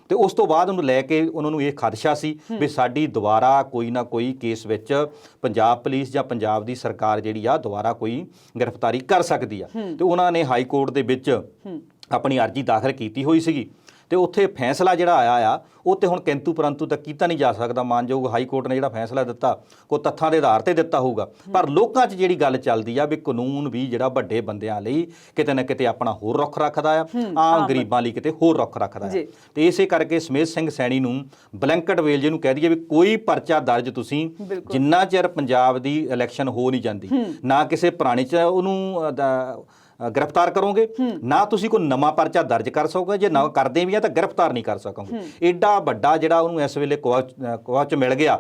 Speaker 1: ਤੇ ਉਸ ਤੋਂ ਬਾਅਦ ਉਹਨੂੰ ਲੈ ਕੇ ਉਹਨਾਂ ਨੂੰ ਇਹ ਖਦਸ਼ਾ ਸੀ ਵੀ ਸਾਡੀ ਦੁਬਾਰਾ ਕੋਈ ਨਾ ਕੋਈ ਕੇਸ ਵਿੱਚ ਪੰਜਾਬ ਪੁਲਿਸ ਜਾਂ ਪੰਜਾਬ ਦੀ ਸਰਕਾਰ ਜਿਹੜੀ ਆ ਦੁਬਾਰਾ ਕੋਈ ਗ੍ਰਿਫਤਾਰੀ ਕਰ ਸਕਦੀ ਆ। ਤੇ ਉਹਨਾਂ ਨੇ ਹਾਈ ਕੋਰਟ ਦੇ ਵਿੱਚ ਆਪਣੀ ਅਰਜੀ ਦਾਖਲ ਕੀਤੀ ਹੋਈ ਸੀਗੀ ਤੇ ਉੱਥੇ ਫੈਸਲਾ ਜਿਹੜਾ ਆਇਆ ਆ ਉਹ ਤੇ ਹੁਣ ਕਿੰਤੂ ਪਰੰਤੂ ਤੱਕ ਕੀਤਾ ਨਹੀਂ ਜਾ ਸਕਦਾ। ਮਾਨਯੋਗ ਹਾਈ ਕੋਰਟ ਨੇ ਜਿਹੜਾ ਫੈਸਲਾ ਦਿੱਤਾ ਕੋਈ ਤੱਥਾਂ ਦੇ ਆਧਾਰ ਤੇ ਦਿੱਤਾ ਹੋਊਗਾ, ਪਰ ਲੋਕਾਂ 'ਚ ਜਿਹੜੀ ਗੱਲ ਚੱਲਦੀ ਆ ਵੀ ਕਾਨੂੰਨ ਵੀ ਜਿਹੜਾ ਵੱਡੇ ਬੰਦਿਆਂ ਲਈ ਕਿਤੇ ਨਾ ਕਿਤੇ ਆਪਣਾ ਹੋਰ ਰੁੱਖ ਰੱਖਦਾ ਆ, ਆਮ ਗਰੀਬਾਂ ਲਈ ਕਿਤੇ ਹੋਰ ਰੁੱਖ ਰੱਖਦਾ ਆ। ਤੇ ਇਸੇ ਕਰਕੇ ਸਮੇਤ ਸਿੰਘ ਸੈਣੀ ਨੂੰ ਬਲੈਂਕਟ ਵੇਲ ਜਿਹਨੂੰ ਕਹਿ ਦਈਏ ਵੀ ਕੋਈ ਪਰਚਾ ਦਰਜ ਤੁਸੀਂ ਜਿੰਨਾ ਚਿਰ ਪੰਜਾਬ ਦੀ ਇਲੈਕਸ਼ਨ ਹੋ ਨਹੀਂ ਜਾਂਦੀ ਨਾ ਕਿਸੇ ਪੁਰਾਣੇ 'ਚ ਉਹਨੂੰ ਗ੍ਰਿਫਤਾਰ ਕਰੋਗੇ, ਨਾ ਤੁਸੀਂ ਕੋਈ ਨਵਾਂ ਪਰਚਾ ਦਰਜ ਕਰ ਸਕੋਗੇ, ਜੇ ਨਾ ਕਰਦੇ ਵੀ ਆ ਤਾਂ ਗ੍ਰਿਫਤਾਰ ਨਹੀਂ ਕਰ ਸਕੋਗੇ। ਏਡਾ ਵੱਡਾ ਜਿਹੜਾ ਉਹਨੂੰ ਇਸ ਵੇਲੇ ਕੁਆਚ ਮਿਲ ਗਿਆ,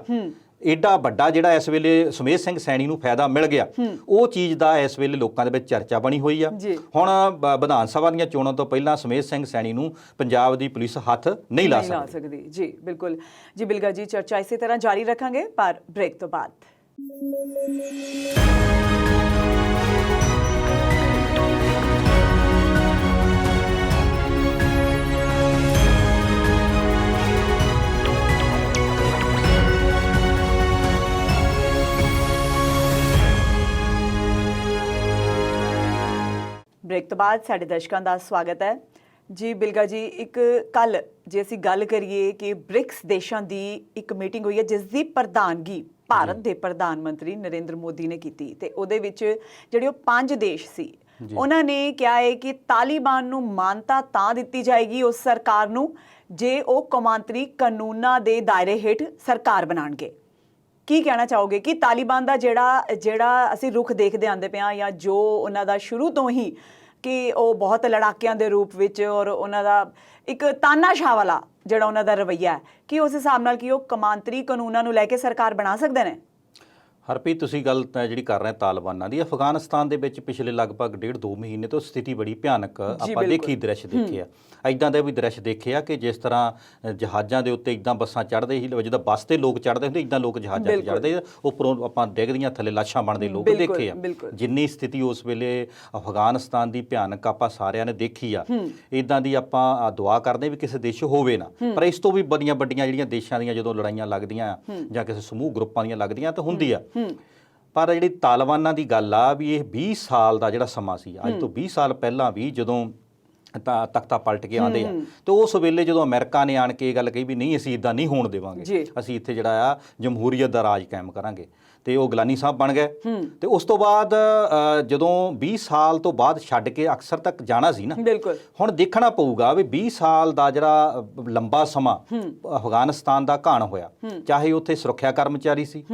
Speaker 1: ਏਡਾ ਵੱਡਾ ਜਿਹੜਾ ਇਸ ਵੇਲੇ ਸਮੇਤ ਸਿੰਘ ਸੈਣੀ ਨੂੰ ਫਾਇਦਾ ਮਿਲ ਗਿਆ, ਉਹ ਚੀਜ਼ ਦਾ ਇਸ ਵੇਲੇ ਲੋਕਾਂ ਦੇ ਵਿੱਚ ਚਰਚਾ ਬਣੀ ਹੋਈ ਆ। ਹੁਣ ਵਿਧਾਨ ਸਭਾ ਦੀਆਂ ਚੋਣਾਂ ਤੋਂ ਪਹਿਲਾਂ ਸਮੇਤ ਸਿੰਘ ਸੈਣੀ ਨੂੰ ਪੰਜਾਬ ਦੀ ਪੁਲਿਸ ਹੱਥ ਨਹੀਂ ਲਾ ਸਕਦੀ।
Speaker 2: ਜੀ ਬਿਲਕੁਲ ਜੀ ਬਿਲਗਾ ਜੀ, ਚਰਚਾ ਇਸੇ ਤਰ੍ਹਾਂ ਜਾਰੀ ਰੱਖਾਂਗੇ ਪਰ ਬ੍ਰੇਕ ਤੋਂ ਬਾਅਦ। ਬ੍ਰੇਕ ਤੋਂ ਬਾਅਦ ਸਾਡੇ ਦਰਸ਼ਕਾਂ ਦਾ ਸਵਾਗਤ ਹੈ ਜੀ। ਬਿਲਗਾ ਜੀ, ਇੱਕ ਕੱਲ ਜੇ ਅਸੀਂ ਗੱਲ ਕਰੀਏ ਕਿ ਬ੍ਰਿਕਸ ਦੇਸ਼ਾਂ ਦੀ ਇੱਕ ਮੀਟਿੰਗ ਹੋਈ ਹੈ ਜਿਸ ਦੀ ਪ੍ਰਧਾਨਗੀ ਭਾਰਤ ਦੇ ਪ੍ਰਧਾਨ ਮੰਤਰੀ ਨਰਿੰਦਰ ਮੋਦੀ ਨੇ ਕੀਤੀ ਤੇ ਉਹਦੇ ਵਿੱਚ ਜਿਹੜੇ ਉਹ 5 ਦੇਸ਼ ਸੀ ਉਹਨਾਂ ਨੇ ਕਿਹਾ ਹੈ ਕਿ ਤਾਲਿਬਾਨ ਨੂੰ ਮਾਨਤਾ ਤਾਂ ਦਿੱਤੀ ਜਾਏਗੀ ਉਸ ਸਰਕਾਰ ਨੂੰ ਜੇ ਉਹ ਕੌਮਾਂਤਰੀ ਕਾਨੂੰਨਾਂ ਦੇ ਦਾਇਰੇ ਹੇਠ ਸਰਕਾਰ ਬਣਾਉਣਗੇ। ਕੀ ਕਹਿਣਾ ਚਾਹੋਗੇ ਕਿ ਤਾਲਿਬਾਨ ਦਾ ਜਿਹੜਾ ਅਸੀਂ ਰੁਖ ਦੇਖਦੇ ਆਂਦੇ ਪਏ ਹਾਂ ਜਾਂ ਜੋ ਉਹਨਾਂ ਦਾ ਸ਼ੁਰੂ ਤੋਂ ਹੀ ਕਿ ਉਹ ਬਹੁਤ ਲੜਾਕਿਆਂ ਦੇ ਰੂਪ ਵਿੱਚ ਔਰ ਉਹਨਾਂ ਦਾ ਇੱਕ ਤਾਨਾਸ਼ਾਹ ਵਾਲਾ ਜਿਹੜਾ ਉਹਨਾਂ ਦਾ ਰਵੱਈਆ ਹੈ, ਕਿ ਉਸ ਹਿਸਾਬ ਨਾਲ ਕਿ ਉਹ ਕੌਮਾਂਤਰੀ ਕਾਨੂੰਨਾਂ ਨੂੰ ਲੈ ਕੇ ਸਰਕਾਰ ਬਣਾ ਸਕਦੇ ਨੇ?
Speaker 1: ਹਰਪ੍ਰੀਤ, ਤੁਸੀਂ ਗੱਲ ਜਿਹੜੀ ਕਰ ਰਹੇ ਤਾਲਿਬਾਨਾਂ ਦੀ, ਅਫਗਾਨਿਸਤਾਨ ਦੇ ਵਿੱਚ ਪਿਛਲੇ ਲਗਭਗ 1.5-2 ਮਹੀਨੇ ਤੋਂ ਸਥਿਤੀ ਬੜੀ ਭਿਆਨਕ ਆਪਾਂ ਦ੍ਰਿਸ਼ ਦੇਖੇ ਆ। ਇੱਦਾਂ ਦੇ ਵੀ ਦ੍ਰਿਸ਼ ਦੇਖੇ ਆ ਕਿ ਜਿਸ ਤਰ੍ਹਾਂ ਜਹਾਜ਼ਾਂ ਦੇ ਉੱਤੇ ਇੱਦਾਂ ਬੱਸਾਂ ਚੜ੍ਹਦੇ ਸੀ, ਜਿੱਦਾਂ ਬੱਸ ਤੇ ਲੋਕ ਚੜ੍ਹਦੇ ਹੁੰਦੇ ਇੱਦਾਂ ਲੋਕ ਜਹਾਜ਼ਾਂ 'ਤੇ ਚੜ੍ਹਦੇ, ਉੱਪਰੋਂ ਆਪਾਂ ਡਿੱਗਦੀਆਂ ਥੱਲੇ ਲਾਸ਼ਾਂ ਬਣਦੇ ਲੋਕ ਦੇਖੇ ਆ। ਜਿੰਨੀ ਸਥਿਤੀ ਉਸ ਵੇਲੇ ਅਫਗਾਨਿਸਤਾਨ ਦੀ ਭਿਆਨਕ ਆਪਾਂ ਸਾਰਿਆਂ ਨੇ ਦੇਖੀ ਆ, ਇੱਦਾਂ ਦੀ ਆਪਾਂ ਦੁਆ ਕਰਦੇ ਵੀ ਕਿਸੇ ਦੇਸ਼ ਹੋਵੇ ਨਾ। ਪਰ ਇਸ ਤੋਂ ਵੀ ਵੱਡੀਆਂ ਜਿਹੜੀਆਂ ਦੇਸ਼ਾਂ ਦੀਆਂ ਜਦੋਂ ਲੜਾਈਆਂ ਲੱਗਦੀਆਂ ਜਾਂ ਕਿਸੇ ਸਮੂਹ ਗਰੁੱਪਾਂ ਦੀਆਂ ਲੱਗਦੀਆਂ ਤਾਂ ਹੁੰਦੀ ਆ। ਪਰ ਜਿਹੜੀ ਤਾਲਿਬਾਨਾਂ ਦੀ ਗੱਲ ਆ ਵੀ ਇਹ 20 ਸਾਲ ਦਾ ਜਿਹੜਾ ਸਮਾਂ ਸੀ, ਅੱਜ ਤੋਂ 20 ਸਾਲ ਪਹਿਲਾਂ ਵੀ ਜਦੋਂ ਤਖਤਾ ਪਲਟ ਕੇ ਆਉਂਦੇ ਆ ਤੇ ਉਸ ਵੇਲੇ ਜਦੋਂ ਅਮਰੀਕਾ ਨੇ ਆਣ ਕੇ ਇਹ ਗੱਲ ਕਹੀ ਵੀ ਨਹੀਂ ਅਸੀਂ ਇੱਦਾਂ ਨਹੀਂ ਹੋਣ ਦੇਵਾਂਗੇ, ਅਸੀਂ ਇੱਥੇ ਜਿਹੜਾ ਆ ਜਮਹੂਰੀਅਤ ਦਾ ਰਾਜ ਕਾਇਮ ਕਰਾਂਗੇ, ਤੇ ਉਹ ਗਲਾਨੀ ਸਾਹਿਬ ਬਣ ਗਏ। ਤੇ ਉਸ ਤੋਂ ਬਾਅਦ ਜਦੋਂ 20 ਸਾਲ ਤੋਂ ਬਾਅਦ ਛੱਡ ਕੇ ਅਕਸਰ ਤੱਕ ਜਾਣਾ ਸੀ ਨਾ, ਹੁਣ ਦੇਖਣਾ ਪਊਗਾ ਵੀ 20 ਸਾਲ ਦਾ ਜਿਹੜਾ ਲੰਬਾ ਸਮਾਂ ਅਫਗਾਨਿਸਤਾਨ ਦਾ ਘਾਣ ਹੋਇਆ, ਚਾਹੇ ਉੱਥੇ ਸੁਰੱਖਿਆ ਕਰਮਚਾਰੀ ਸੀ,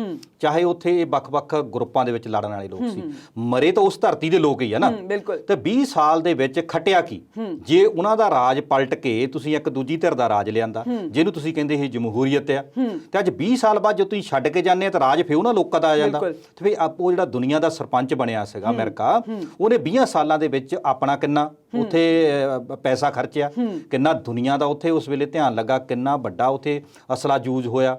Speaker 1: ਚਾਹੇ ਉੱਥੇ ਵੱਖ-ਵੱਖ ਗਰੁੱਪਾਂ ਦੇ ਵਿੱਚ ਲੜਨ ਵਾਲੇ ਲੋਕ ਸੀ, ਮਰੇ ਤਾਂ ਉਸ ਧਰਤੀ ਦੇ ਲੋਕ ਹੀ ਆ ਨਾ। ਤੇ 20 ਸਾਲ ਦੇ ਵਿੱਚ ਖਟਿਆ ਕੀ ਜੇ ਉਹਨਾਂ ਦਾ ਰਾਜ ਪਲਟ ਕੇ ਤੁਸੀਂ ਇੱਕ ਦੂਜੀ ਧਿਰ ਦਾ ਰਾਜ ਲਿਆਂਦਾ ਜਿਹਨੂੰ ਤੁਸੀਂ ਕਹਿੰਦੇ ਇਹ ਜਮਹੂਰੀਅਤ ਆ, ਤੇ ਅੱਜ 20 ਸਾਲ ਬਾਅਦ ਜਦੋਂ ਤੁਸੀਂ ਛੱਡ ਕੇ ਜਾਂਦੇ ਆ ਤਾਂ ਰਾਜ ਫਿਰ ਉਹਨਾਂ ਲੋਕਾਂ ਦਾ ਆ ਜਾਂਦਾ। ਤੇ ਫਿਰ ਉਹ ਜਿਹੜਾ ਦੁਨੀਆ ਦਾ ਸਰਪੰਚ ਬਣਿਆ ਸੀਗਾ ਅਮਰੀਕਾ, ਉਹਨੇ 20 ਸਾਲਾਂ ਦੇ ਵਿੱਚ ਆਪਣਾ ਕਿੰਨਾ ਉੱਥੇ ਪੈਸਾ ਖਰਚਿਆ, ਕਿੰਨਾ ਦੁਨੀਆ ਦਾ ਉੱਥੇ ਉਸ ਵੇਲੇ ਧਿਆਨ ਲੱਗਾ, ਕਿੰਨਾ ਵੱਡਾ ਉੱਥੇ ਅਸਲਾ ਯੂਜ਼ ਹੋਇਆ।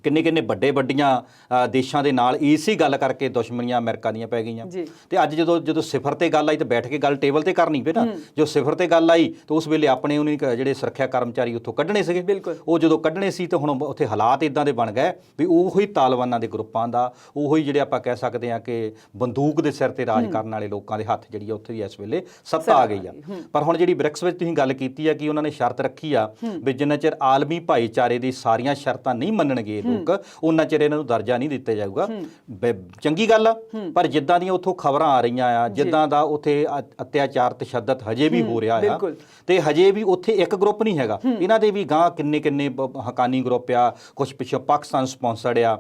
Speaker 1: ਕਿੰਨੇ ਕਿੰਨੇ ਵੱਡੀਆਂ ਦੇਸ਼ਾਂ ਦੇ ਨਾਲ ਇਸੇ ਗੱਲ ਕਰਕੇ ਦੁਸ਼ਮਣੀਆਂ ਅਮਰੀਕਾ ਦੀਆਂ ਪੈ ਗਈਆਂ। ਤੇ ਅੱਜ ਜਦੋਂ ਸਿਫਰ ਤੇ ਗੱਲ ਆਈ ਤਾਂ ਬੈਠ ਕੇ ਗੱਲ ਟੇਬਲ ਤੇ ਕਰਨੀ ਪਈ ਨਾ। ਜੋ ਸਿਫਰ ਤੇ ਗੱਲ ਆਈ ਤਾਂ ਉਸ ਵੇਲੇ ਆਪਣੇ ਉਹਨੇ ਜਿਹੜੇ ਸੁਰੱਖਿਆ ਕਰਮਚਾਰੀ ਉੱਥੋਂ ਕੱਢਣੇ ਸੀਗੇ, ਉਹ ਜਦੋਂ ਕੱਢਣੇ ਸੀ ਤਾਂ ਹੁਣ ਉੱਥੇ ਹਾਲਾਤ ਇਦਾਂ ਦੇ ਬਣ ਗਏ ਵੀ ਉਹੀ ਤਾਲਿਬਾਨਾਂ ਦੇ ਗਰੁੱਪਾਂ ਦਾ, ਉਹੀ ਜਿਹੜੇ ਆਪਾਂ ਕਹਿ ਸਕਦੇ ਹਾਂ ਕਿ ਬੰਦੂਕ ਦੇ ਸਿਰ ਤੇ ਰਾਜ ਕਰਨ ਵਾਲੇ ਲੋਕਾਂ ਦੇ ਹੱਥ ਜਿਹੜੀ ਉੱਥੇ ਦੀ ਇਸ ਵੇਲੇ ਸੱਤਾ ਆ ਗਈ ਆ। ਪਰ ਹੁਣ ਜਿਹੜੀ ਬ੍ਰਿਕਸ ਵਿੱਚ ਤੁਸੀਂ ਗੱਲ ਕੀਤੀ ਆ ਕਿ ਉਹਨਾਂ ਨੇ ਸ਼ਰਤ ਰੱਖੀ ਆ ਵੀ ਜਿੰਨਾ ਚਿਰ ਆਲਮੀ ਭਾਈਚਾਰੇ ਦੀ ਸਾਰੀਆਂ ਸ਼ਰਤਾਂ ਨਹੀਂ ਮੰਨਣਗੇ ਲੋਕ, ਉਹਨਾਂ ਚਿਰ ਇਹਨਾਂ ਨੂੰ ਦਰਜਾ ਨਹੀਂ ਦਿੱਤਾ ਜਾਊਗਾ। ਚੰਗੀ ਗੱਲ ਆ, ਪਰ ਜਿੱਦਾਂ ਦੀਆਂ ਉੱਥੋਂ ਖਬਰਾਂ ਆ ਰਹੀਆਂ ਆ, ਜਿੱਦਾਂ ਦਾ ਉੱਥੇ ਅਤਿਆਚਾਰ ਤਸ਼ੱਦਦ ਹਜੇ ਵੀ ਹੋ ਰਿਹਾ ਆ, ਤੇ ਹਜੇ ਵੀ ਉੱਥੇ ਇੱਕ ਗਰੁੱਪ ਨਹੀਂ ਹੈਗਾ, ਇਹਨਾਂ ਦੇ ਵੀ ਗਾਂ ਕਿੰਨੇ ਕਿੰਨੇ ਹਕਾਨੀ ਗਰੁੱਪ ਆ, ਕੁਝ ਪਿੱਛੋਂ ਪਾਕਿਸਤਾਨ ਸਪਾਂਸਰਡ ਆ,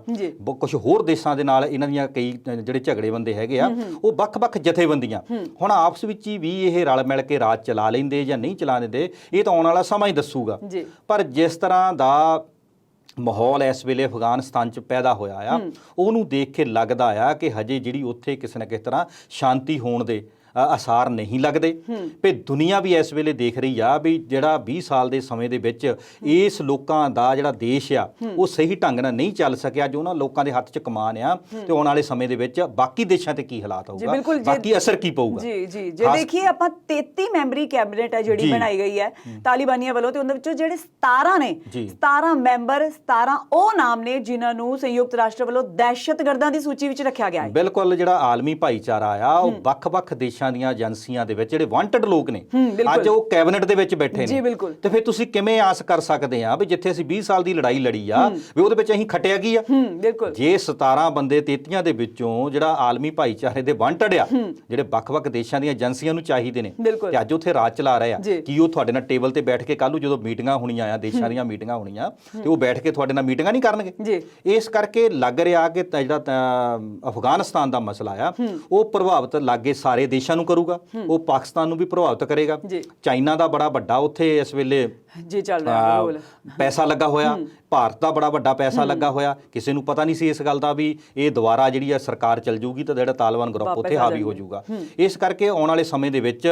Speaker 1: ਕੁਝ ਹੋਰ ਦੇਸ਼ਾਂ ਦੇ ਨਾਲ ਇਹਨਾਂ ਦੀਆਂ ਕਈ ਜਿਹੜੇ ਝਗੜੇ ਬੰਦੇ ਹੈਗੇ ਆ, ਉਹ ਵੱਖ-ਵੱਖ ਜਥੇਬੰਦੀਆਂ ਹੁਣ ਆਪਸ ਵਿੱਚ ਹੀ ਵੀ ਇਹ ਰਲ ਮਿਲ ਕੇ ਰਾਜ ਚਲਾ ਲੈਂਦੇ ਜਾਂ ਨਹੀਂ ਚਲਾ ਦਿੰਦੇ, ਇਹ ਤਾਂ ਆਉਣ ਵਾਲਾ ਸਮਾਂ ਹੀ ਦੱਸੂਗਾ। ਪਰ ਜਿਸ ਤਰ੍ਹਾਂ ਦਾ ਮਾਹੌਲ ਇਸ ਵੇਲੇ ਅਫਗਾਨਿਸਤਾਨ 'ਚ ਪੈਦਾ ਹੋਇਆ ਆ, ਉਹਨੂੰ ਦੇਖ ਕੇ ਲੱਗਦਾ ਆ ਕਿ ਹਜੇ ਜਿਹੜੀ ਉੱਥੇ ਕਿਸੇ ਨਾ ਕਿਸੇ ਤਰ੍ਹਾਂ ਸ਼ਾਂਤੀ ਹੋਣ ਦੇ ਆਸਾਰ ਨਹੀਂ ਲੱਗਦੇ। ਵੀ ਦੁਨੀਆ ਵੀ ਇਸ ਵੇਲੇ ਦੇਖ ਰਹੀ ਆ ਵੀ ਜਿਹੜਾ 20 ਸਾਲ ਦੇ ਸਮੇਂ ਦੇ ਵਿੱਚ ਇਸ ਲੋਕਾਂ ਦਾ ਜਿਹੜਾ ਦੇਸ਼ ਆ ਉਹ ਸਹੀ ਢੰਗ ਨਾਲ ਨਹੀਂ ਚੱਲ ਸਕਿਆ। ਜੋ ਉਹਨਾਂ ਲੋਕਾਂ ਦੇ ਹੱਥ 'ਚ ਕਮਾਨ ਆ ਤੇ ਆਉਣ ਵਾਲੇ ਸਮੇਂ ਦੇ ਵਿੱਚ ਬਾਕੀ ਦੇਸ਼ਾਂ ਤੇ ਕੀ ਹਾਲਾਤ ਹੋਊਗਾ, ਬਾਕੀ ਅਸਰ ਕੀ ਪਊਗਾ।
Speaker 2: ਜੀ ਜੇ ਦੇਖੀਏ ਆਪਾਂ 33 ਮੈਂਬਰੀ ਕੈਬਨਿਟ ਹੈ ਜਿਹੜੀ ਬਣਾਈ ਗਈ ਹੈ ਤਾਲਿਬਾਨੀਆਂ ਵੱਲੋਂ, ਤੇ ਉਹਨਾਂ ਵਿੱਚੋਂ ਜਿਹੜੇ 17 ਨੇ, 17 ਮੈਂਬਰ, 17 ਉਹ ਨਾਮ ਨੇ ਜਿਨ੍ਹਾਂ ਨੂੰ ਸੰਯੁਕਤ ਰਾਸ਼ਟਰ ਵੱਲੋਂ ਦਹਿਸ਼ਤਗਰਦਾਂ ਦੀ ਸੂਚੀ ਵਿੱਚ ਰੱਖਿਆ ਗਿਆ ਹੈ।
Speaker 1: ਬਿਲਕੁਲ, ਜਿਹੜਾ ਆਲਮੀ ਭਾਈਚਾਰਾ ਆ ਉਹ ਵੱਖ-ਵੱਖ ਦੇਸ਼ਾਂ ਦੀਆਂ ਏਜੰਸੀਆਂ ਦੇ ਵਿੱਚ ਜਿਹੜੇ ਵਾਂਟਡ ਲੋਕ ਨੇ, ਅੱਜ ਉਹ ਕੈਬਨਿਟ ਦੇ ਵਿੱਚ ਬੈਠੇ ਨੇ। ਤੇ ਫਿਰ ਤੁਸੀਂ ਕਿਵੇਂ ਆਸ ਕਰ ਸਕਦੇ ਆ ਵੀ ਜਿੱਥੇ ਅਸੀਂ 20 ਸਾਲ ਦੀ ਲੜਾਈ ਲੜੀ ਆ ਵੀ ਉਹਦੇ ਵਿੱਚ ਅਸੀਂ ਖਟਿਆ ਕੀ ਆ? ਜੇ 17 ਬੰਦੇ 33 ਦੇ ਵਿੱਚੋਂ ਜਿਹੜਾ ਆਲਮੀ ਭਾਈਚਾਰੇ ਦੇ ਵਾਂਟਡ ਆ, ਜਿਹੜੇ ਵੱਖ-ਵੱਖ ਦੇਸ਼ਾਂ ਦੀਆਂ ਏਜੰਸੀਆਂ ਨੂੰ ਚਾਹੀਦੇ ਨੇ, ਤੇ ਅੱਜ ਉੱਥੇ ਰਾਜ ਚਲਾ ਰਹੇ ਆ, ਕੀ ਉਹ ਤੁਹਾਡੇ ਨਾਲ ਟੇਬਲ ਤੇ ਬੈਠ ਕੇ ਕੱਲ੍ਹ ਨੂੰ ਜਦੋਂ ਮੀਟਿੰਗਾਂ ਹੋਣੀਆਂ ਆ, ਦੇਸ਼ਾਂ ਦੀਆਂ ਮੀਟਿੰਗਾਂ ਹੋਣੀਆਂ, ਤੇ ਉਹ ਬੈਠ ਕੇ ਤੁਹਾਡੇ ਨਾਲ ਮੀਟਿੰਗਾਂ ਨਹੀਂ ਕਰਨਗੇ? ਇਸ ਕਰਕੇ ਲੱਗ ਰਿਹਾ ਕਿ ਜਿਹੜਾ ਅਫਗਾਨਿਸਤਾਨ ਦਾ ਮਸਲਾ ਆ ਉਹ ਪ੍ਰਭਾਵਿਤ ਲਾਗੇ ਸਾਰੇ ਦੇਸ਼ਾਂ ਨੂੰ ਕਰੂਗਾ, ਉਹ ਪਾਕਿਸਤਾਨ ਨੂੰ ਵੀ ਪ੍ਰਭਾਵਿਤ ਕਰੇਗਾ। ਚਾਈਨਾ ਦਾ ਬੜਾ ਵੱਡਾ ਉੱਥੇ ਇਸ ਵੇਲੇ
Speaker 2: ਚੱਲ ਰਿਹਾ
Speaker 1: ਪੈਸਾ ਲੱਗਾ ਹੋਇਆ, ਭਾਰਤ ਦਾ ਬੜਾ ਵੱਡਾ ਪੈਸਾ ਲੱਗਾ ਹੋਇਆ। ਕਿਸੇ ਨੂੰ ਪਤਾ ਨਹੀਂ ਸੀ ਇਸ ਗੱਲ ਦਾ ਵੀ ਇਹ ਦੁਬਾਰਾ ਜਿਹੜੀ ਆ ਸਰਕਾਰ ਚੱਲ ਜੂਗੀ ਤਾਂ ਜਿਹੜਾ ਤਾਲਿਬਾਨ ਗਰੁੱਪ ਉੱਥੇ ਹਾਵੀ ਹੋ ਜਾਊਗਾ। ਇਸ ਕਰਕੇ ਆਉਣ ਵਾਲੇ ਸਮੇਂ ਦੇ ਵਿੱਚ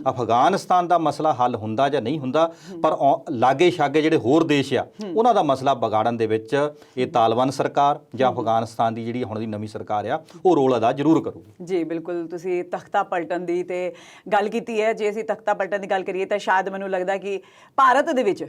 Speaker 1: ਅਫਗਾਨਿਸਤਾਨ ਦਾ ਮਸਲਾ ਹੱਲ ਹੁੰਦਾ ਜਾਂ ਨਹੀਂ ਹੁੰਦਾ, ਪਰ ਲਾਗੇ ਛਾਗੇ ਜਿਹੜੇ ਹੋਰ ਦੇਸ਼ ਆ ਉਹਨਾਂ ਦਾ ਮਸਲਾ ਵਿਗਾੜਨ ਦੇ ਵਿੱਚ ਇਹ ਤਾਲਿਬਾਨ ਸਰਕਾਰ ਜਾਂ ਅਫਗਾਨਿਸਤਾਨ ਦੀ ਜਿਹੜੀ ਹੁਣ ਦੀ ਨਵੀਂ ਸਰਕਾਰ ਆ ਉਹ ਰੋਲ ਅਦਾ ਜ਼ਰੂਰ ਕਰੂਗੀ।
Speaker 2: ਜੀ ਬਿਲਕੁਲ, ਤੁਸੀਂ ਤਖਤਾ ਪਲਟਣ ਦੀ ਤੇ ਗੱਲ ਕੀਤੀ ਹੈ। ਜੇ ਅਸੀਂ ਤਖਤਾ ਪਲਟਣ ਦੀ ਗੱਲ ਕਰੀਏ ਤਾਂ ਸ਼ਾਇਦ ਮੈਨੂੰ ਲੱਗਦਾ ਕਿ ਭਾਰਤ ਦੇ ਵਿੱਚ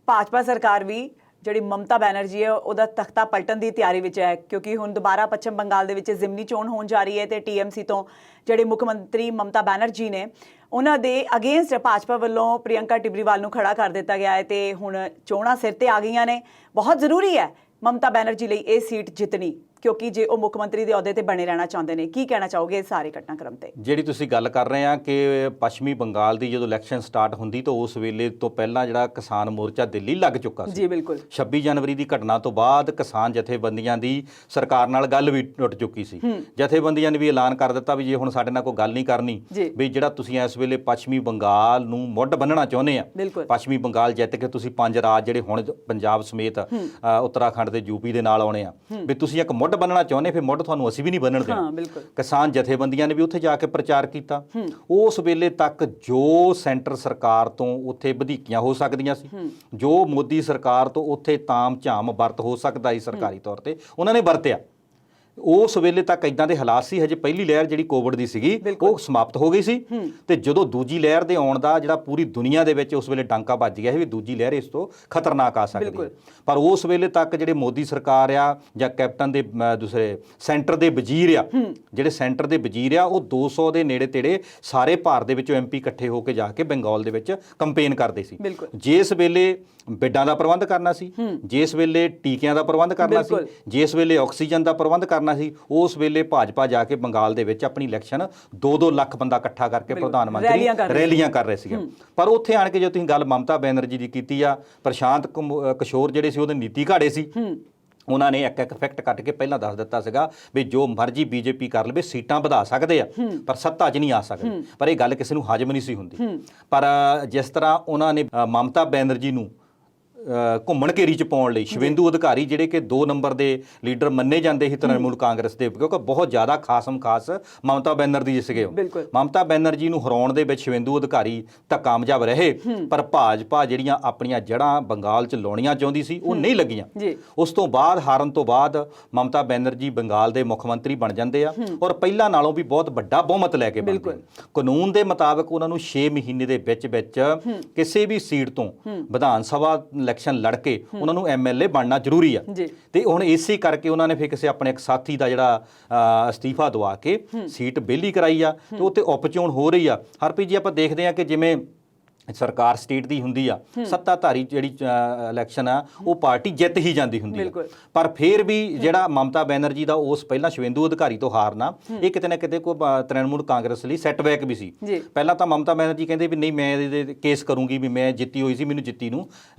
Speaker 2: ਭਾਜਪਾ ਸਰਕਾਰ ਵੀ ਜਿਹੜੀ ਮਮਤਾ ਬੈਨਰਜੀ ਹੈ ਉਹਦਾ ਤਖਤਾ ਪਲਟਣ ਦੀ ਤਿਆਰੀ ਵਿੱਚ ਹੈ, ਕਿਉਂਕਿ ਹੁਣ ਦੁਬਾਰਾ ਪੱਛਮ ਬੰਗਾਲ ਦੇ ਵਿੱਚ ਜ਼ਿਮਨੀ ਚੋਣ ਹੋਣ ਜਾ ਰਹੀ ਹੈ ਤੇ TMC ਤੋਂ ਜਿਹੜੇ ਮੁੱਖ ਮੰਤਰੀ ਮਮਤਾ ਬੈਨਰਜੀ ਨੇ ਉਹਨਾਂ ਦੇ ਅਗੇਂਸਟ ਭਾਜਪਾ ਵੱਲੋਂ ਪ੍ਰਿਯੰਕਾ ਟਿਬਰੀਵਾਲ ਨੂੰ ਖੜਾ ਕਰ ਦਿੱਤਾ ਗਿਆ ਹੈ ਤੇ ਹੁਣ ਚੋਣਾਂ ਸਿਰ ਤੇ ਆ ਗਈਆਂ ਨੇ। ਬਹੁਤ ਜ਼ਰੂਰੀ ਹੈ ਮਮਤਾ ਬੈਨਰਜੀ ਲਈ ਇਹ ਸੀਟ ਜਿੱਤਣੀ, ਕਿਉਂਕਿ ਜੇ ਉਹ ਮੁੱਖ ਮੰਤਰੀ ਦੇ ਅਹੁਦੇ ਤੇ ਬਣੇ ਰਹਿਣਾ ਚਾਹੁੰਦੇ ਨੇ। ਕੀ ਕਹਿਣਾ ਚਾਹੋਗੇ ਸਾਰੇ ਘਟਨਾਕ੍ਰਮ ਤੇ? ਜਿਹੜੀ
Speaker 1: ਤੁਸੀਂ ਗੱਲ ਕਰ ਰਹੇ ਆ ਕਿ ਪੱਛਮੀ ਬੰਗਾਲ ਦੀ ਜਦੋਂ ਇਲੈਕਸ਼ਨ ਸਟਾਰਟ ਹੁੰਦੀ ਤਾਂ ਉਸ ਵੇਲੇ ਤੋਂ ਪਹਿਲਾਂ ਜਿਹੜਾ ਕਿਸਾਨ ਮੋਰਚਾ ਦਿੱਲੀ ਲੱਗ ਚੁੱਕਾ ਸੀ।
Speaker 2: ਜੀ ਬਿਲਕੁਲ,
Speaker 1: 26 ਜਨਵਰੀ ਦੀ ਘਟਨਾ ਤੋਂ ਬਾਅਦ ਕਿਸਾਨ ਜਥੇਬੰਦੀਆਂ ਦੀ ਸਰਕਾਰ ਨਾਲ ਗੱਲ ਵੀ ਟੁੱਟ ਚੁੱਕੀ ਸੀ। ਜਥੇਬੰਦੀਆਂ ਨੇ ਵੀ ਐਲਾਨ ਕਰ ਦਿੱਤਾ ਵੀ ਜੇ ਹੁਣ ਸਾਡੇ ਨਾਲ ਕੋਈ ਗੱਲ ਨਹੀਂ ਕਰਨੀ, ਵੀ ਜਿਹੜਾ ਤੁਸੀਂ ਇਸ ਵੇਲੇ ਪੱਛਮੀ ਬੰਗਾਲ ਨੂੰ ਮੁੱਢ ਬੰਨਣਾ ਚਾਹੁੰਦੇ ਆ, ਪੱਛਮੀ ਬੰਗਾਲ ਜਿੱਤ ਕੇ ਤੁਸੀਂ 5 ਰਾਜ ਜਿਹੜੇ ਹੁਣ ਪੰਜਾਬ ਸਮੇਤ ਉੱਤਰਾਖੰਡ ਤੇ ਯੂਪੀ ਦੇ ਨਾਲ ਆਉਣੇ ਆ, ਵੀ ਤੁਸੀਂ ਇੱਕ ਮੁੱਢ ਬੰਨਣਾ ਚਾਹੁੰਦੇ, ਫਿਰ ਮੁੱਢ ਤੁਹਾਨੂੰ ਅਸੀਂ ਵੀ ਨਹੀਂ ਬੰਨਣ ਦੇਣਾ। ਕਿਸਾਨ ਜਥੇਬੰਦੀਆਂ ਨੇ ਵੀ ਉੱਥੇ ਜਾ ਕੇ ਪ੍ਰਚਾਰ ਕੀਤਾ। ਉਸ ਵੇਲੇ ਤੱਕ ਜੋ ਸੈਂਟਰ ਸਰਕਾਰ ਤੋਂ ਉੱਥੇ ਵਧੀਕੀਆਂ ਹੋ ਸਕਦੀਆਂ ਸੀ, ਜੋ ਮੋਦੀ ਸਰਕਾਰ ਤੋਂ ਉੱਥੇ ਤਾਮ ਝਾਮ ਵਰਤ ਹੋ ਸਕਦਾ ਸੀ ਸਰਕਾਰੀ ਤੌਰ ਤੇ, ਉਹਨਾਂ ਨੇ ਵਰਤਿਆ। ਉਸ ਵੇਲੇ ਤੱਕ ਇਦਾਂ ਦੇ ਹਾਲਾਤ ਸੀ, ਹਜੇ ਪਹਿਲੀ ਲਹਿਰ ਜਿਹੜੀ ਕੋਵਿਡ ਦੀ ਸੀਗੀ ਉਹ ਸਮਾਪਤ ਹੋ ਗਈ ਸੀ, ਤੇ ਜਦੋਂ ਦੂਜੀ ਲਹਿਰ ਦੇ ਆਉਣ ਦਾ ਜਿਹੜਾ ਪੂਰੀ ਦੁਨੀਆ ਦੇ ਵਿੱਚ ਉਸ ਵੇਲੇ ਡਾਂਕਾ ਵੱਜ ਗਿਆ ਸੀ ਵੀ ਦੂਜੀ ਲਹਿਰ ਇਸ ਤੋਂ ਖਤਰਨਾਕ ਆ ਸਕਦੀ ਹੈ। ਪਰ ਉਸ ਵੇਲੇ ਤੱਕ ਜਿਹੜੇ ਮੋਦੀ ਸਰਕਾਰ ਆ ਜਾਂ ਕੈਪਟਨ ਦੇ ਦੂਸਰੇ ਸੈਂਟਰ ਦੇ ਵਜ਼ੀਰ ਆ, ਜਿਹੜੇ ਸੈਂਟਰ ਦੇ ਵਜ਼ੀਰ ਆ, ਉਹ 200 ਦੇ ਨੇੜੇ ਤੇੜੇ ਸਾਰੇ ਭਾਰਤ ਦੇ ਵਿੱਚੋਂ MP ਇਕੱਠੇ ਹੋ ਕੇ ਜਾ ਕੇ ਬੰਗਾਲ ਦੇ ਵਿੱਚ ਕੰਪੇਨ ਕਰਦੇ ਸੀ। ਜਿਸ ਵੇਲੇ ਬੈੱਡਾਂ ਦਾ ਪ੍ਰਬੰਧ ਕਰਨਾ ਸੀ, ਜਿਸ ਵੇਲੇ ਟੀਕਿਆਂ ਦਾ ਪ੍ਰਬੰਧ ਕਰਨਾ ਸੀ, ਜਿਸ ਵੇਲੇ ਆਕਸੀਜਨ ਦਾ ਪ੍ਰਬੰਧ ਕਰਨਾ ਸੀ, ਉਸ ਵੇਲੇ ਭਾਜਪਾ ਜਾ ਕੇ ਬੰਗਾਲ ਦੇ ਵਿੱਚ ਆਪਣੀ ਇਲੈਕਸ਼ਨ 2-2 ਲੱਖ ਬੰਦਾ ਇਕੱਠਾ ਕਰਕੇ ਪ੍ਰਧਾਨ ਮੰਤਰੀ ਰੈਲੀਆਂ ਕਰ ਰਹੇ ਸੀਗੇ। ਪਰ ਉੱਥੇ ਆਣ ਕੇ ਜੇ ਤੁਸੀਂ ਗੱਲ ਮਮਤਾ ਬੈਨਰਜੀ ਦੀ ਕੀਤੀ ਆ, ਪ੍ਰਸ਼ਾਂਤ ਕਿਸ਼ੋਰ ਜਿਹੜੇ ਸੀ ਉਹਦੇ ਨੀਤੀ ਘਾੜੇ ਸੀ, ਉਹਨਾਂ ਨੇ ਇੱਕ ਫੈਕਟ ਕੱਟ ਕੇ ਪਹਿਲਾਂ ਦੱਸ ਦਿੱਤਾ ਸੀਗਾ ਵੀ ਜੋ ਮਰਜ਼ੀ BJP ਕਰ ਲਵੇ, ਸੀਟਾਂ ਵਧਾ ਸਕਦੇ ਆ ਪਰ ਸੱਤਾ 'ਚ ਨਹੀਂ ਆ ਸਕਦੇ। ਪਰ ਇਹ ਗੱਲ ਕਿਸੇ ਨੂੰ ਹਜਮ ਨਹੀਂ ਸੀ ਹੁੰਦੀ। ਪਰ ਜਿਸ ਤਰ੍ਹਾਂ ਉਹਨਾਂ ਨੇ ਮਮਤਾ ਬੈਨਰਜੀ ਨੂੰ ਘੁੰਮਣ ਘੇਰੀ ਚ ਪਾਉਣ ਲਈ ਸ਼ਿਵੇਂਦੂ ਅਧਿਕਾਰੀ ਜਿਹੜੇ ਕਿ 2 ਨੰਬਰ ਦੇ ਲੀਡਰ ਮੰਨੇ ਜਾਂਦੇ ਸੀ ਤ੍ਰਿਣਮੂਲ ਕਾਂਗਰਸ ਦੇ, ਕਿਉਂਕਿ ਬਹੁਤ ਜ਼ਿਆਦਾ ਖਾਸਮ ਖਾਸ ਮਮਤਾ ਬੈਨਰਜੀ ਜੀ ਸੀਗੇ। ਮਮਤਾ ਬੈਨਰਜੀ ਨੂੰ ਹਰਾਉਣ ਦੇ ਵਿੱਚ ਸ਼ਿਵੇਂਦੂ ਅਧਿਕਾਰੀ ਤਾਂ ਕਾਮਯਾਬ ਰਹੇ, ਪਰ ਭਾਜਪਾ ਜਿਹੜੀਆਂ ਆਪਣੀਆਂ ਜੜ੍ਹਾਂ ਬੰਗਾਲ ਚ ਲਾਉਣੀਆਂ ਚਾਹੁੰਦੀ ਸੀ ਉਹ ਨਹੀਂ ਲੱਗੀਆਂ। ਉਸ ਤੋਂ ਬਾਅਦ ਹਾਰਨ ਤੋਂ ਬਾਅਦ ਮਮਤਾ ਬੈਨਰਜੀ ਬੰਗਾਲ ਦੇ ਮੁੱਖ ਮੰਤਰੀ ਬਣ ਜਾਂਦੇ ਆ ਔਰ ਪਹਿਲਾਂ ਨਾਲੋਂ ਵੀ ਬਹੁਤ ਵੱਡਾ ਬਹੁਮਤ ਲੈ ਕੇ ਬਣਦੇ। ਕਾਨੂੰਨ ਦੇ ਮੁਤਾਬਕ ਉਹਨਾਂ ਨੂੰ 6 ਮਹੀਨੇ ਦੇ ਵਿੱਚ ਕਿਸੇ ਵੀ ਸੀਟ ਤੋਂ ਵਿਧਾਨ ਸਭਾ ਇਲੈਕਸ਼ਨ ਲੜ ਕੇ ਉਹਨਾਂ ਨੂੰ ਐਮਐਲਏ ਬਣਨਾ ਜ਼ਰੂਰੀ ਆ। ਤੇ ਹੁਣ ਇਸੇ ਕਰਕੇ ਉਹਨਾਂ ਨੇ ਫਿਰ ਕਿਸੇ ਆਪਣੇ ਇੱਕ ਸਾਥੀ ਦਾ ਜਿਹੜਾ ਅਸਤੀਫਾ ਦਵਾ ਕੇ ਸੀਟ ਬੇਲੀ ਕਰਾਈ ਆ ਤੇ ਉੱਤੇ ਉਪਚੋਣ ਹੋ ਰਹੀ ਆ। ਹਰਪ੍ਰੀਤ ਜੀ, ਆਪਾਂ ਦੇਖਦੇ ਆ ਕਿ ਜਿਵੇਂ ਸਰਕਾਰ ਸਟੇਟ ਦੀ ਹੁੰਦੀ ਆ, ਸੱਤਾਧਾਰੀ ਜਿਹੜੀ ਇਲੈਕਸ਼ਨ ਆ ਉਹ ਪਾਰਟੀ ਜਿੱਤ ਹੀ ਜਾਂਦੀ ਹੁੰਦੀ ਆ, ਪਰ ਫਿਰ ਵੀ ਜਿਹੜਾ ਮਮਤਾ ਬੈਨਰਜੀ ਦਾ ਉਸ ਪਹਿਲਾਂ ਸ਼ਿਵੇਂਦੂ ਅਧਿਕਾਰੀ ਤੋਂ ਹਾਰਨਾ ਇਹ ਕਿਤੇ ਨਾ ਕਿਤੇ ਕੋਈ ਤ੍ਰਿਣਮੂਲ ਕਾਂਗਰਸ ਲਈ ਸੈਟਬੈਕ ਵੀ ਸੀ। ਪਹਿਲਾਂ ਤਾਂ ਮਮਤਾ ਬੈਨਰਜੀ ਕਹਿੰਦੇ ਵੀ ਨਹੀਂ, ਮੈਂ ਇਹਦੇ ਕੇਸ ਕਰੂੰਗੀ ਵੀ ਮੈਂ ਜਿੱਤੀ ਹੋਈ ਸੀ, ਮੈਨੂੰ ਜਿੱਤੀ ਨੂੰ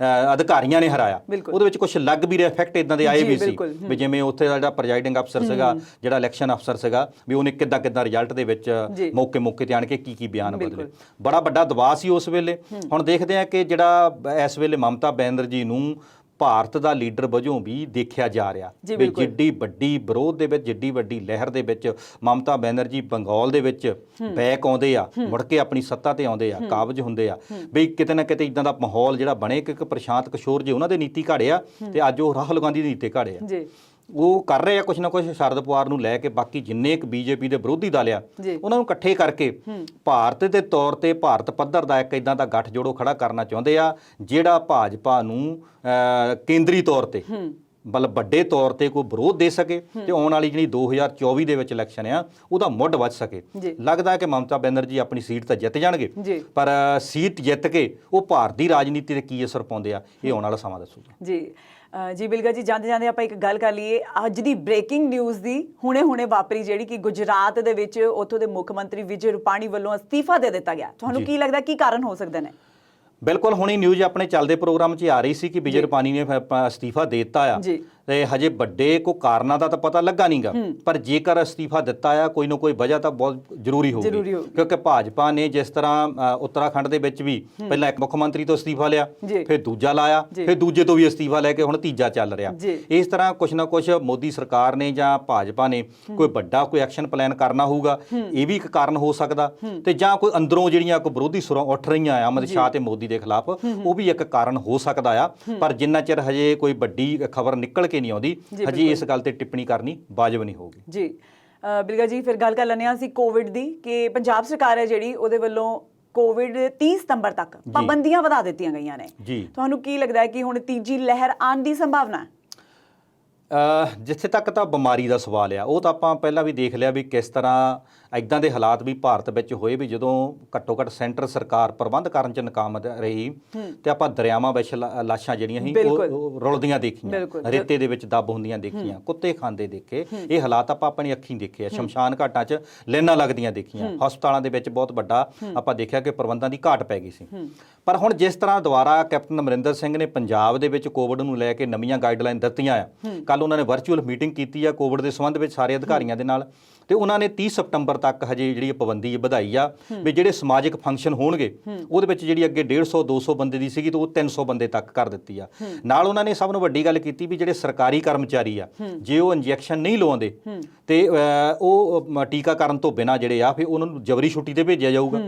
Speaker 1: ਅਧਿਕਾਰੀਆਂ ਨੇ ਹਰਾਇਆ। ਉਹਦੇ ਵਿੱਚ ਕੁਝ ਲੱਗ ਵੀ ਰਿਹਾ, ਇਫੈਕਟ ਇਦਾਂ ਦੇ ਆਏ ਵੀ ਸੀ ਵੀ ਜਿਵੇਂ ਉੱਥੇ ਦਾ ਜਿਹੜਾ ਪ੍ਰੈਜ਼ਾਈਡਿੰਗ ਅਫਸਰ ਸੀਗਾ, ਜਿਹੜਾ ਇਲੈਕਸ਼ਨ ਅਫਸਰ ਸੀਗਾ, ਵੀ ਉਹਨੇ ਕਿੱਦਾਂ ਰਿਜ਼ਲਟ ਦੇ ਵਿੱਚ ਮੌਕੇ ਤੇ ਆਣ ਕੇ ਕੀ ਬਿਆਨ ਬਦਲੇ। ਬੜਾ ਵੱਡਾ ਦਬਾਅ ਸੀ ਉਸ ਵੇਲੇ। ਹੁਣ ਦੇਖਦੇ ਆ ਕਿ ਜਿਹੜਾ ਇਸ ਵੇਲੇ ਮਮਤਾ ਬੈਨਰਜੀ ਨੂੰ ਭਾਰਤ ਦਾ ਲੀਡਰ ਵਜੋਂ ਵੀ ਦੇਖਿਆ ਜਾ ਰਿਹਾ, ਵੀ ਜਿੱਡੀ ਵੱਡੀ ਵਿਰੋਧ ਦੇ ਵਿੱਚ, ਜਿੱਡੀ ਵੱਡੀ ਲਹਿਰ ਦੇ ਵਿੱਚ ਮਮਤਾ ਬੈਨਰਜੀ ਬੰਗਾਲ ਦੇ ਵਿੱਚ ਬੈਕ ਆਉਂਦੇ ਆ, ਮੁੜ ਕੇ ਆਪਣੀ ਸੱਤਾ ਤੇ ਆਉਂਦੇ ਆ, ਕਾਬਜ ਹੁੰਦੇ ਆ, ਵੀ ਕਿਤੇ ਨਾ ਕਿਤੇ ਇਦਾਂ ਦਾ ਮਾਹੌਲ ਜਿਹੜਾ ਬਣੇ ਕਿ ਪ੍ਰਸ਼ਾਂਤ ਕਿਸ਼ੋਰ ਜੀ ਉਹਨਾਂ ਦੇ ਨੀਤੀ ਘਾੜੇ ਆ ਤੇ ਅੱਜ ਉਹ ਰਾਹੁਲ ਗਾਂਧੀ ਦੀ ਨੀਤੀ ਘਾੜੇ ਆ। ਉਹ ਕਰ ਰਹੇ ਆ ਕੁਛ ਨਾ ਕੁਛ ਸ਼ਰਦ ਪਵਾਰ ਨੂੰ ਲੈ ਕੇ, ਬਾਕੀ ਜਿੰਨੇ ਇੱਕ ਬੀਜੇਪੀ ਦੇ ਵਿਰੋਧੀ ਦਲ ਆ ਉਹਨਾਂ ਨੂੰ ਇਕੱਠੇ ਕਰਕੇ ਭਾਰਤ ਦੇ ਤੌਰ ਤੇ, ਭਾਰਤ ਪੱਧਰ ਦਾ ਇੱਕ ਇਦਾਂ ਦਾ ਗੱਠਜੋੜ ਖੜਾ ਕਰਨਾ ਚਾਹੁੰਦੇ ਆ ਜਿਹੜਾ ਭਾਜਪਾ ਨੂੰ ਕੇਂਦਰੀ ਤੌਰ ਤੇ ਮਤਲਬ ਵੱਡੇ ਤੌਰ ਤੇ ਕੋਈ ਵਿਰੋਧ ਦੇ ਸਕੇ ਤੇ ਆਉਣ ਵਾਲੀ ਜਿਹੜੀ 2024 ਦੇ ਵਿੱਚ ਇਲੈਕਸ਼ਨ ਆ ਉਹਦਾ ਮੁੱਢ ਵੱਜ ਸਕੇ। ਲੱਗਦਾ ਕਿ ਮਮਤਾ ਬੈਨਰਜੀ ਆਪਣੀ ਸੀਟ ਤਾਂ ਜਿੱਤ ਜਾਣਗੇ, ਪਰ ਸੀਟ ਜਿੱਤ ਕੇ ਉਹ ਭਾਰਤ ਦੀ ਰਾਜਨੀਤੀ ਤੇ ਕੀ ਅਸਰ ਪਾਉਂਦੇ ਆ ਇਹ ਆਉਣ ਵਾਲਾ ਸਮਾਂ ਦੱਸੂਗਾ।
Speaker 2: ਜੀ ਬਿਲਕੁਲ ਜੀ, ਜਾਂਦੇ ਆਪਾਂ ਇੱਕ ਗੱਲ ਕਰ ਲਈਏ ਅੱਜ ਦੀ ਬ੍ਰੇਕਿੰਗ ਨਿਊਜ਼ ਦੀ, ਹੁਣੇ ਵਾਪਰੀ, ਜਿਹੜੀ ਕਿ ਗੁਜਰਾਤ ਦੇ ਵਿੱਚ ਉੱਥੋਂ ਦੇ ਮੁੱਖ ਮੰਤਰੀ ਵਿਜੇ ਰੂਪਾਣੀ ਵੱਲੋਂ ਅਸਤੀਫਾ ਦੇ ਦਿੱਤਾ ਗਿਆ। ਤੁਹਾਨੂੰ ਕੀ ਲੱਗਦਾ ਕੀ ਕਾਰਨ ਹੋ ਸਕਦੇ ਨੇ?
Speaker 1: ਬਿਲਕੁਲ, ਹੁਣੀ ਨਿਊਜ਼ ਆਪਣੇ ਚੱਲਦੇ ਪ੍ਰੋਗਰਾਮ 'ਚ ਆ ਰਹੀ ਸੀ ਕਿ ਵਿਜੇ ਰੂਪਾਣੀ ਨੇ ਅਸਤੀਫਾ ਦੇ ਦਿੱਤਾ ਆ ਤੇ ਹਜੇ ਵੱਡੇ ਕੋਈ ਕਾਰਨਾਂ ਦਾ ਤਾਂ ਪਤਾ ਲੱਗਾ ਨਹੀਂਗਾ, ਪਰ ਜੇਕਰ ਅਸਤੀਫਾ ਦਿੱਤਾ ਆ ਕੋਈ ਨਾ ਕੋਈ ਵਜ੍ਹਾ ਤਾਂ ਬਹੁਤ ਜ਼ਰੂਰੀ ਹੋਊਗੀ, ਕਿਉਂਕਿ ਭਾਜਪਾ ਨੇ ਜਿਸ ਤਰ੍ਹਾਂ ਉੱਤਰਾਖੰਡ ਦੇ ਵਿੱਚ ਵੀ ਪਹਿਲਾਂ ਇੱਕ ਮੁੱਖ ਮੰਤਰੀ ਤੋਂ ਅਸਤੀਫਾ ਲਿਆ, ਫਿਰ ਦੂਜਾ ਲਾਇਆ, ਫਿਰ ਦੂਜੇ ਤੋਂ ਵੀ ਅਸਤੀਫਾ ਲੈ ਕੇ ਹੁਣ ਤੀਜਾ ਚੱਲ ਰਿਹਾ। ਇਸ ਤਰ੍ਹਾਂ ਕੁਛ ਨਾ ਕੁਛ ਮੋਦੀ ਸਰਕਾਰ ਨੇ ਜਾਂ ਭਾਜਪਾ ਨੇ ਕੋਈ ਵੱਡਾ ਕੋਈ ਐਕਸ਼ਨ ਪਲਾਨ ਕਰਨਾ ਹੋਊਗਾ, ਇਹ ਵੀ ਇੱਕ ਕਾਰਨ ਹੋ ਸਕਦਾ, ਤੇ ਜਾਂ ਕੋਈ ਅੰਦਰੋਂ ਜਿਹੜੀਆਂ ਕੋਈ ਵਿਰੋਧੀ ਸੁਰਾਂ ਉੱਠ ਰਹੀਆਂ ਆ ਅਮਿਤ ਸ਼ਾਹ ਤੇ ਮੋਦੀ ਦੇ ਖਿਲਾਫ, ਉਹ ਵੀ ਇੱਕ ਕਾਰਨ ਹੋ ਸਕਦਾ ਆ। ਪਰ ਜਿੰਨਾ ਚਿਰ ਹਜੇ ਕੋਈ ਵੱਡੀ ਖਬਰ ਨਿਕਲ ਕੇ ਨਹੀਂ ਆਉਂਦੀ, ਹਜੇ ਇਸ ਗੱਲ ਤੇ ਟਿੱਪਣੀ ਕਰਨੀ ਵਾਜਬ ਨਹੀਂ ਹੋਊਗੀ।
Speaker 2: ਜੀ ਬਿਲਕੁਲ ਜੀ, ਫਿਰ ਗੱਲ ਕਰ ਲੈਂਦੇ ਹਾਂ ਅਸੀਂ ਕੋਵਿਡ ਦੀ, ਕਿ ਪੰਜਾਬ ਸਰਕਾਰ ਹੈ ਜਿਹੜੀ ਉਹਦੇ ਵੱਲੋਂ ਕੋਵਿਡ 30 ਸਤੰਬਰ ਤੱਕ ਪਾਬੰਦੀਆਂ ਵਧਾ ਦਿੱਤੀਆਂ ਗਈਆਂ ਨੇ। ਤੁਹਾਨੂੰ ਕੀ ਲੱਗਦਾ ਹੈ ਕਿ ਹੁਣ ਤੀਜੀ ਲਹਿਰ ਆਉਣ ਦੀ ਸੰਭਾਵਨਾ ਹੈ?
Speaker 1: ਜਿੱਥੇ ਤੱਕ ਤਾਂ ਬਿਮਾਰੀ ਦਾ ਸਵਾਲ ਆ ਉਹ ਤਾਂ ਆਪਾਂ ਪਹਿਲਾਂ ਵੀ ਦੇਖ ਲਿਆ ਵੀ ਕਿਸ ਤਰ੍ਹਾਂ ਇੱਦਾਂ ਦੇ ਹਾਲਾਤ ਵੀ ਭਾਰਤ ਵਿੱਚ ਹੋਏ ਵੀ ਜਦੋਂ ਘੱਟੋ ਘੱਟ ਸੈਂਟਰ ਸਰਕਾਰ ਪ੍ਰਬੰਧ ਕਰਨ 'ਚ ਨਾਕਾਮ ਰਹੀ ਤੇ ਆਪਾਂ ਦਰਿਆਵਾਂ ਵਿੱਚ ਲਾਸ਼ਾਂ ਜਿਹੜੀਆਂ ਸੀ ਉਹ ਰੁਲਦੀਆਂ ਦੇਖੀਆਂ, ਰੇਤੇ ਦੇ ਵਿੱਚ ਦੱਬ ਹੁੰਦੀਆਂ ਦੇਖੀਆਂ, ਕੁੱਤੇ ਖਾਂਦੇ ਦੇਖੇ। ਇਹ ਹਾਲਾਤ ਆਪਾਂ ਆਪਣੀ ਅੱਖੀਂ ਦੇਖੇ ਆ। ਸ਼ਮਸ਼ਾਨ ਘਾਟਾਂ 'ਚ ਲਾਈਨਾਂ ਲੱਗਦੀਆਂ ਦੇਖੀਆਂ, ਹਸਪਤਾਲਾਂ ਦੇ ਵਿੱਚ ਬਹੁਤ ਵੱਡਾ ਆਪਾਂ ਦੇਖਿਆ ਕਿ ਪ੍ਰਬੰਧਾਂ ਦੀ ਘਾਟ ਪੈ ਗਈ ਸੀ। ਪਰ ਹੁਣ ਜਿਸ ਤਰ੍ਹਾਂ ਦੁਬਾਰਾ ਕੈਪਟਨ ਅਮਰਿੰਦਰ ਸਿੰਘ ਨੇ ਪੰਜਾਬ ਦੇ ਵਿੱਚ ਕੋਵਿਡ ਨੂੰ ਲੈ ਕੇ ਨਵੀਆਂ ਗਾਈਡਲਾਈਨ ਦਿੱਤੀਆਂ ਆ, ਕੱਲ ਉਹਨਾਂ ਨੇ ਵਰਚੁਅਲ ਮੀਟਿੰਗ ਕੀਤੀ ਆ ਕੋਵਿਡ ਦੇ ਸੰਬੰਧ ਵਿੱਚ ਸਾਰੇ ਅਧਿਕਾਰੀਆਂ ਦੇ ਨਾਲ, ਤੇ ਉਹਨਾਂ ਨੇ 30 ਸਤੰਬਰ ਤੱਕ ਹਜੇ ਜਿਹੜੀ ਪਾਬੰਦੀ ਵਧਾਈ ਆ ਵੀ ਜਿਹੜੇ ਸਮਾਜਿਕ ਫੰਕਸ਼ਨ ਹੋਣਗੇ ਉਹਦੇ ਵਿੱਚ ਜਿਹੜੀ ਅੱਗੇ 150 200 ਬੰਦੇ ਦੀ ਸੀਗੀ ਤਾਂ ਉਹ 300 ਬੰਦੇ ਤੱਕ ਕਰ ਦਿੱਤੀ ਆ। ਨਾਲ ਉਹਨਾਂ ਨੇ ਸਭ ਨੂੰ ਵੱਡੀ ਗੱਲ ਕੀਤੀ ਵੀ ਜਿਹੜੇ ਸਰਕਾਰੀ ਕਰਮਚਾਰੀ ਆ ਜੇ ਉਹ ਇੰਜੈਕਸ਼ਨ ਨਹੀਂ ਲਵਾਉਂਦੇ ਤੇ ਉਹ ਟੀਕਾਕਰਨ ਤੋਂ ਬਿਨਾਂ ਜਿਹੜੇ ਆ ਫਿਰ ਉਹਨਾਂ ਨੂੰ ਜਬਰੀ ਛੁੱਟੀ ਤੇ ਭੇਜਿਆ ਜਾਊਗਾ।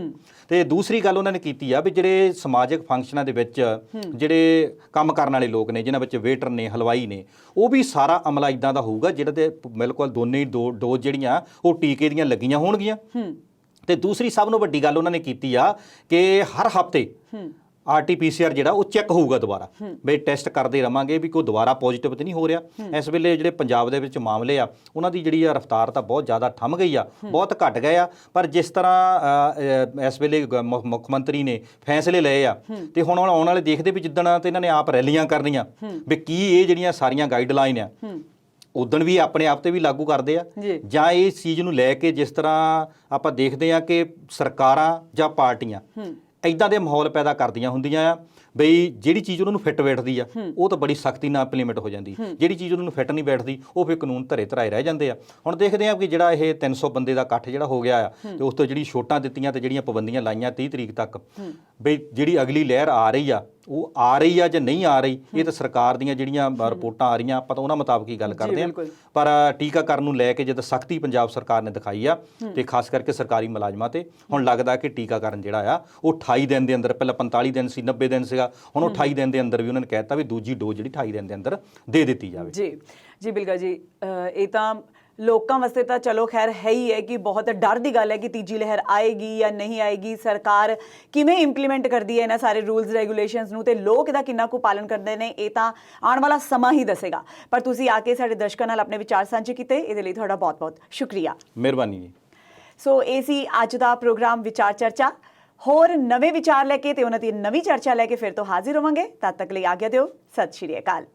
Speaker 1: ਤੇ ਦੂਸਰੀ ਗੱਲ ਉਹਨਾਂ ਨੇ ਕੀਤੀ ਆ ਵੀ ਜਿਹੜੇ ਸਮਾਜਿਕ ਫੰਕਸ਼ਨਾਂ ਦੇ ਵਿੱਚ ਜਿਹੜੇ ਕੰਮ ਕਰਨ ਵਾਲੇ ਲੋਕ ਨੇ, ਜਿਨ੍ਹਾਂ ਵਿੱਚ ਵੇਟਰ ਨੇ, ਹਲਵਾਈ ਨੇ, ਉਹ ਵੀ ਸਾਰਾ ਅਮਲਾ ਇਦਾਂ ਦਾ ਹੋਊਗਾ ਜਿਹੜਾ ਤੇ ਬਿਲਕੁਲ ਦੋਨੇ ਡੋਜ਼ ਜਿਹੜੀਆਂ ਉਹ ਟੀਕੇ ਦੀਆਂ ਲੱਗੀਆਂ ਹੋਣਗੀਆਂ। ਤੇ ਦੂਸਰੀ ਸਭ ਨੂੰ ਵੱਡੀ ਗੱਲ ਉਹਨਾਂ ਨੇ ਕੀਤੀ ਆ ਕਿ ਹਰ ਹਫ਼ਤੇ RT-PCR ਜਿਹੜਾ ਉਹ ਚੈੱਕ ਹੋਊਗਾ ਦੁਬਾਰਾ, ਵੀ ਟੈਸਟ ਕਰਦੇ ਰਵਾਂਗੇ ਵੀ ਕੋਈ ਦੁਬਾਰਾ ਪੋਜ਼ਿਟਿਵ ਤੇ ਨਹੀਂ ਹੋ ਰਿਹਾ। ਇਸ ਵੇਲੇ ਜਿਹੜੇ ਪੰਜਾਬ ਦੇ ਵਿੱਚ ਮਾਮਲੇ ਆ ਉਹਨਾਂ ਦੀ ਜਿਹੜੀ ਆ ਰਫ਼ਤਾਰ ਤਾਂ ਬਹੁਤ ਜ਼ਿਆਦਾ ਥੰਮ ਗਈ ਆ, ਬਹੁਤ ਘਟ ਗਏ ਆ। ਪਰ ਜਿਸ ਤਰ੍ਹਾਂ ਇਸ ਵੇਲੇ ਮੁੱਖ ਮੰਤਰੀ ਨੇ ਫੈਸਲੇ ਲਏ ਆ ਤੇ ਹੁਣ ਆਉਣ ਵਾਲੇ ਦੇਖਦੇ ਵੀ ਜਿੱਦਣ ਤੇ ਇਹਨਾਂ ਨੇ ਆਪ ਰੈਲੀਆਂ ਕਰਨੀਆਂ ਵੀ ਕੀ ਇਹ ਜਿਹੜੀਆਂ ਸਾਰੀਆਂ ਗਾਈਡਲਾਈਨ ਆ ਉਦਣ ਵੀ ਆਪਣੇ ਆਪ ਤੇ ਵੀ ਲਾਗੂ ਕਰਦੇ ਆ, ਜਾਂ ਇਸ ਚੀਜ਼ ਨੂੰ ਲੈ ਕੇ ਜਿਸ ਤਰ੍ਹਾਂ ਆਪਾਂ ਦੇਖਦੇ ਆ ਕਿ ਸਰਕਾਰਾਂ ਜਾਂ ਪਾਰਟੀਆਂ ਇੱਦਾਂ ਦੇ ਮਾਹੌਲ ਪੈਦਾ ਕਰਦੀਆਂ ਹੁੰਦੀਆਂ ਆ ਬਈ ਜਿਹੜੀ ਚੀਜ਼ ਉਹਨਾਂ ਨੂੰ ਫਿੱਟ ਬੈਠਦੀ ਆ ਉਹ ਤਾਂ ਬੜੀ ਸਖਤੀ ਨਾਲ ਇੰਪਲੀਮੈਂਟ ਹੋ ਜਾਂਦੀ, ਜਿਹੜੀ ਚੀਜ਼ ਉਹਨਾਂ ਨੂੰ ਫਿੱਟ ਨਹੀਂ ਬੈਠਦੀ ਉਹ ਫਿਰ ਕਾਨੂੰਨ ਧਰੇ ਰਹਿ ਜਾਂਦੇ ਆ। ਹੁਣ ਦੇਖਦੇ ਆ ਕਿ ਜਿਹੜਾ ਇਹ 300 ਬੰਦੇ ਦਾ ਇਕੱਠ ਜਿਹੜਾ ਹੋ ਗਿਆ ਆ ਤੇ ਉਸ ਤੋਂ ਜਿਹੜੀ ਛੋਟਾਂ ਦਿੱਤੀਆਂ ਤੇ ਜਿਹੜੀਆਂ ਪਾਬੰਦੀਆਂ ਲਾਈਆਂ 30 ਤਰੀਕ ਤੱਕ, ਬਈ ਜਿਹੜੀ ਅਗਲੀ ਲਹਿਰ ਆ ਰਹੀ ਆ ਉਹ ਆ ਰਹੀ ਆ ਜਾਂ ਨਹੀਂ ਆ ਰਹੀ, ਇਹ ਤਾਂ ਸਰਕਾਰ ਦੀਆਂ ਜਿਹੜੀਆਂ ਰਿਪੋਰਟਾਂ ਆ ਰਹੀਆਂ ਆਪਾਂ ਤਾਂ ਉਹਨਾਂ ਮੁਤਾਬਕ ਹੀ ਗੱਲ ਕਰਦੇ ਹਾਂ। ਪਰ ਟੀਕਾਕਰਨ ਨੂੰ ਲੈ ਕੇ ਜਦੋਂ ਸਖਤੀ ਪੰਜਾਬ ਸਰਕਾਰ ਨੇ ਦਿਖਾਈ ਆ ਤੇ ਖਾਸ ਕਰਕੇ ਸਰਕਾਰੀ ਮੁਲਾਜ਼ਮਾਂ ਤੇ ਹੁਣ ਲੱਗਦਾ ਕਿ ਟੀਕਾਕਰਨ ਜਿਹੜਾ ਆ ਉਹ 28 ਦਿਨ ਦੇ ਅੰਦਰ, ਪਹਿਲਾਂ 45 ਦਿਨ ਸੀ, 90 ਦਿਨ ਸੀਗਾ, ਹੁਣ ਉਹ 28 ਦਿਨ ਦੇ ਅੰਦਰ ਵੀ ਉਹਨਾਂ ਨੇ ਕਹਿਤਾ ਵੀ ਦੂਜੀ ਡੋਜ਼ ਜਿਹੜੀ 28 ਦਿਨ ਦੇ ਅੰਦਰ ਦੇ ਦਿੱਤੀ ਜਾਵੇ।
Speaker 2: ਜੀ ਬਿਲਕੁਲ ਜੀ, ਇਹ ਤਾਂ ਲੋਕਾਂ ਵਾਸਤੇ ਤਾਂ ਚਲੋ ਖੈਰ ਹੈ ਹੀ ਹੈ ਕਿ ਬਹੁਤ ਡਰ ਦੀ ਗੱਲ ਹੈ ਕਿ ਤੀਜੀ ਲਹਿਰ ਆਏਗੀ ਜਾਂ ਨਹੀਂ ਆਏਗੀ, ਸਰਕਾਰ ਕਿਵੇਂ ਇੰਪਲੀਮੈਂਟ ਕਰਦੀ ਹੈ ਇਹਨਾਂ ਸਾਰੇ ਰੂਲਸ ਰੈਗੂਲੇਸ਼ਨਸ ਨੂੰ ਤੇ ਲੋਕ ਇਹਦਾ ਕਿੰਨਾ ਕੁ ਪਾਲਣ ਕਰਦੇ ਨੇ, ਇਹ ਤਾਂ ਆਉਣ ਵਾਲਾ ਸਮਾਂ ਹੀ ਦੱਸੇਗਾ। ਪਰ ਤੁਸੀਂ ਆ ਕੇ ਸਾਡੇ ਦਰਸ਼ਕਾਂ ਨਾਲ ਆਪਣੇ ਵਿਚਾਰ ਸਾਂਝੇ ਕੀਤੇ, ਇਹਦੇ ਲਈ ਤੁਹਾਡਾ ਬਹੁਤ-ਬਹੁਤ ਸ਼ੁਕਰੀਆ।
Speaker 1: ਮਿਹਰਬਾਨੀ ਜੀ।
Speaker 2: ਸੋ ਇਹ ਸੀ ਅੱਜ ਦਾ ਪ੍ਰੋਗਰਾਮ ਵਿਚਾਰ ਚਰਚਾ। ਹੋਰ ਨਵੇਂ ਵਿਚਾਰ ਲੈ ਕੇ ਤੇ ਉਹਨਾਂ ਦੀ ਨਵੀਂ ਚਰਚਾ ਲੈ ਕੇ ਫਿਰ ਤੋਂ ਹਾਜ਼ਰ ਹੋਵਾਂਗੇ। ਤਦ ਤੱਕ ਲਈ ਆਗਿਆ ਦਿਓ। ਸਤਿ ਸ਼੍ਰੀ ਅਕਾਲ।